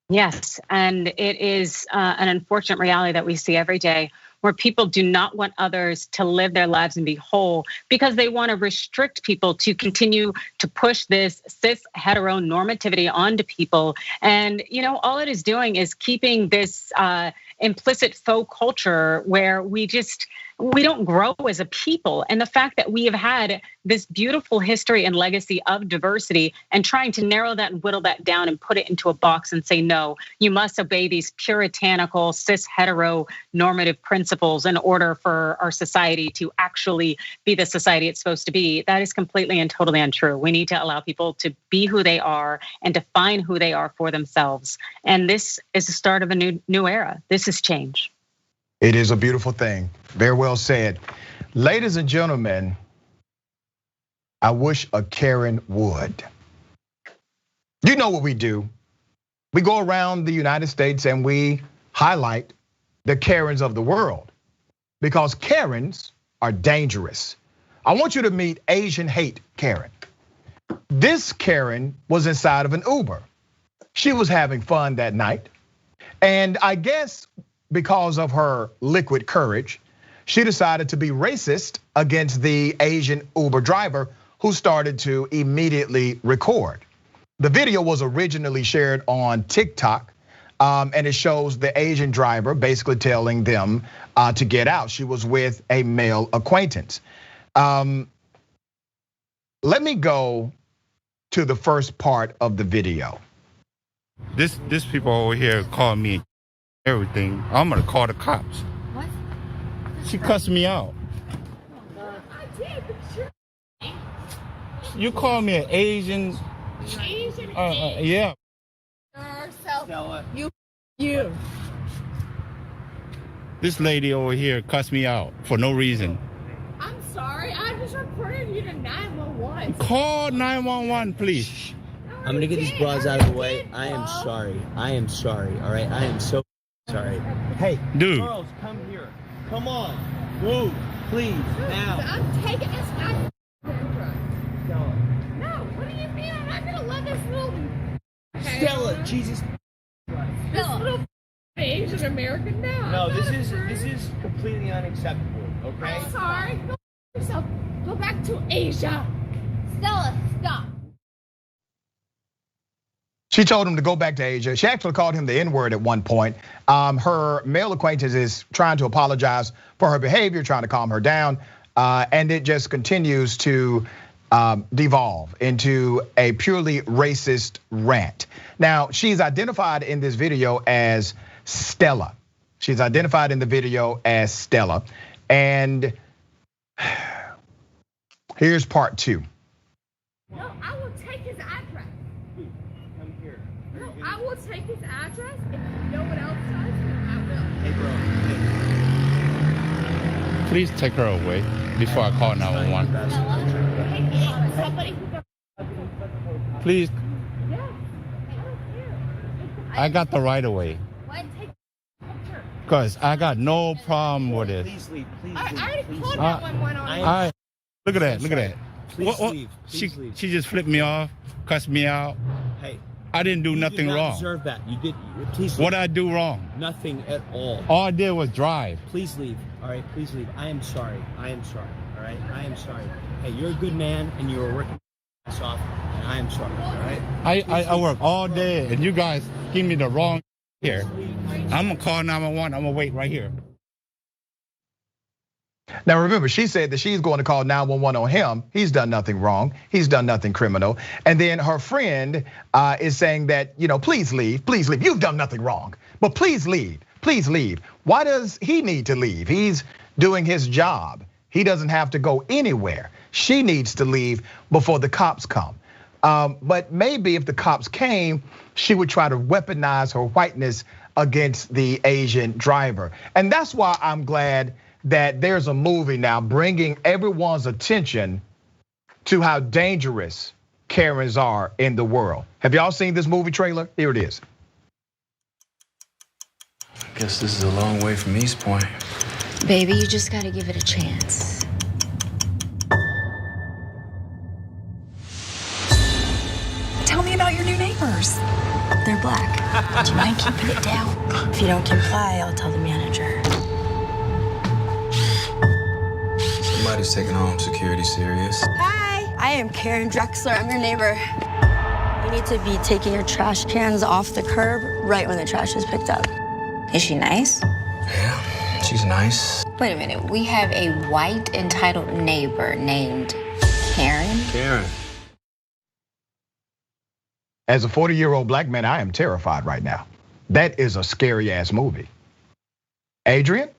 Yes, and it is an unfortunate reality that we see every day, where people do not want others to live their lives and be whole because they want to restrict people to continue to push this cis heteronormativity onto people. And all it is doing is keeping this implicit faux culture where we don't grow as a people. And the fact that we have had this beautiful history and legacy of diversity, and trying to narrow that and whittle that down and put it into a box and say, no, you must obey these puritanical cis heteronormative principles in order for our society to actually be the society it's supposed to be. That is completely and totally untrue. We need to allow people to be who they are and define who they are for themselves. And this is the start of a new era. This is change. It is a beautiful thing. Very well said. Ladies and gentlemen, I wish a Karen would. You know what we do. We go around the United States and we highlight the Karens of the world, because Karens are dangerous. I want you to meet Asian hate Karen. This Karen was inside of an Uber. She was having fun that night. And I guess because of her liquid courage, she decided to be racist against the Asian Uber driver, who started to immediately record. The video was originally shared on TikTok, and it shows the Asian driver basically telling them to get out. She was with a male acquaintance. Let me go to the first part of the video. This people over here call me everything. I'm gonna call the cops. What? She cussed me out. You call me an Asian? Yeah. Stella. You. This lady over here cussed me out for no reason. I'm sorry. I just reported you to 911. Call 911, please. I'm gonna get these broads out of the way. I am sorry. All right. I am so sorry. Hey, dude. Charles, come here. Come on. Move, please, now. I'm taking this back. No, what do you mean? I'm not gonna let this little Stella, Jesus. This little Asian American now. No, this is completely unacceptable. Okay. I'm sorry. Go yourself. Go back to Asia. Stella, stop. She told him to go back to Asia. She actually called him the N-word at one point. Her male acquaintance is trying to apologize for her behavior, trying to calm her down, and it just continues to devolve into a purely racist rant. Now, she's identified in this video as Stella. She's identified in the video as Stella. And here's part 2. No, I will take his address. Come here. No, I will take his address. If no one else does, I will. Hey, bro. Hey. Please take her away before I call 911. Somebody. Please. Yes, I don't care. I got the right of way. Why take a picture? Because I got no problem with it. Please leave. Please I leave. already Please called leave. 911 on you. All right. Look at that. Please leave. Please leave. She just flipped me off, cussed me out. Hey. I didn't do nothing You did not wrong. deserve that. You did. Please leave. What did I do wrong? Nothing at all. All I did was drive. Please leave. All right, please leave. I am sorry. All right, I am sorry. Hey, you're a good man, and you were working your ass off, and I am sorry. All right. I work all day, and you guys give me the wrong here. I'm gonna call 911. I'm gonna wait right here. Now remember, she said that she's going to call 911 on him. He's done nothing wrong. He's done nothing criminal. And then her friend is saying that, please leave. You've done nothing wrong, but please leave. Why does he need to leave? He's doing his job. He doesn't have to go anywhere. She needs to leave before the cops come. But maybe if the cops came, she would try to weaponize her whiteness against the Asian driver. And that's why I'm glad that there's a movie now bringing everyone's attention to how dangerous Karens are in the world. Have y'all seen this movie trailer? Here it is. I guess this is a long way from East Point. Baby, you just gotta give it a chance. Tell me about your new neighbors. They're black. Do you mind keeping it down? If you don't comply, I'll tell the manager. Somebody's taking home security serious. Hi, I am Karen Drexler. I'm your neighbor. You need to be taking your trash cans off the curb right when the trash is picked up. Is she nice? Yeah, she's nice. Wait a minute, we have a white entitled neighbor named Karen? Karen. As a 40-year-old black man, I am terrified right now. That is a scary ass movie. Adrian?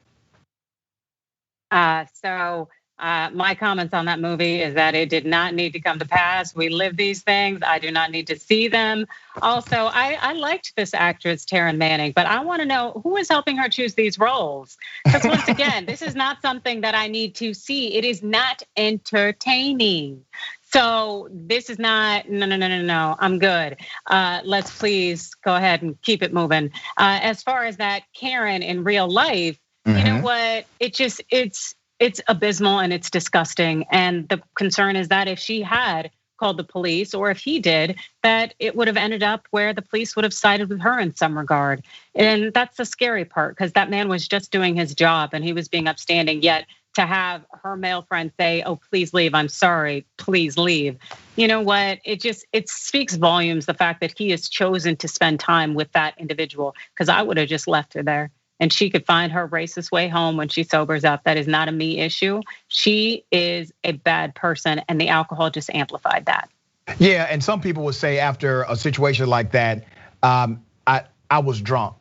My comments on that movie is that it did not need to come to pass. We live these things. I do not need to see them. Also, I liked this actress, Taryn Manning, but I want to know who is helping her choose these roles. Because once again, this is not something that I need to see. It is not entertaining. So this is not, no, I'm good. Let's please go ahead and keep it moving. As far as that Karen in real life, you know what, it's abysmal and it's disgusting. And the concern is that if she had called the police or if he did, that it would have ended up where the police would have sided with her in some regard. And that's the scary part because that man was just doing his job and he was being upstanding. Yet to have her male friend say, oh, please leave, I'm sorry, please leave. You know what, it speaks volumes, the fact that he has chosen to spend time with that individual because I would have just left her there. And she could find her racist way home when she sobers up. That is not a me issue. She is a bad person and the alcohol just amplified that. Yeah, and some people would say after a situation like that, I was drunk.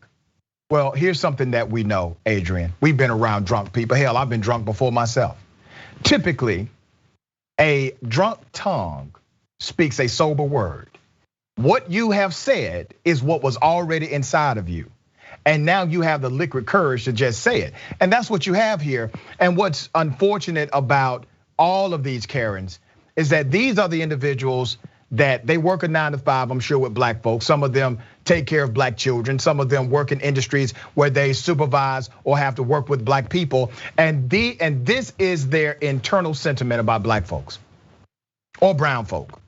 Well, here's something that we know, Adrian. We've been around drunk people. Hell, I've been drunk before myself. Typically, a drunk tongue speaks a sober word. What you have said is what was already inside of you. And now you have the liquid courage to just say it. And that's what you have here. And what's unfortunate about all of these Karens is that these are the individuals that they work a 9 to 5, I'm sure, with black folks. Some of them take care of black children. Some of them work in industries where they supervise or have to work with black people. And this is their internal sentiment about black folks or brown folk.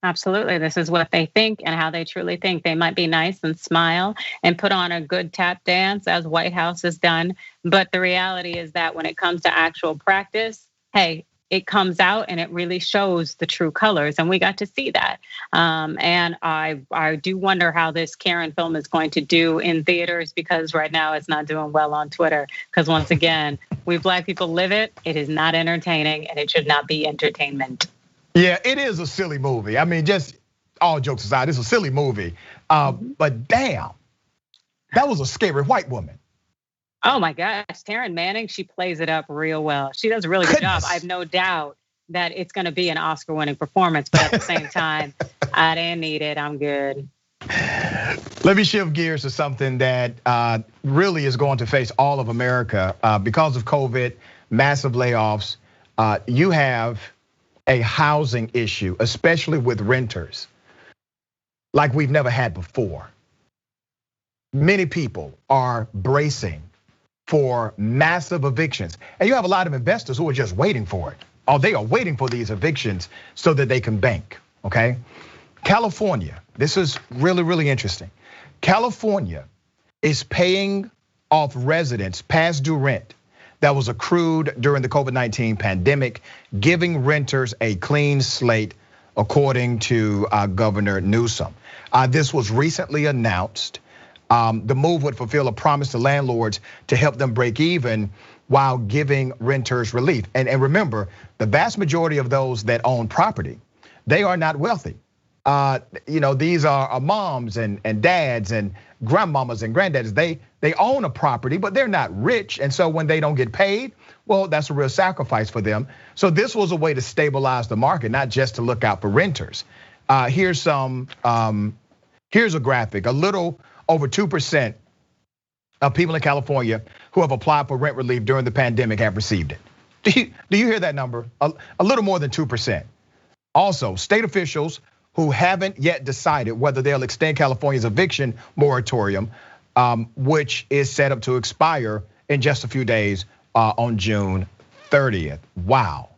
Absolutely. This is what they think and how they truly think. They might be nice and smile and put on a good tap dance, as Whitehouse has done. But the reality is that when it comes to actual practice, hey, it comes out and it really shows the true colors. And we got to see that. And I do wonder how this Karen film is going to do in theaters, because right now it's not doing well on Twitter. Because once again, we black people live it. It is not entertaining, and it should not be entertainment. Yeah, it is a silly movie. I mean, just all jokes aside, it's a silly movie. But damn, that was a scary white woman. Oh my gosh, Taryn Manning, she plays it up real well. She does a really good job. I have no doubt that it's gonna be an Oscar-winning performance, but at the same time, I didn't need it, I'm good. Let me shift gears to something that really is going to face all of America because of COVID, massive layoffs. You have a housing issue, especially with renters, like we've never had before. Many people are bracing for massive evictions. And you have a lot of investors who are just waiting for it. Or they are waiting for these evictions so that they can bank, okay? California, this is really, really interesting. California is paying off residents past due rent that was accrued during the COVID-19 pandemic, giving renters a clean slate, according to Governor Newsom. This was recently announced. The move would fulfill a promise to landlords to help them break even while giving renters relief. And remember, the vast majority of those that own property, they are not wealthy. These are moms and dads and grandmamas and granddads. They own a property, but they're not rich. And so when they don't get paid, well, that's a real sacrifice for them. So this was a way to stabilize the market, not just to look out for renters. Here's a graphic. A little over 2% of people in California who have applied for rent relief during the pandemic have received it. Do you hear that number? A little more than 2%. Also, state officials who haven't yet decided whether they'll extend California's eviction moratorium, which is set up to expire in just a few days on June 30th. Wow.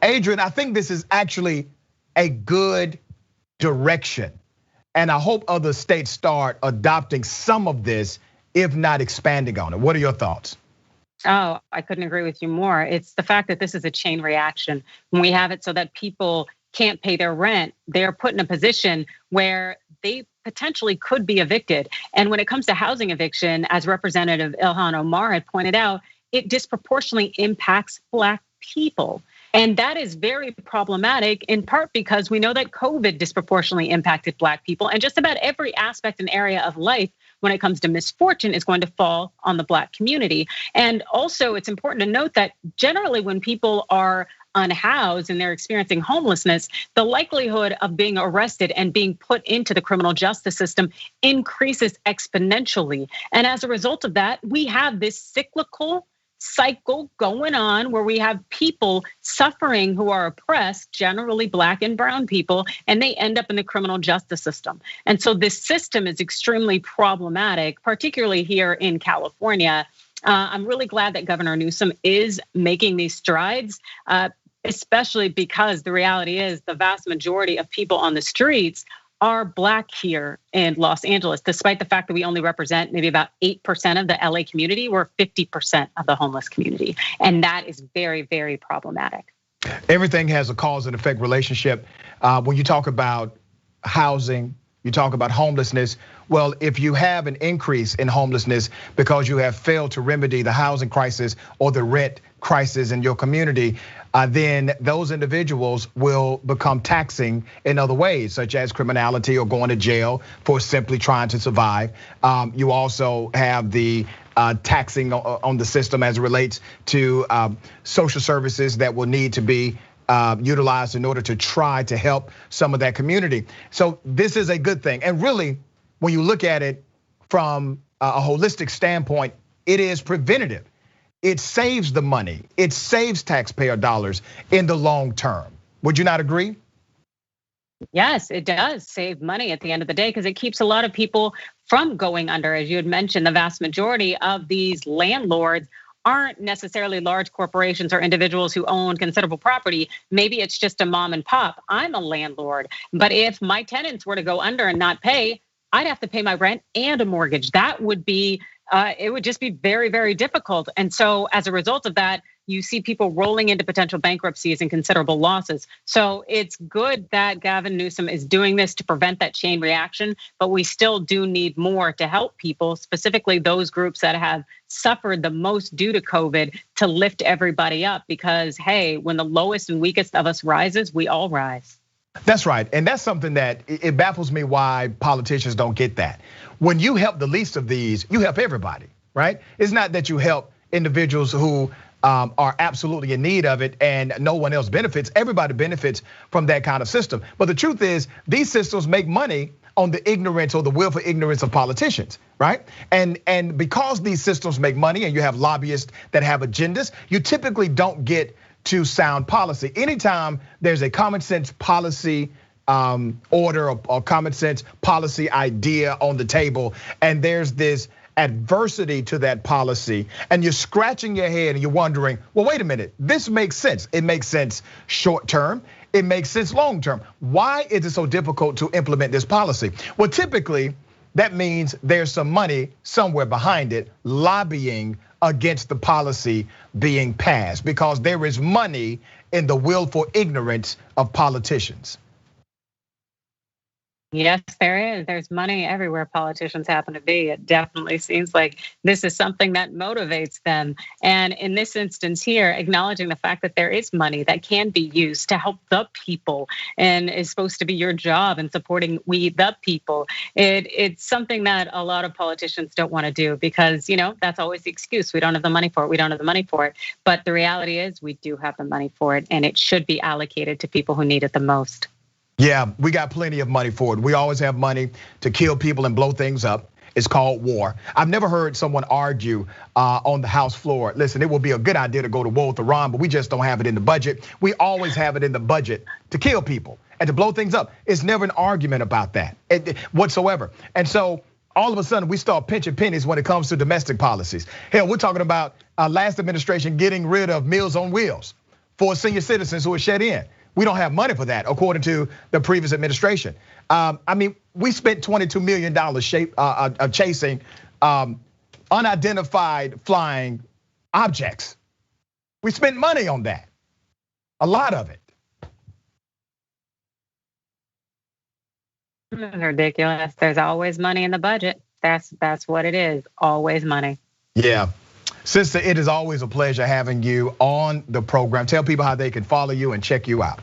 Adrian, I think this is actually a good direction. And I hope other states start adopting some of this, if not expanding on it. What are your thoughts? Oh, I couldn't agree with you more. It's the fact that this is a chain reaction. When we have it so that people can't pay their rent, they're put in a position where they potentially could be evicted. And when it comes to housing eviction, as Representative Ilhan Omar had pointed out, it disproportionately impacts Black people. And that is very problematic, in part because we know that COVID disproportionately impacted Black people, and just about every aspect and area of life when it comes to misfortune is going to fall on the Black community. And also it's important to note that generally when people are unhoused and they're experiencing homelessness, the likelihood of being arrested and being put into the criminal justice system increases exponentially. And as a result of that, we have this cyclical cycle going on where we have people suffering who are oppressed, generally Black and brown people, and they end up in the criminal justice system. And so this system is extremely problematic, particularly here in California. I'm really glad that Governor Newsom is making these strides, especially because the reality is the vast majority of people on the streets are Black here in Los Angeles, despite the fact that we only represent maybe about 8% of the LA community. We're 50% of the homeless community. And that is very, very problematic. Everything has a cause and effect relationship. When you talk about housing, you talk about homelessness. Well, if you have an increase in homelessness because you have failed to remedy the housing crisis or the rent crisis in your community, then those individuals will become taxing in other ways, such as criminality or going to jail for simply trying to survive. You also have the taxing on the system as it relates to social services that will need to be utilized in order to try to help some of that community. So this is a good thing. And really, when you look at it from a holistic standpoint, it is preventative. It saves the money. It saves taxpayer dollars in the long term. Would you not agree? Yes, it does save money at the end of the day because it keeps a lot of people from going under. As you had mentioned, the vast majority of these landlords aren't necessarily large corporations or individuals who own considerable property. Maybe it's just a mom and pop. I'm a landlord, but if my tenants were to go under and not pay, I'd have to pay my rent and a mortgage. That would be, it would just be very, very difficult. And so as a result of that, you see people rolling into potential bankruptcies and considerable losses. So it's good that Gavin Newsom is doing this to prevent that chain reaction, but we still do need more to help people, specifically those groups that have suffered the most due to COVID, to lift everybody up because, hey, when the lowest and weakest of us rises, we all rise. That's right, and that's something that it baffles me why politicians don't get that. When you help the least of these, you help everybody, right? It's not that you help individuals who are absolutely in need of it and no one else benefits. Everybody benefits from that kind of system. But the truth is, these systems make money on the ignorance or the willful ignorance of politicians, right? And because these systems make money and you have lobbyists that have agendas, you typically don't get to sound policy. Anytime there's a common sense policy order or common sense policy idea on the table, and there's this adversity to that policy, and you're scratching your head and you're wondering, well, wait a minute, this makes sense. It makes sense short term. It makes sense long term. Why is it so difficult to implement this policy? Well, typically, that means there's some money somewhere behind it lobbying against the policy being passed because there is money in the willful ignorance of politicians. Yes, there is. There's money everywhere politicians happen to be. It definitely seems like this is something that motivates them. And in this instance here, acknowledging the fact that there is money that can be used to help the people and is supposed to be your job in supporting we the people. It's something that a lot of politicians don't want to do because, that's always the excuse. We don't have the money for it. We don't have the money for it. But the reality is we do have the money for it, and it should be allocated to people who need it the most. Yeah, we got plenty of money for it. We always have money to kill people and blow things up. It's called war. I've never heard someone argue on the House floor. Listen, it would be a good idea to go to war with Iran, but we just don't have it in the budget. We always have it in the budget to kill people and to blow things up. It's never an argument about that whatsoever. And so all of a sudden we start pinching pennies when it comes to domestic policies. Hell, we're talking about last administration getting rid of Meals on Wheels for senior citizens who are shut in. We don't have money for that, according to the previous administration. We spent $22 million chasing unidentified flying objects. We spent money on that, a lot of it. Ridiculous. There's always money in the budget. That's what it is, always money. Yeah. Sister, it is always a pleasure having you on the program. Tell people how they can follow you and check you out.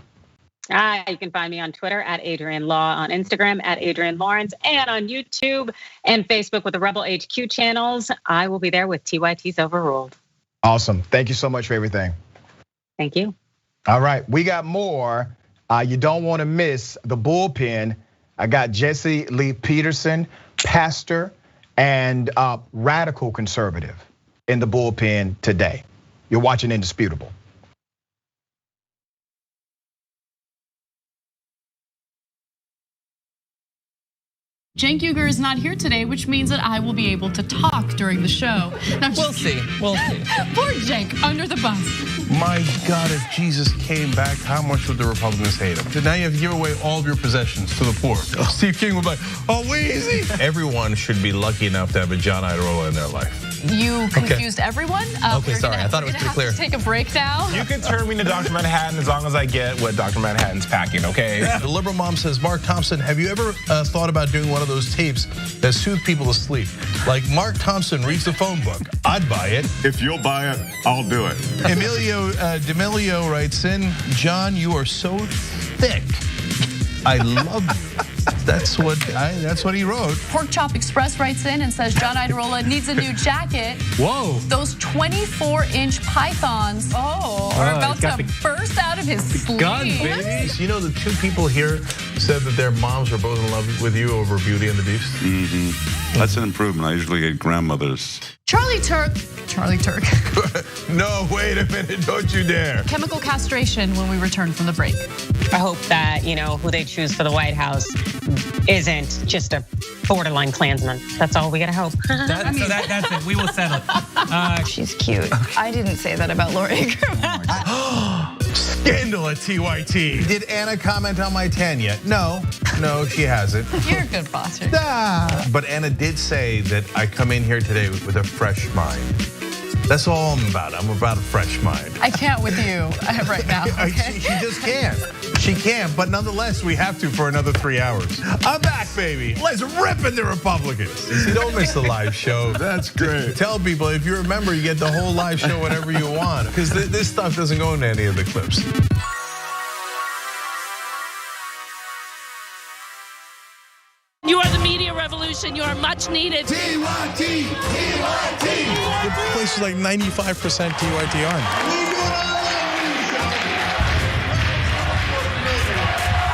You can find me on Twitter at Adrienne Law, on Instagram at Adrienne Lawrence, and on YouTube and Facebook with the Rebel HQ channels. I will be there with TYT's Overruled. Awesome. Thank you so much for everything. Thank you. All right, we got more. You don't want to miss the bullpen. I got Jesse Lee Peterson, pastor and radical conservative in the bullpen today. You're watching Indisputable. Cenk Uygur is not here today, which means that I will be able to talk during the show. No, We'll see. Poor Cenk, under the bus. My God, if Jesus came back, how much would the Republicans hate him? Now you have to give away all of your possessions to the poor. Steve King would be like, oh, easy. Everyone should be lucky enough to have a John Iadarola in their life. you confused everyone. Okay, sorry. I thought it was pretty clear. Take a break now. You can turn me to Dr. Manhattan as long as I get what Dr. Manhattan's packing, okay? The liberal mom says, Mark Thompson, have you ever thought about doing one of those tapes that soothe people to sleep? Like Mark Thompson reads the phone book. I'd buy it. If you'll buy it, I'll do it. Emilio D'Amelio writes in, John, you are so thick. I love you. That's what he wrote. Pork Chop Express writes in and says John Iadarola needs a new jacket. Whoa. Those 24-inch pythons are about to burst out of his sleeve. Gun, baby. You know, the two people here said that their moms were both in love with you over Beauty and the Beast. Mm-hmm. That's an improvement. I usually get grandmothers. Charlie Turk. No, wait a minute, don't you dare. Chemical castration when we return from the break. I hope that, who they choose for the White House isn't just a borderline Klansman. That's all we gotta hope. That's it, we will settle. She's cute. I didn't say that about Laura Ingraham. Scandal at TYT. Did Anna comment on my tan yet? No, she hasn't. You're a good bosser. But Anna did say that I come in here today with a fresh mind. That's all I'm about. I'm about a fresh mind. I can't with you right now. Okay? She just can't. She can't, but nonetheless, we have to for another 3 hours. I'm back, baby. Let's rip in the Republicans. See, don't miss the live show. That's great. Tell people, if you're a member, you get the whole live show whenever you want, because this stuff doesn't go into any of the clips. You are the media revolution. You are much needed. TYT. The place is like 95% TYT on.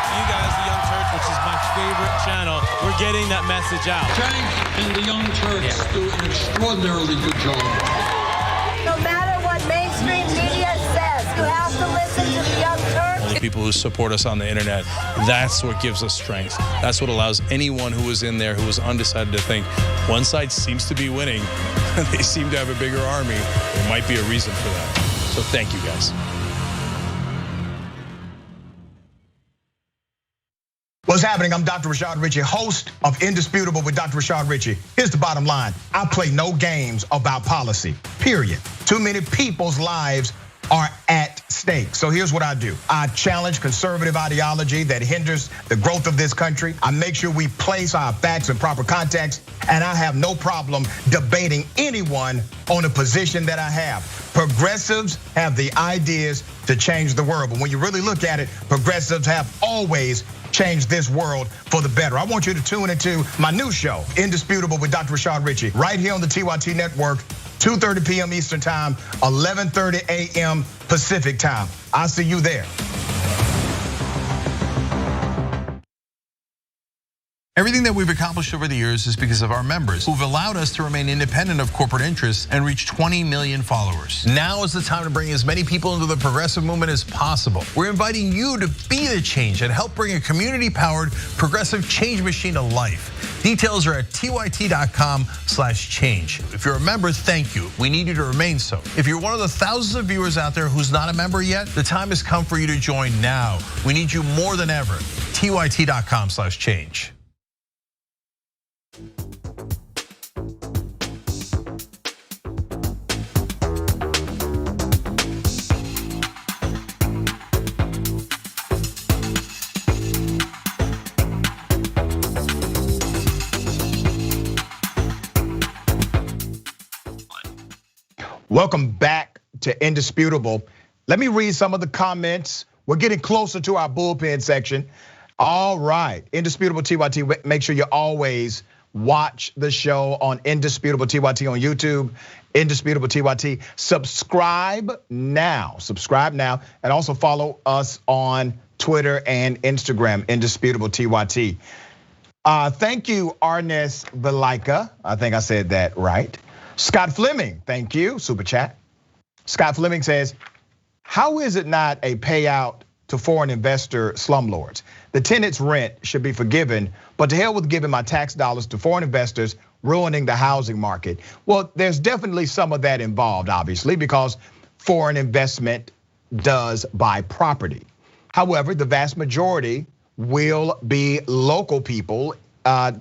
You guys, the Young Turks, which is my favorite channel, we're getting that message out. Tank and the Young Turks do an extraordinarily good job. No matter what mainstream media says, you have to listen to the Young Turks. People who support us on the internet, that's what gives us strength. That's what allows anyone who was in there who was undecided to think one side seems to be winning. They seem to have a bigger army. There might be a reason for that. So thank you guys. What's happening? I'm Dr. Rashad Richey, host of Indisputable with Dr. Rashad Richey. Here's the bottom line. I play no games about policy, period. Too many people's lives are at stake. So here's what I do. I challenge conservative ideology that hinders the growth of this country. I make sure we place our facts in proper context, and I have no problem debating anyone on a position that I have. Progressives have the ideas to change the world, but when you really look at it, progressives have always changed this world for the better. I want you to tune into my new show, Indisputable with Dr. Rashad Richey, right here on the TYT Network, 2:30 p.m. Eastern Time, 11:30 a.m. Pacific Time. I'll see you there. Everything that we've accomplished over the years is because of our members who've allowed us to remain independent of corporate interests and reach 20 million followers. Now is the time to bring as many people into the progressive movement as possible. We're inviting you to be the change and help bring a community-powered progressive change machine to life. Details are at tyt.com/change. If you're a member, thank you. We need you to remain so. If you're one of the thousands of viewers out there who's not a member yet, the time has come for you to join now. We need you more than ever. tyt.com/change. Welcome back to Indisputable. Let me read some of the comments. We're getting closer to our bullpen section. All right, Indisputable TYT, make sure you always watch the show on Indisputable TYT on YouTube, Indisputable TYT. Subscribe now, and also follow us on Twitter and Instagram, Indisputable TYT. Thank you, Arnes Velika. I think I said that right. Scott Fleming, thank you, super chat. Scott Fleming says, how is it not a payout to foreign investor slumlords? The tenant's rent should be forgiven, but to hell with giving my tax dollars to foreign investors, ruining the housing market. Well, there's definitely some of that involved, obviously, because foreign investment does buy property. However, the vast majority will be local people,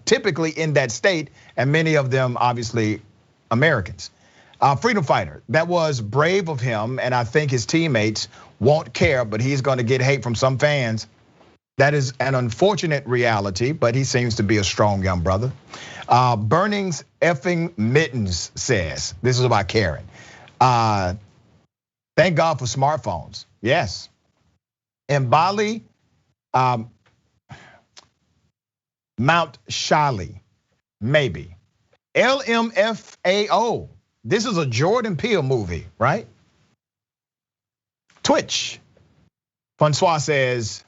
typically in that state, and many of them obviously Americans. Freedom fighter, that was brave of him, and I think his teammates won't care, but he's gonna get hate from some fans. That is an unfortunate reality, but he seems to be a strong young brother. Burning's effing mittens says, this is about Karen. Thank God for smartphones, yes. In Bali, Mount Shali, maybe. LMFAO, this is a Jordan Peele movie, right? Twitch, Francois says,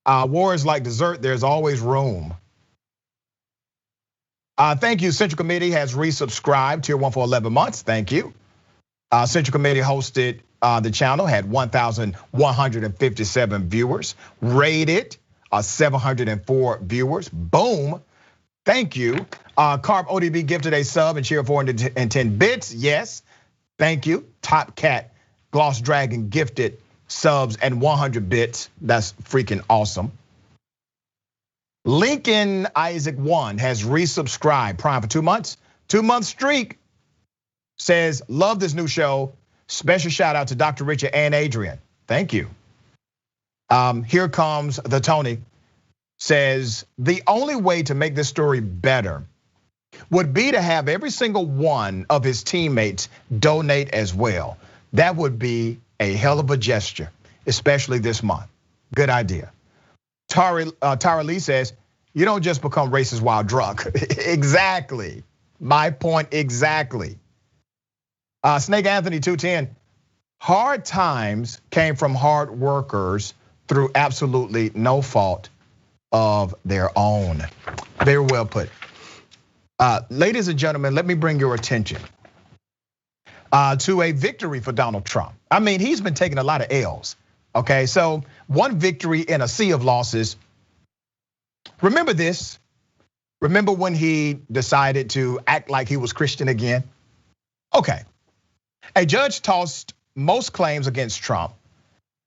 war is like dessert, there's always room. Thank you, Central Committee has resubscribed, tier 1 for 11 months, thank you. Central Committee hosted the channel, had 1,157 viewers, rated 704 viewers, boom, thank you. Carp ODB gifted a sub and share 410 bits, yes, thank you. Top Cat, Gloss Dragon gifted subs and 100 bits, that's freaking awesome. Lincoln Isaac 1 has resubscribed, Prime for 2 months, 2-month streak, says, love this new show. Special shout out to Dr. Richard and Adrian, thank you. Here comes the Tony, says, the only way to make this story better would be to have every single one of his teammates donate as well. That would be a hell of a gesture, especially this month. Good idea. Tara Lee says, you don't just become racist while drunk. Exactly, my point exactly. Snake Anthony 210, hard times came from hard workers through absolutely no fault of their own. Very well put. Ladies and gentlemen, let me bring your attention to a victory for Donald Trump. I mean, he's been taking a lot of L's, okay? So one victory in a sea of losses. Remember this, remember when he decided to act like he was Christian again? Okay, a judge tossed most claims against Trump,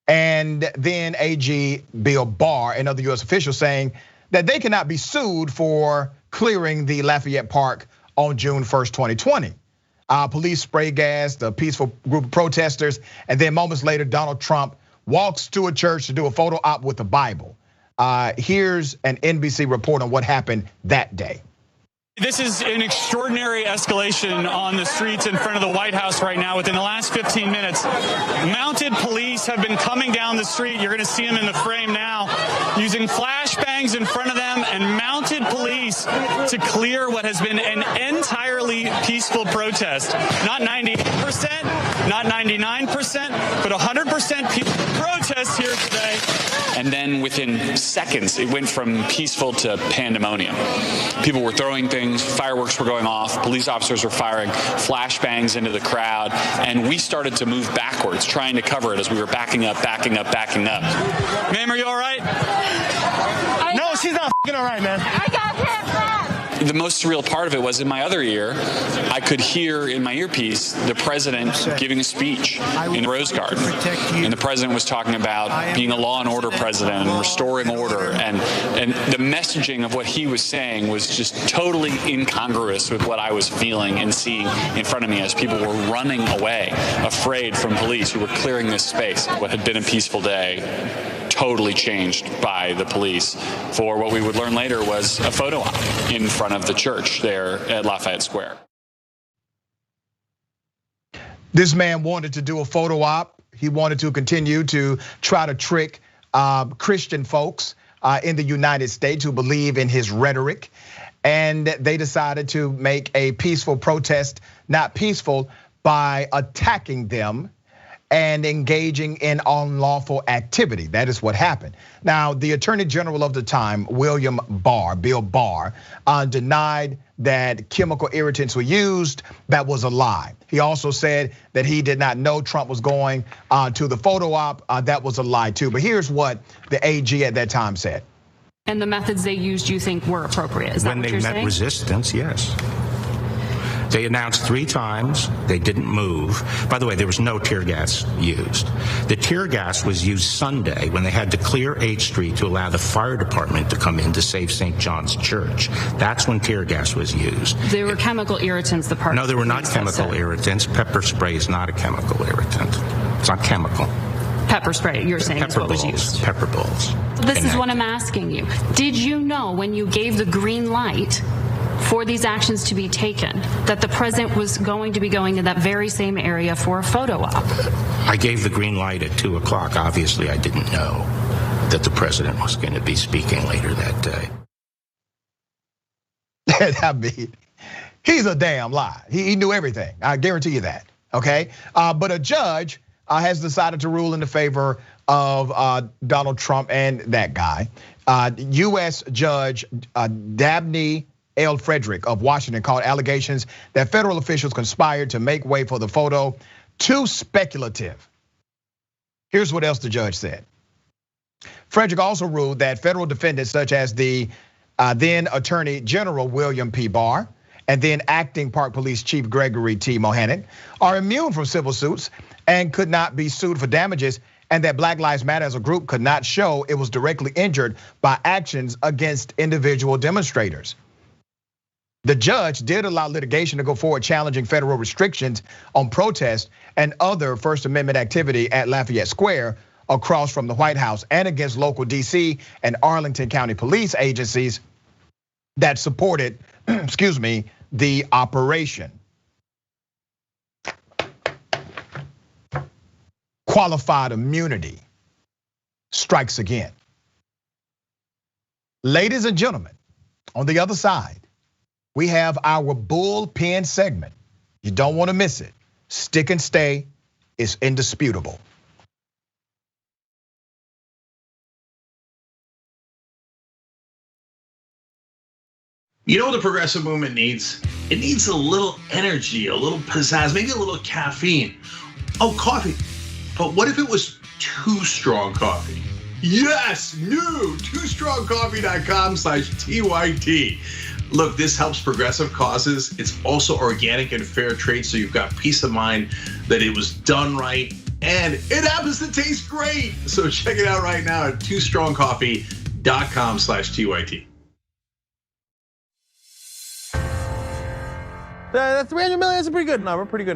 and then AG Bill Barr and other US officials saying that they cannot be sued for clearing the Lafayette Park on June 1st, 2020. Police spray gassed a peaceful group of protesters, and then moments later, Donald Trump walks to a church to do a photo op with the Bible. Here's an NBC report on what happened that day. This is an extraordinary escalation on the streets in front of the White House right now. Within the last 15 minutes, mounted police have been coming down the street. You're going to see them in the frame now, using flashbangs in front of them and mounted police to clear what has been an entirely peaceful protest. Not 98%, not 99%, but 100% peaceful protest here today. And then within seconds, it went from peaceful to pandemonium. People were throwing things, fireworks were going off, police officers were firing flashbangs into the crowd, and we started to move backwards, trying to cover it as we were backing up. Ma'am, are you all right? No, she's not f***ing all right, man. I got hit. The most surreal part of it was in my other ear, I could hear in my earpiece the president giving a speech in the Rose Garden. And the president was talking about being a law and order president and restoring order. And the messaging of what he was saying was just totally incongruous with what I was feeling and seeing in front of me as people were running away, afraid from police who were clearing this space. What had been a peaceful day totally changed by the police for what we would learn later was a photo op in front of the church there at Lafayette Square. This man wanted to do a photo op. He wanted to continue to try to trick Christian folks in the United States who believe in his rhetoric. And they decided to make a peaceful protest not peaceful by attacking them and engaging in unlawful activity. That is what happened. Now, the Attorney General of the time, Bill Barr, denied that chemical irritants were used. That was a lie. He also said that he did not know Trump was going to the photo op. That was a lie too. But here's what the AG at that time said. And the methods they used, you think were appropriate? Is that when what they you're met saying? Resistance, yes. They announced 3 times. They didn't move. By the way, there was no tear gas used. The tear gas was used Sunday when they had to clear 8th Street to allow the fire department to come in to save St. John's Church. That's when tear gas was used. There were chemical irritants. The park. No, there were not chemical irritants. Pepper spray is not a chemical irritant. It's not chemical. Pepper spray, you're saying is what was used. Pepper balls. This is what I'm asking you. Did you know when you gave the green light for these actions to be taken that the president was going to be going in that very same area for a photo op? I gave the green light at 2 o'clock. Obviously, I didn't know that the president was going to be speaking later that day. I mean, he's a damn lie. He knew everything. I guarantee you that, okay? But a judge has decided to rule in the favor of Donald Trump and that guy. U.S. Judge Dabney L. Frederick of Washington called allegations that federal officials conspired to make way for the photo too speculative. Here's what else the judge said. Frederick also ruled that federal defendants such as the then Attorney General William P. Barr and then acting Park Police Chief Gregory T. Mohannick are immune from civil suits and could not be sued for damages, and that Black Lives Matter as a group could not show it was directly injured by actions against individual demonstrators. The judge did allow litigation to go forward challenging federal restrictions on protest and other First Amendment activity at Lafayette Square across from the White House and against local DC and Arlington County police agencies that supported, excuse me, the operation. Qualified immunity strikes again. Ladies and gentlemen, on the other side, we have our bullpen segment. You don't want to miss it. Stick and stay is indisputable. You know what the progressive movement needs? It needs a little energy, a little pizzazz, maybe a little caffeine. Oh, coffee. But what if it was too strong coffee? Yes, new twostrongcoffee.com/TYT. Look, this helps progressive causes. It's also organic and fair trade, so you've got peace of mind that it was done right, and it happens to taste great. So check it out right now at twostrongcoffee.com/TYT. That's 300 million. That's a pretty good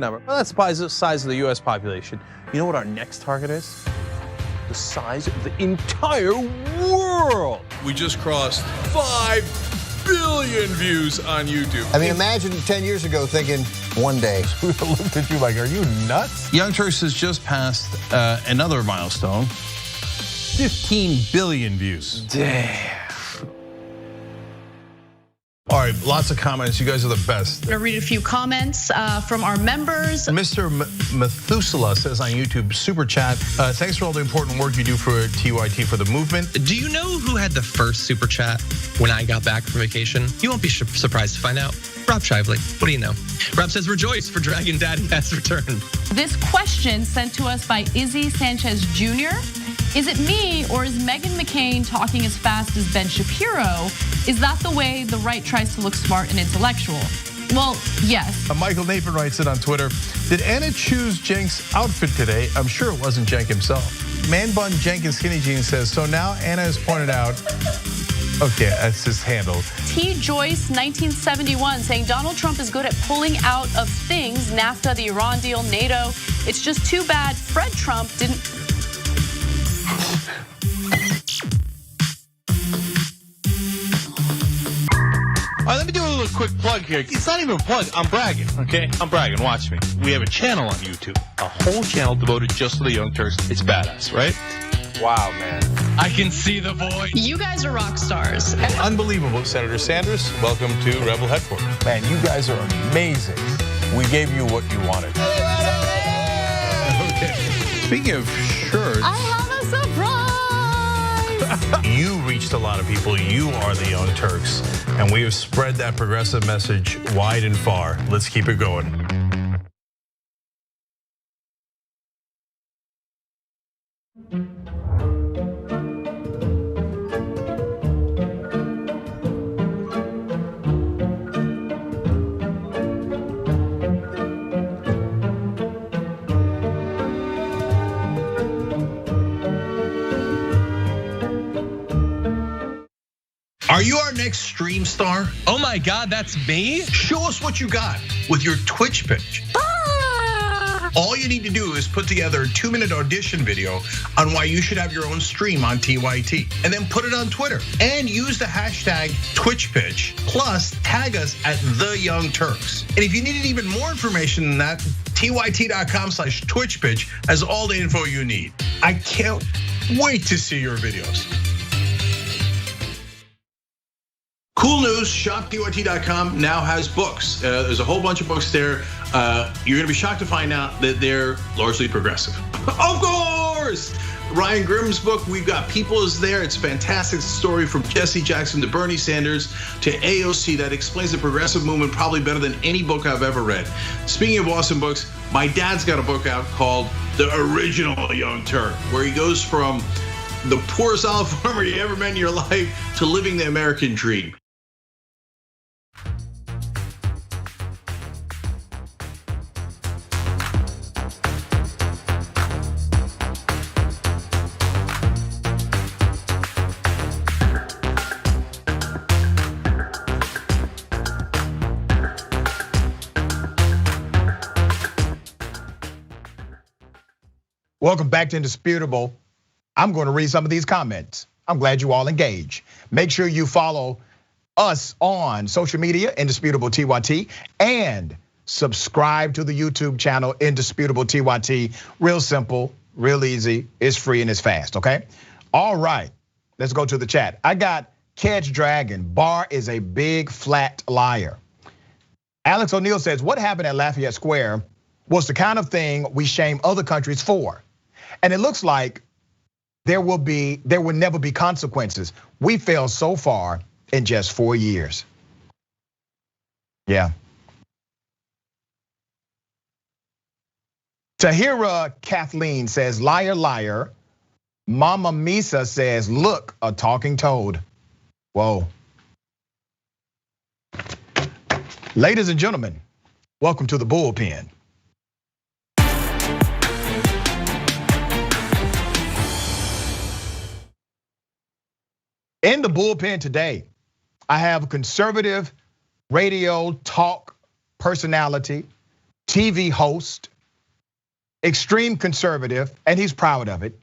number. Well, that's the size of the U.S. population. You know what our next target is? The size of the entire world. We just crossed 5 billion views on YouTube. I mean, imagine 10 years ago thinking one day. We looked at you like, are you nuts? Young Turks has just passed another milestone. 15 billion views. Damn. All right, lots of comments. You guys are the best. I'm gonna read a few comments from our members. Mr. Methuselah says on YouTube, super chat, thanks for all the important work you do for TYT for the movement. Do you know who had the first super chat when I got back from vacation? You won't be surprised to find out. Rob Shively. What do you know? Rob says, rejoice for Dragon Daddy has returned. This question sent to us by Izzy Sanchez Jr. Is it me or is Meghan McCain talking as fast as Ben Shapiro? Is that the way the right tries to look smart and intellectual? Well, yes. Michael Nathan writes it on Twitter. Did Anna choose Cenk's outfit today? I'm sure it wasn't Cenk himself. Man Bun Jenkins Skinny Jeans says, so now Anna has pointed out, okay, that's his handle. T. Joyce, 1971, saying Donald Trump is good at pulling out of things, NAFTA, the Iran deal, NATO. It's just too bad Fred Trump didn't. All right, let me do a little quick plug here. It's not even a plug, I'm bragging, okay? I'm bragging, watch me. We have a channel on YouTube, a whole channel devoted just to the Young Turks. It's badass, right? Wow, man. I can see the void. You guys are rock stars. Unbelievable, Senator Sanders. Welcome to Rebel Headquarters. Man, you guys are amazing. We gave you what you wanted. Okay. Speaking of shirts. I have a surprise. You reached a lot of people. You are the Young Turks. And we have spread that progressive message wide and far. Let's keep it going. Are you our next stream star? Oh my God, that's me? Show us what you got with your Twitch pitch. All you need to do is put together a 2-minute audition video on why you should have your own stream on TYT, and then put it on Twitter and use the hashtag TwitchPitch. Plus tag us at The Young Turks. And if you needed even more information than that, tyt.com/TwitchPitch has all the info you need. I can't wait to see your videos. Cool news, shoptyt.com now has books. There's a whole bunch of books there. You're gonna be shocked to find out that they're largely progressive. Of course! Ryan Grimm's book, We've Got People, is there. It's fantastic. It's a story from Jesse Jackson to Bernie Sanders to AOC that explains the progressive movement probably better than any book I've ever read. Speaking of awesome books, my dad's got a book out called The Original Young Turk, where he goes from the poorest olive farmer you ever met in your life to living the American dream. Welcome back to Indisputable. I'm going to read some of these comments. I'm glad you all engage. Make sure you follow us on social media, Indisputable TYT, and subscribe to the YouTube channel, Indisputable TYT. Real simple, real easy, it's free and it's fast, okay? All right, let's go to the chat. I got Kedge Dragon, Barr is a big flat liar. Alex O'Neill says, what happened at Lafayette Square was the kind of thing we shame other countries for. And it looks like there will never be consequences. We fell so far in just 4 years. Yeah. Tahira Kathleen says, liar, liar. Mama Misa says, look, a talking toad. Whoa. Ladies and gentlemen, welcome to the Bullpen. In the Bullpen today, I have conservative radio talk personality, TV host, extreme conservative, and he's proud of it.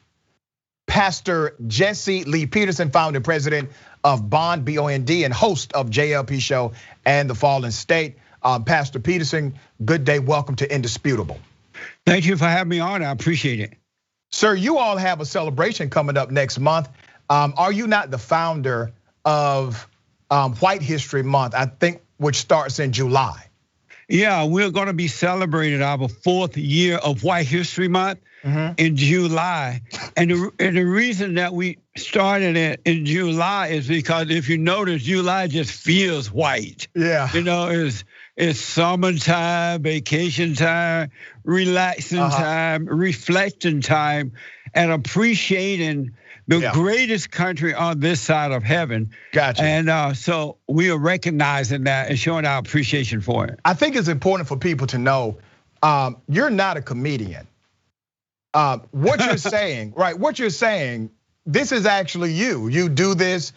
Pastor Jesse Lee Peterson, founder and president of Bond, B-O-N-D, and host of JLP Show and The Fallen State. Pastor Peterson, good day, welcome to Indisputable. Thank you for having me on, I appreciate it. Sir, you all have a celebration coming up next month. Are you not the founder of White History Month, I think, which starts in July? Yeah, we're gonna be celebrating our 4th year of White History Month in July. And the reason that we started it in July is because if you notice, July just feels white. Yeah. You know, it's summertime, vacation time, relaxing time, reflecting time, and appreciating the greatest country on this side of heaven. Gotcha. And so we are recognizing that and showing our appreciation for it. I think it's important for people to know you're not a comedian. What you're saying, right? What you're saying, this is actually you. You do this.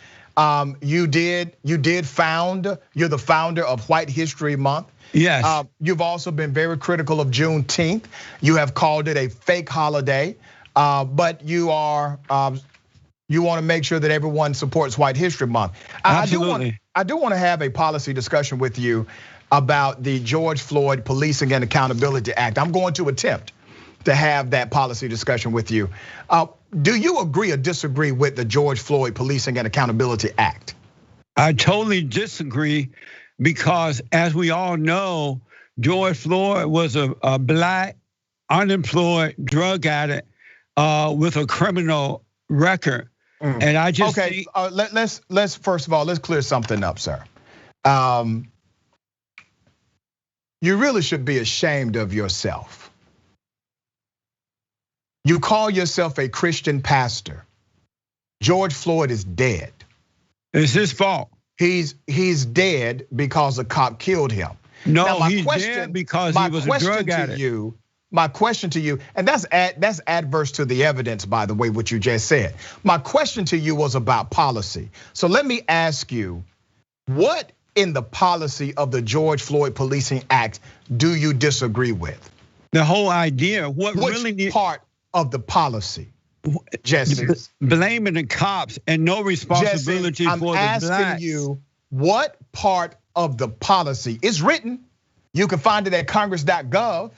You did found. You're the founder of White History Month. Yes. You've also been very critical of Juneteenth. You have called it a fake holiday, but you are. You want to make sure that everyone supports White History Month. Absolutely. I do want to have a policy discussion with you about the George Floyd Policing and Accountability Act. I'm going to attempt to have that policy discussion with you. Do you agree or disagree with the George Floyd Policing and Accountability Act? I totally disagree because, as we all know, George Floyd was a black, unemployed drug addict with a criminal record. And I just think let's first of all, let's clear something up, sir. You really should be ashamed of yourself. You call yourself a Christian pastor. George Floyd is dead. It's his fault. He's dead because a cop killed him. No, he's dead because he was a drug addict. my question to you, and that's adverse to the evidence, by the way, what you just said. My question to you was about policy. So let me ask you, what in the policy of the George Floyd Policing Act do you disagree with? The whole idea. Which part of the policy? Jesse, blaming the cops and no responsibility Jesse, for the blacks. I'm asking you, what part of the policy is written? You can find it at congress.gov.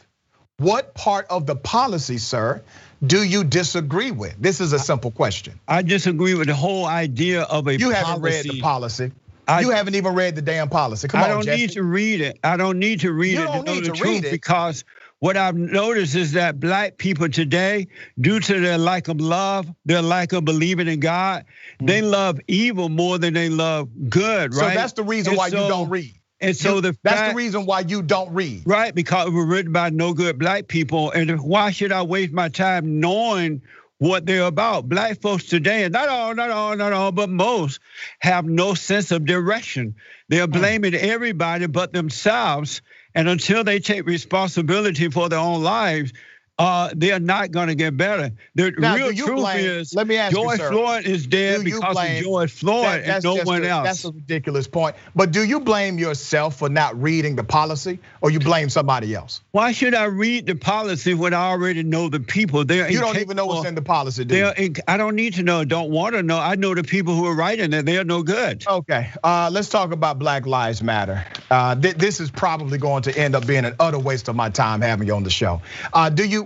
What part of the policy, sir, do you disagree with? This is a simple question. I disagree with the whole idea of a policy. You haven't read the policy. You haven't even read the damn policy. Come on, I don't need to read it. I don't need to read it to know the truth, because what I've noticed is that black people today, due to their lack of love, their lack of believing in God, they love evil more than they love good, right? So that's the reason why you don't read. And so that's the reason why you don't read. Right, because it was written by no good black people. And why should I waste my time knowing what they're about? Black folks today, and not all, but most, have no sense of direction. They're blaming everybody but themselves. And until they take responsibility for their own lives, they are not going to get better. The real truth is, let me ask George you, sir, Floyd is dead because of George Floyd and no one else. That's a ridiculous point. But do you blame yourself for not reading the policy, or you blame somebody else? Why should I read the policy when I already know the people? You don't even know what's in the policy, do you? I don't need to know, don't want to know. I know the people who are writing it, they're no good. Okay, let's talk about Black Lives Matter. This is probably going to end up being an utter waste of my time having you on the show.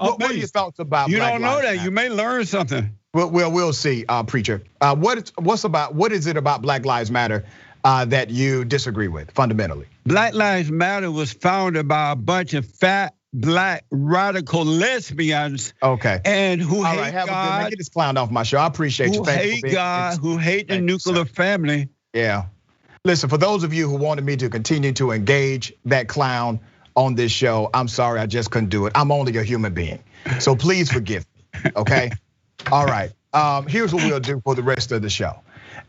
What are your thoughts about you Black don't know Lives that Matter? You may learn something. Well, we'll see, preacher. What is it about Black Lives Matter that you disagree with fundamentally? Black Lives Matter was founded by a bunch of fat black radical lesbians. Okay. And who All hate right, have God. a good man. Get this clown off my show. I appreciate you. Who hate God, who hate the nuclear family. Yeah. Listen, for those of you who wanted me to continue to engage that clown on this show, I'm sorry, I just couldn't do it. I'm only a human being. So please forgive me, okay? All right, here's what we'll do for the rest of the show.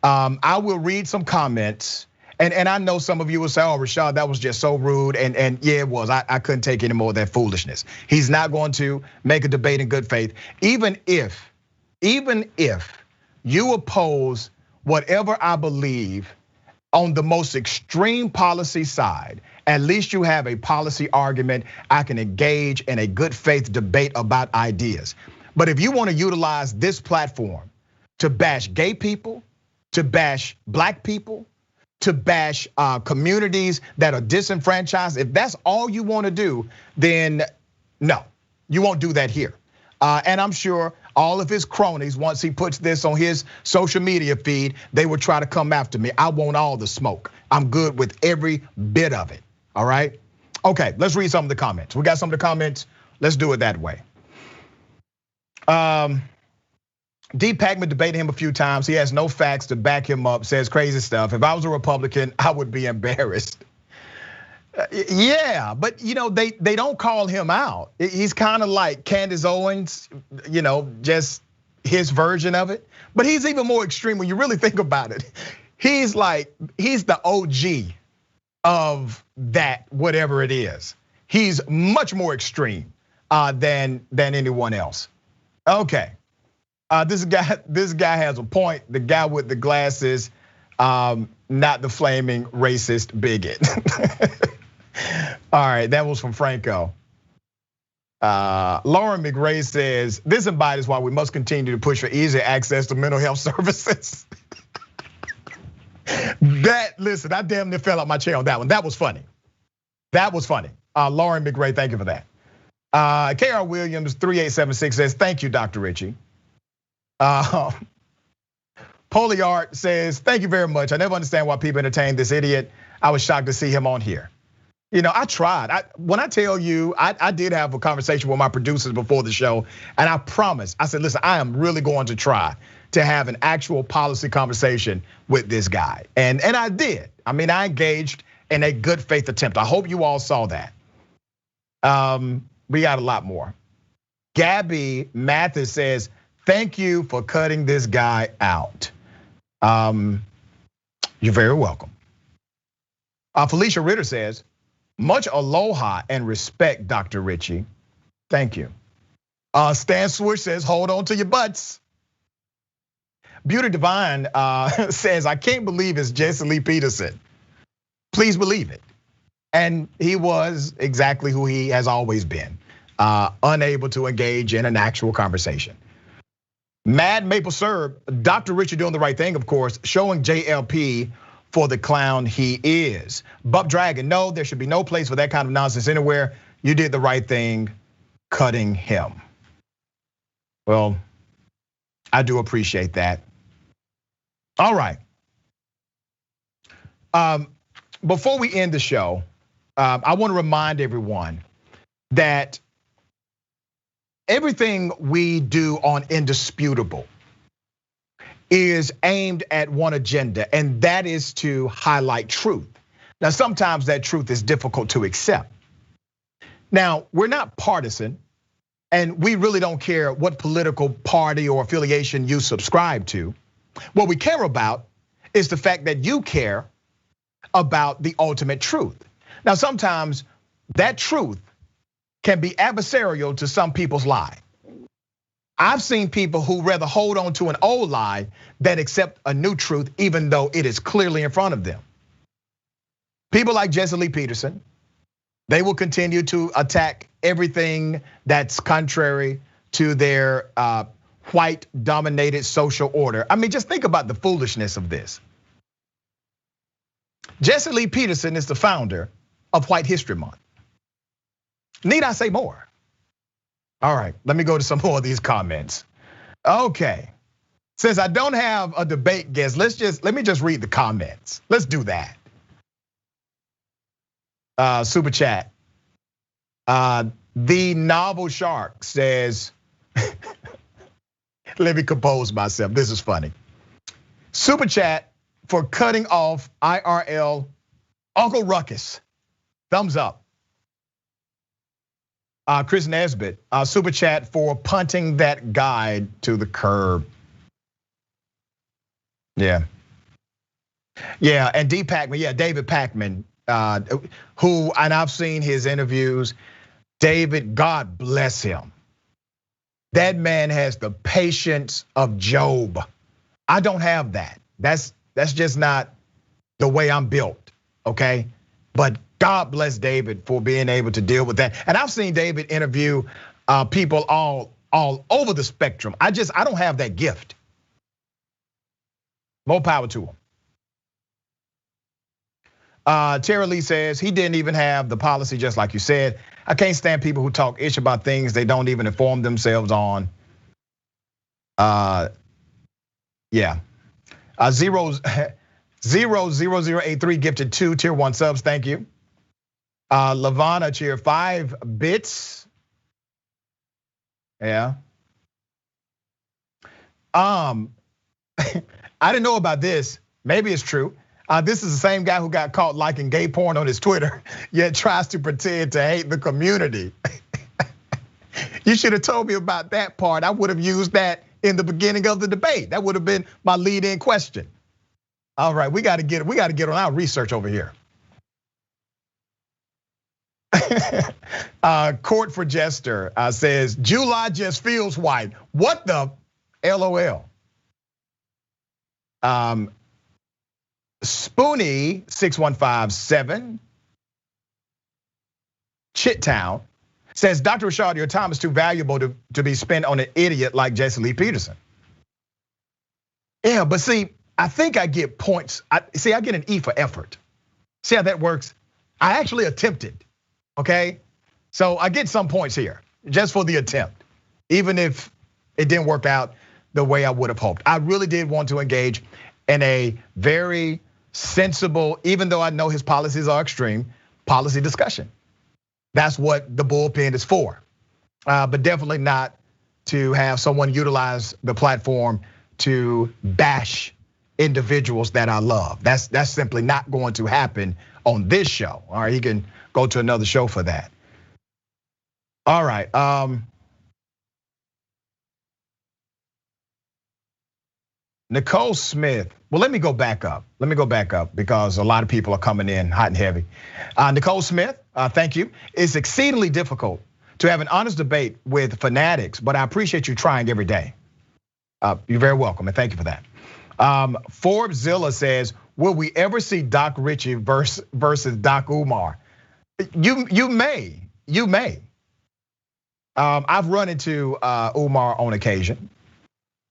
I will read some comments, and I know some of you will say, oh, Rashad, that was just so rude, and yeah, it was. I couldn't take any more of that foolishness. He's not going to make a debate in good faith, even if you oppose whatever I believe on the most extreme policy side. At least you have a policy argument. I can engage in a good faith debate about ideas. But if you want to utilize this platform to bash gay people, to bash black people, to bash communities that are disenfranchised, if that's all you want to do, then no, you won't do that here. And I'm sure all of his cronies, once he puts this on his social media feed, they will try to come after me. I want all the smoke. I'm good with every bit of it, all right? Okay, let's read some of the comments. We got some of the comments, let's do it that way. D. Packman debated him a few times. He has no facts to back him up, says crazy stuff. If I was a Republican, I would be embarrassed. Yeah, but they don't call him out. He's kind of like Candace Owens, just his version of it. But he's even more extreme when you really think about it. He's the OG of that, whatever it is. He's much more extreme than anyone else. Okay, this guy has a point. The guy with the glasses, not the flaming racist bigot. All right, that was from Franco. Lauren McRae says, this embodies why we must continue to push for easier access to mental health services. Listen, I damn near fell out my chair on that one. That was funny. Lauren McRae, thank you for that. KR Williams 3876 says, thank you, Dr. Richie. Poliart says, thank you very much. I never understand why people entertain this idiot. I was shocked to see him on here. I tried. When I tell you, I did have a conversation with my producers before the show, and I promised, I said, listen, I am really going to try to have an actual policy conversation with this guy. And I did. I mean, I engaged in a good faith attempt. I hope you all saw that. We got a lot more. Gabby Mathis says, thank you for cutting this guy out. You're very welcome. Felicia Ritter says, much aloha and respect, Dr. Richie. Thank you. Stan Swish says, hold on to your butts. Beauty Divine says, I can't believe it's Jesse Lee Peterson. Please believe it. And he was exactly who he has always been, unable to engage in an actual conversation. Mad Maple Syrup, Dr. Richard doing the right thing, of course, showing JLP for the clown he is. Bub Dragon, no, there should be no place for that kind of nonsense anywhere. You did the right thing cutting him. Well, I do appreciate that. All right. Before we end the show, I want to remind everyone that everything we do on Indisputable is aimed at one agenda, and that is to highlight truth. Now, sometimes that truth is difficult to accept. Now, we're not partisan, and we really don't care what political party or affiliation you subscribe to. What we care about is the fact that you care about the ultimate truth. Now, sometimes that truth can be adversarial to some people's lie. I've seen people who rather hold on to an old lie than accept a new truth, even though it is clearly in front of them. People like Jesse Lee Peterson, they will continue to attack everything that's contrary to their white-dominated social order. I mean, just think about the foolishness of this. Jesse Lee Peterson is the founder of White History Month. Need I say more? All right, let me go to some more of these comments. Okay, since I don't have a debate guest, let me just read the comments. Let's do that. Super chat. The Novel Shark says, let me compose myself. This is funny. Super chat for cutting off IRL Uncle Ruckus. Thumbs up. Chris Nesbitt, super chat for punting that guy to the curb. Yeah, and D. Pacman, yeah, David Pacman, who, and I've seen his interviews. David, God bless him. That man has the patience of Job. I don't have that. That's just not the way I'm built, okay? But God bless David for being able to deal with that. And I've seen David interview people all over the spectrum. I don't have that gift. More power to him. Tara Lee says he didn't even have the policy, just like you said. I can't stand people who talk ish about things they don't even inform themselves on. Yeah. 00083 gifted 2 tier 1 subs. Thank you. Lavana cheer 5 bits. Yeah. I didn't know about this. Maybe it's true. This is the same guy who got caught liking gay porn on his Twitter, yet tries to pretend to hate the community. You should have told me about that part. I would have used that in the beginning of the debate. That would have been my lead-in question. All right, we got to get on our research over here. Court for Jester says July just feels white. What the LOL? Spoonie 6157 Chittown says, Dr. Rashad, your time is too valuable to be spent on an idiot like Jesse Lee Peterson. Yeah, but see, I think I get points. I get an E for effort. See how that works? I actually attempted, okay? So I get some points here just for the attempt, even if it didn't work out the way I would have hoped. I really did want to engage in a very sensible, even though I know his policies are extreme, policy discussion. That's what the bullpen is for. But definitely not to have someone utilize the platform to bash individuals that I love. That's simply not going to happen on this show. All right, he can go to another show for that. All right. Nicole Smith. Well, let me go back up. Because a lot of people are coming in hot and heavy. Nicole Smith, thank you. It's exceedingly difficult to have an honest debate with fanatics, but I appreciate you trying every day. You're very welcome, and thank you for that. Forbeszilla says, will we ever see Doc Ritchie versus Doc Umar? You may. I've run into Umar on occasion.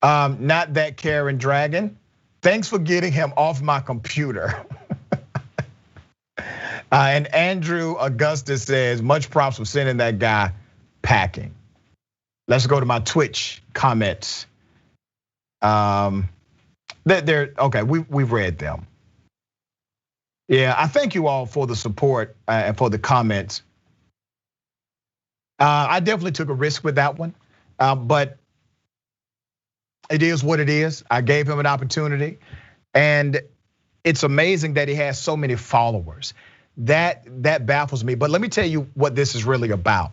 Not that Karen Dragon. Thanks for getting him off my computer. And Andrew Augustus says, much props for sending that guy packing. Let's go to my Twitch comments. Okay, we've read them. Yeah, I thank you all for the support and for the comments. I definitely took a risk with that one, but it is what it is. I gave him an opportunity, and it's amazing that he has so many followers. That baffles me. But let me tell you what this is really about.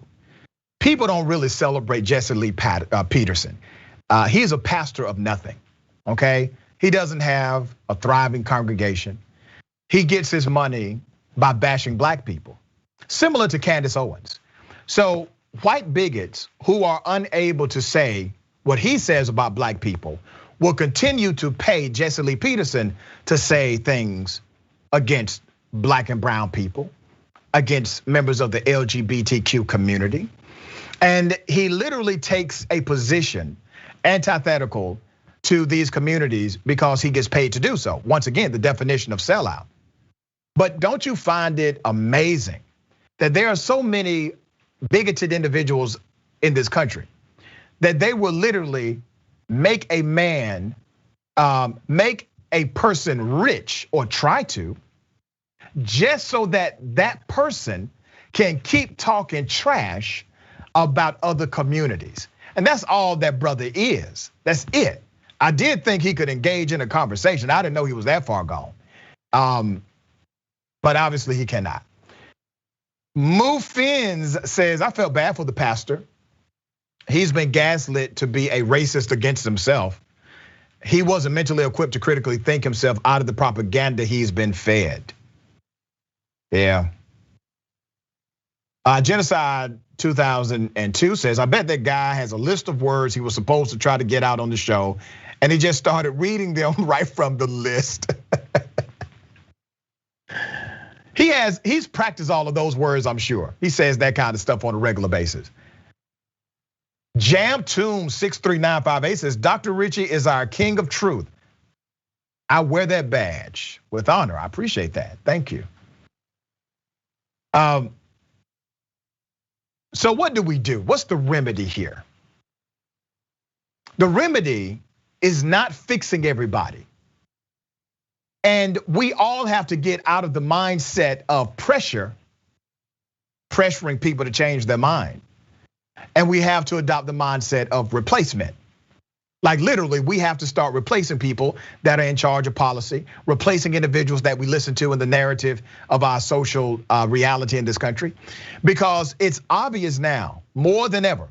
People don't really celebrate Jesse Lee Peterson. He's a pastor of nothing, okay? He doesn't have a thriving congregation. He gets his money by bashing black people, similar to Candace Owens. So white bigots who are unable to say what he says about black people will continue to pay Jesse Lee Peterson to say things against black and brown people, against members of the LGBTQ community. And he literally takes a position antithetical to these communities because he gets paid to do so. Once again, the definition of sellout. But don't you find it amazing that there are so many bigoted individuals in this country that they will literally make a man, make a person rich, or try to, just so that that person can keep talking trash about other communities. And that's all that brother is. That's it. I did think he could engage in a conversation. I didn't know he was that far gone. But obviously he cannot. Mufins says, I felt bad for the pastor. He's been gaslit to be a racist against himself. He wasn't mentally equipped to critically think himself out of the propaganda he's been fed. Yeah. Genocide 2002 says, I bet that guy has a list of words he was supposed to try to get out on the show, and he just started reading them right from the list. He's practiced all of those words, I'm sure. He says that kind of stuff on a regular basis. Jam Tomb 63958 says, Dr. Ritchie is our king of truth. I wear that badge with honor. I appreciate that. Thank you. So what do we do? What's the remedy here? The remedy is not fixing everybody. And we all have to get out of the mindset of pressuring people to change their mind. And we have to adopt the mindset of replacement. Like literally, we have to start replacing people that are in charge of policy, replacing individuals that we listen to in the narrative of our social reality in this country. Because it's obvious now, more than ever,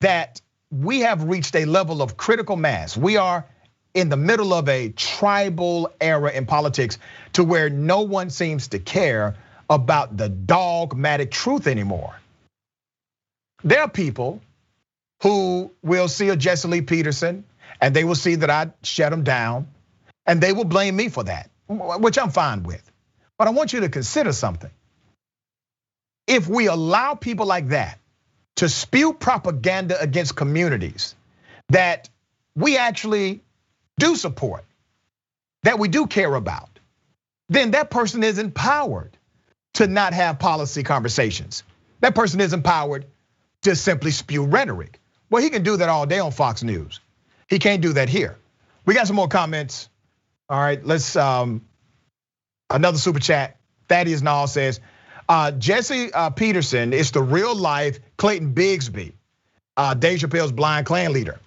that we have reached a level of critical mass. We are in the middle of a tribal era in politics to where no one seems to care about the dogmatic truth anymore. There are people who will see a Jesse Lee Peterson and they will see that I shut him down and they will blame me for that, which I'm fine with. But I want you to consider something. If we allow people like that to spew propaganda against communities that we actually do support, that we do care about, then that person is empowered to not have policy conversations. That person is empowered to simply spew rhetoric. Well, he can do that all day on Fox News. He can't do that here. We got some more comments. All right, let's, another super chat. Thaddeus Nall says, Jesse Peterson is the real life Clayton Bigsby, Dave Chappelle's blind Klan leader.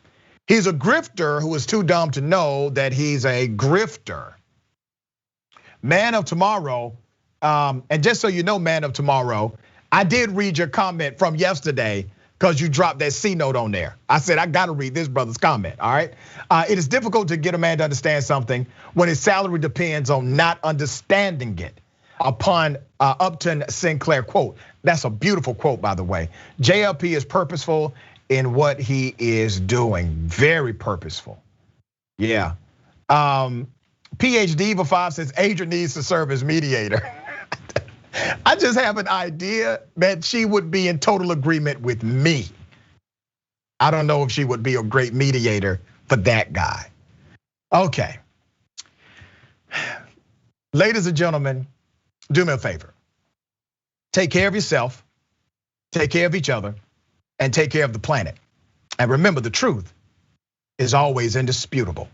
He's a grifter who is too dumb to know that he's a grifter. Man of Tomorrow, and just so you know, Man of Tomorrow, I did read your comment from yesterday because you dropped that C note on there. I said, I gotta read this brother's comment, all right? It is difficult to get a man to understand something when his salary depends on not understanding it. upon Upton Sinclair quote. That's a beautiful quote, by the way. JLP is purposeful in what he is doing. Very purposeful. Yeah. PhD Diva 5 says Adrian needs to serve as mediator. I just have an idea that she would be in total agreement with me. I don't know if she would be a great mediator for that guy. Okay. Ladies and gentlemen, do me a favor. Take care of yourself, take care of each other, and take care of the planet. And remember, the truth is always indisputable.